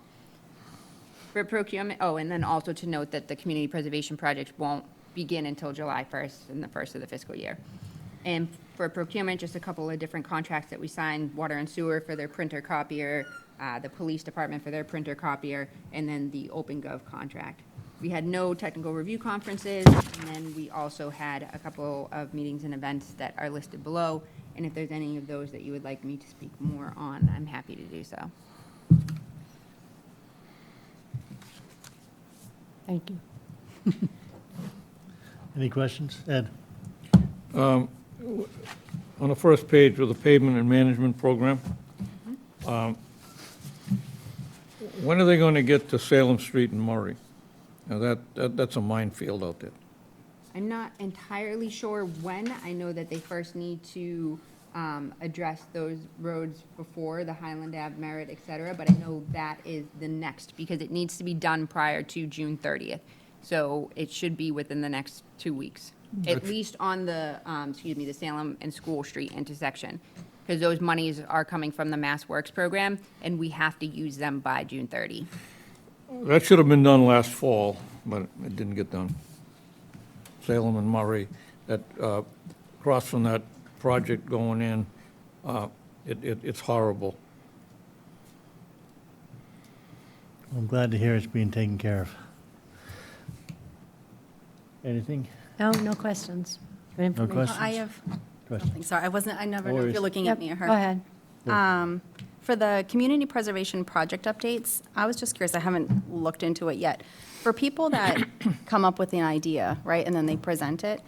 For procurement, and then also to note that the community preservation project won't begin until July 1st in the first of the fiscal year. And for procurement, just a couple of different contracts that we signed: water and sewer for their printer copier, the police department for their printer copier, and then the OpenGov contract. We had no technical review conferences, and then we also had a couple of meetings and events that are listed below. And if there's any of those that you would like me to speak more on, I'm happy to do so. Thank you. Any questions? Ed? On the first page with the pavement and management program, when are they going to get to Salem Street and Murray? Now, that's a minefield out there. I'm not entirely sure when. I know that they first need to address those roads before the Highland Ave, Merritt, et cetera, but I know that is the next, because it needs to be done prior to June 30th. So it should be within the next 2 weeks, at least on the, the Salem and School Street intersection, because those monies are coming from the Mass Works program, and we have to use them by June 30. That should have been done last fall, but it didn't get done. Salem and Murray, that, across from that project going in, it's horrible. I'm glad to hear it's being taken care of. Anything? No questions. Good information. questions? I have Questions? nothing. Sorry, I never know if worries. you're looking Yep, at me or her. go ahead. For the community preservation project updates, I was just curious, I haven't looked into it yet. For people that come up with an idea, right, and then they present it,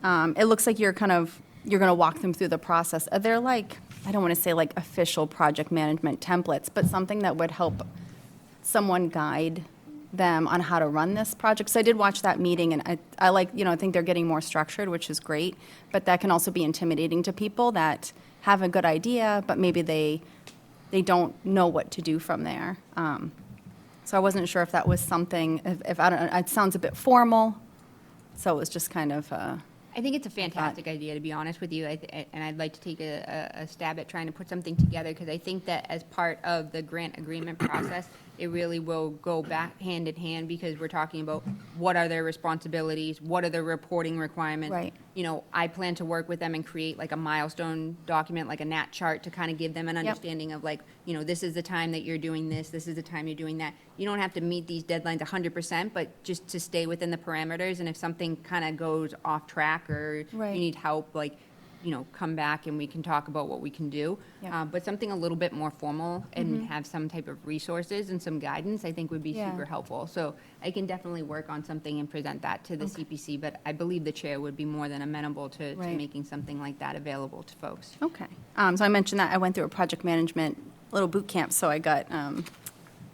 it looks like you're going to walk them through the process. Are there like I don't want to say like official project management templates, but something that would help someone guide them on how to run this project. So I did watch that meeting, and I like, I think they're getting more structured, which is great, but that can also be intimidating to people that have a good idea, but maybe they don't know what to do from there. So I wasn't sure if that was something, if I don't know, it sounds a bit formal, so it was just kind of, I think it's a fantastic idea, to be honest with you, and I'd like to take a stab at trying to put something together, because I think that as part of the grant agreement process, it really will go back hand in hand, because we're talking about what are their responsibilities, what are their reporting requirements. Right. I plan to work with them and create like a milestone document, like a NAT chart, to kind of give them an understanding of like, this is the time that you're doing this is the time you're doing that. You don't have to meet these deadlines 100%, but just to stay within the parameters, and if something kind of goes off track or Right. you need help, like, come back and we can talk about what we can do. Yeah. But something a little bit more formal and have some type of resources and some guidance, I think would be Yeah. super helpful. So I can definitely work on something and present that to the CPC, but I believe the chair would be more than amenable to Right. making something like that available to folks. okay. So I mentioned that I went through a project management little boot camp, so I got,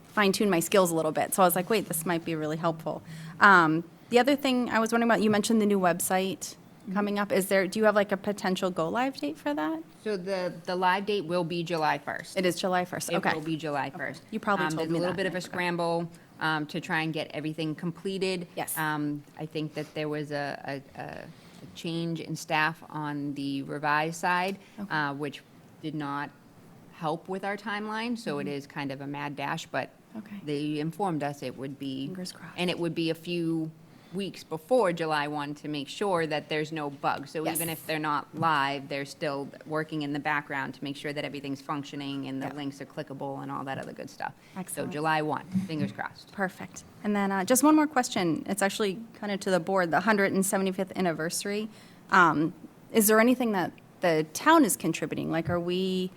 fine-tuned my skills a little bit. So I was like, wait, this might be really helpful. The other thing I was wondering about, you mentioned the new website coming up. Do you have like a potential go-live date for that? So the live date will be July 1st. It is July 1st, okay. It will be July 1st. You probably told me There's a little that. bit of a scramble to try and get everything completed. Yes. I think that there was a change in staff on the revised side, which did not help with our timeline, so it is kind of a mad dash, but Okay. they informed us it would be. Fingers crossed. And it would be a few weeks before July 1 to make sure that there's no bugs. So Yes. even if they're not live, they're still working in the background to make sure that everything's functioning and the Yep. links are clickable and all that other good stuff. Excellent. So July 1, fingers crossed. Perfect. And then just one more question. It's actually kind of to the board, the 175th anniversary. Is there anything that the town is contributing? Like, are we,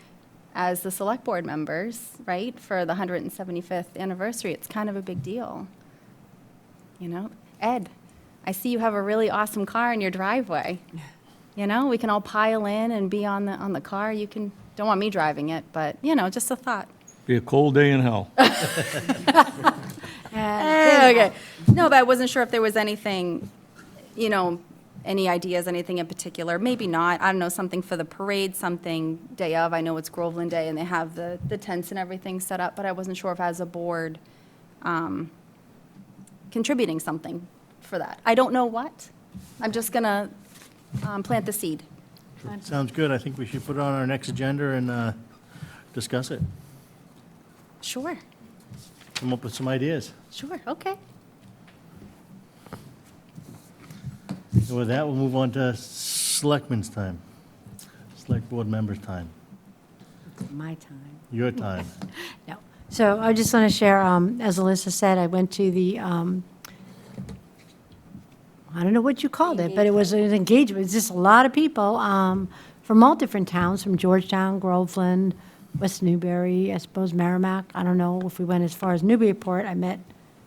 as the select board members, right, for the 175th anniversary, it's kind of a big deal. Ed, I see you have a really awesome car in your driveway. We can all pile in and be on the car. Don't want me driving it, but, just a thought. Be a cold day in hell. Okay. No, but I wasn't sure if there was anything, any ideas, anything in particular. Maybe not. I don't know, something for the parade, something day of. I know it's Groveland Day and they have the tents and everything set up, but I wasn't sure if as a board, contributing something for that. I don't know what. I'm just going to plant the seed. Sounds good. I think we should put it on our next agenda and discuss it. Sure. Come up with some ideas. Sure. Okay. And with that, we'll move on to selectmen's time. Select board members' time. My time. Your time. No. So I just want to share, as Alyssa said, I went to the, I don't know what you called it, but it was an engagement. It's just a lot of people from all different towns, from Georgetown, Groveland, West Newbury, I suppose Merrimack. I don't know if we went as far as Newburyport. I met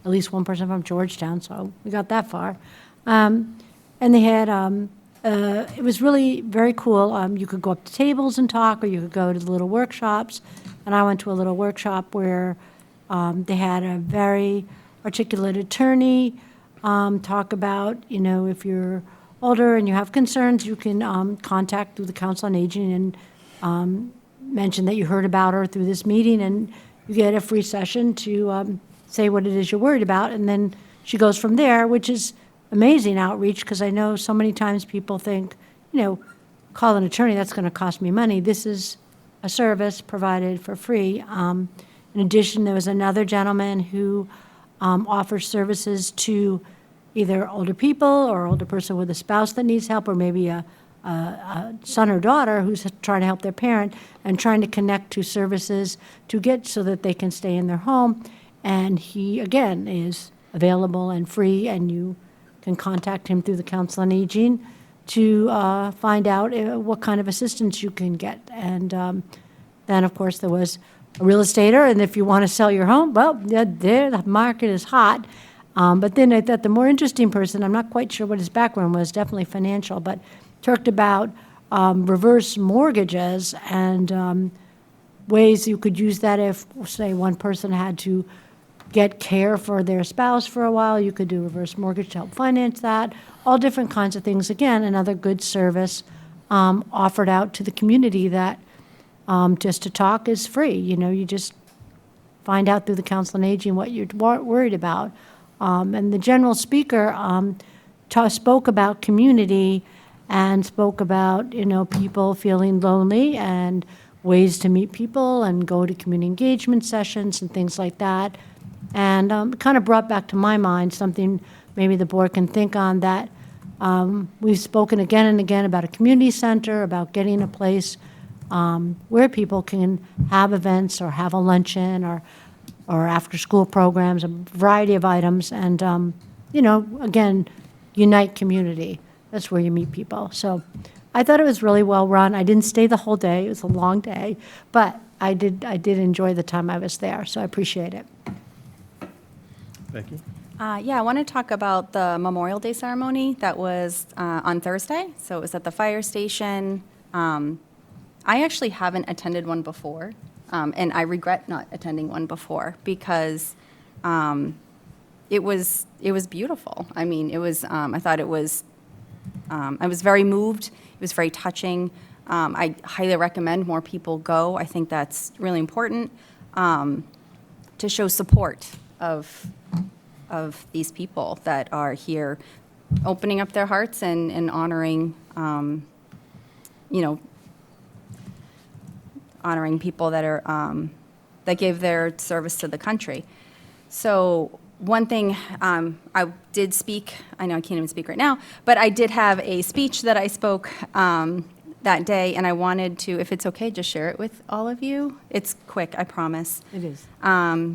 at least one person from Georgetown, so we got that far. And they had, it was really very cool. You could go up to tables and talk, or you could go to the little workshops. And I went to a little workshop where they had a very articulate attorney talk about, if you're older and you have concerns, you can contact through the Council on Aging and mention that you heard about her through this meeting, and you get a free session to say what it is you're worried about. And then she goes from there, which is amazing outreach, because I know so many times people think, call an attorney, that's going to cost me money. This is a service provided for free. In addition, there was another gentleman who offers services to either older people or older person with a spouse that needs help, or maybe a son or daughter who's trying to help their parent and trying to connect to services to get so that they can stay in their home. And he, again, is available and free, and you can contact him through the Council on Aging to find out what kind of assistance you can get. And then, of course, there was a real estater, and if you want to sell your home, well, there, the market is hot. But then I thought the more interesting person, I'm not quite sure what his background was, definitely financial, but talked about reverse mortgages and ways you could use that if, say, one person had to get care for their spouse for a while, you could do reverse mortgage to help finance that. All different kinds of things. Again, another good service offered out to the community that just to talk is free. You know, you just find out through the Council on Aging what you're worried about. And the general speaker spoke about community and spoke about, you know, people feeling lonely and ways to meet people and go to community engagement sessions and things like that. And it kind of brought back to my mind something maybe the board can think on, that we've spoken again and again about a community center, about getting a place where people can have events or have a luncheon or after-school programs, a variety of items, and, you know, again, unite community. That's where you meet people. So I thought it was really well-run. I didn't stay the whole day. It was a long day, but I did enjoy the time I was there, so I appreciate it. Becky? Yeah, I want to talk about the Memorial Day ceremony that was on Thursday. So it was at the fire station. I actually haven't attended one before, and I regret not attending one before because it was beautiful. I mean, it was. I thought it was. I was very moved. It was very touching. I highly recommend more people go. I think that's really important to show support of these people that are here, opening up their hearts and honoring, you know, honoring people that are that gave their service to the country. So one thing, I did speak. I know I can't even speak right now, but I did have a speech that I spoke that day, and I wanted to, if it's okay, just share it with all of you. It's quick, I promise. It is.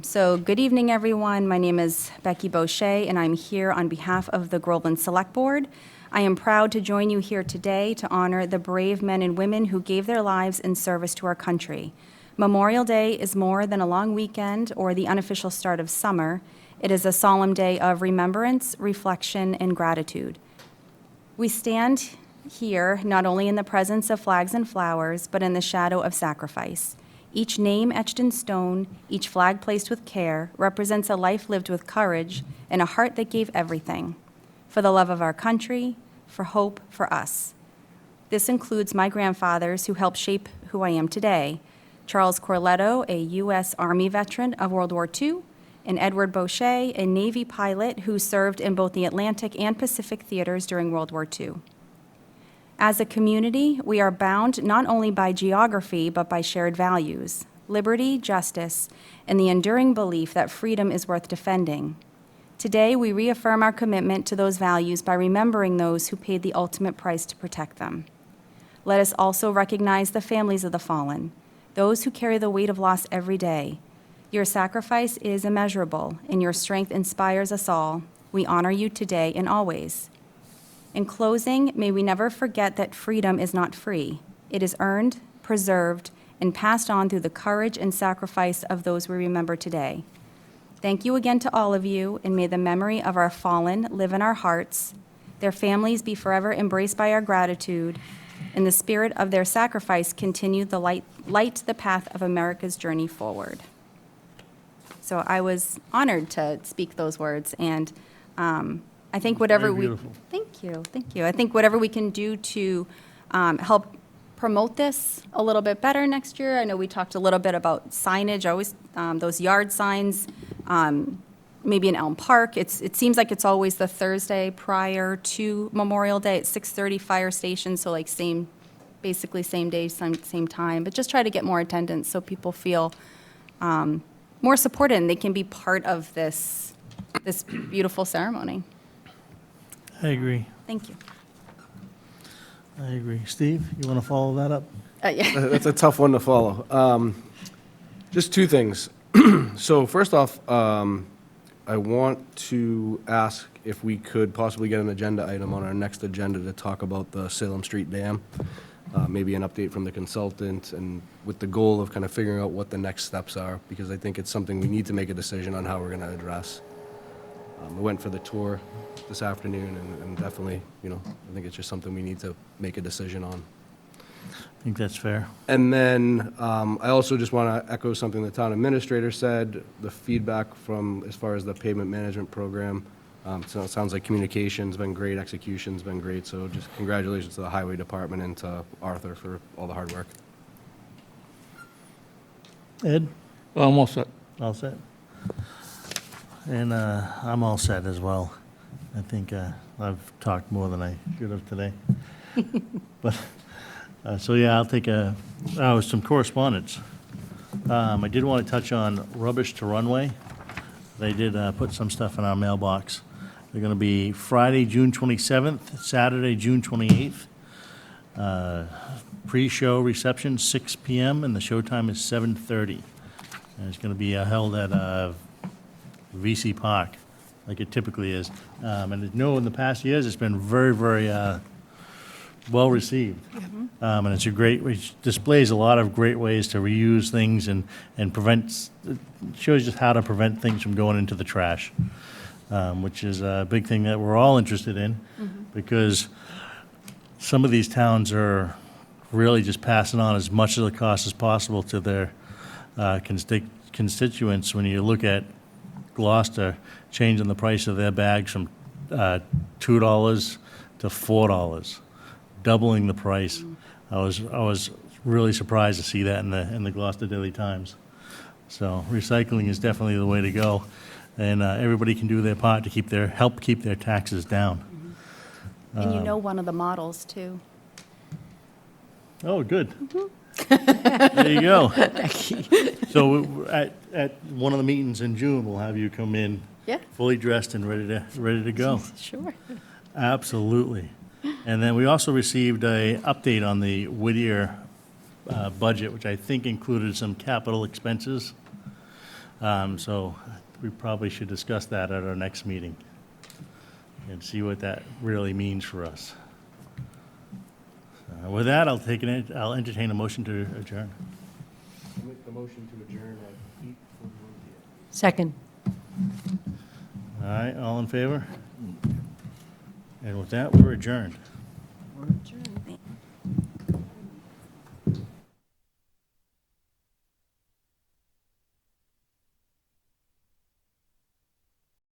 So good evening, everyone. My name is Becky Boucher, and I'm here on behalf of the Groveland Select Board. I am proud to join you here today to honor the brave men and women who gave their lives in service to our country. Memorial Day is more than a long weekend or the unofficial start of summer. It is a solemn day of remembrance, reflection, and gratitude. We stand here not only in the presence of flags and flowers, but in the shadow of sacrifice. Each name etched in stone, each flag placed with care, represents a life lived with courage and a heart that gave everything for the love of our country, for hope for us. This includes my grandfathers who helped shape who I am today: Charles Corletto, a U.S. Army veteran of World War II, and Edward Boucher, a Navy pilot who served in both the Atlantic and Pacific theaters during World War II. As a community, we are bound not only by geography, but by shared values: liberty, justice, and the enduring belief that freedom is worth defending. Today, we reaffirm our commitment to those values by remembering those who paid the ultimate price to protect them. Let us also recognize the families of the fallen, those who carry the weight of loss every day. Your sacrifice is immeasurable, and your strength inspires us all. We honor you today and always. In closing, may we never forget that freedom is not free. It is earned, preserved, and passed on through the courage and sacrifice of those we remember today. Thank you again to all of you, and may the memory of our fallen live in our hearts, their families be forever embraced by our gratitude, and the spirit of their sacrifice continue to light the path of America's journey forward. So I was honored to speak those words, and I think whatever Very we, beautiful. thank you. I think whatever we can do to help promote this a little bit better next year. I know we talked a little bit about signage, always those yard signs, maybe in Elm Park. It seems like it's always the Thursday prior to Memorial Day at 6:30 fire station, so like basically same day, same time. But just try to get more attendance so people feel more supported and they can be part of this beautiful ceremony. I agree. Thank you. I agree. Steve, you want to follow that up? Yeah. That's a tough one to follow. Just two things. So first off, I want to ask if we could possibly get an agenda item on our next agenda to talk about the Salem Street Dam, maybe an update from the consultant, and with the goal of kind of figuring out what the next steps are, because I think it's something we need to make a decision on how we're going to address. I went for the tour this afternoon, and definitely, I think it's just something we need to make a decision on. I think that's fair. And then I also just want to echo something the town administrator said, the feedback from, as far as the pavement management program. So it sounds like communication's been great, execution's been great, so just congratulations to the highway department and to Arthur for all the hard work. Ed? I'm all set. All set? And I'm all set as well. I think I've talked more than I should have today. But, so yeah, I'll take some correspondence. I did want to touch on Rubbish to Runway. They did put some stuff in our mailbox. They're going to be Friday, June 27th, Saturday, June 28th. Pre-show reception, 6 p.m., and the showtime is 7:30. And it's going to be held at VC Park, like it typically is. And I know in the past years, it's been very, very well-received. And it's it displays a lot of great ways to reuse things and prevents, it shows just how to prevent things from going into the trash, which is a big thing that we're all interested in, because some of these towns are really just passing on as much of the cost as possible to their constituents. When you look at Gloucester changing the price of their bags from $2 to $4, doubling the price. I was really surprised to see that in the Gloucester Daily Times. So recycling is definitely the way to go, and everybody can do their part to help keep their taxes down. And you know one of the models, too. Oh, good. There you go. So at one of the meetings in June, we'll have you come in Yeah. fully dressed and ready to go. Sure. Absolutely. And then we also received a update on the Whittier budget, which I think included some capital expenses. So we probably should discuss that at our next meeting and see what that really means for us. With that, I'll entertain a motion to adjourn. I'll make the motion to adjourn at 8:41 p.m. Second. All right, all in favor? And with that, we're adjourned. We're adjourned.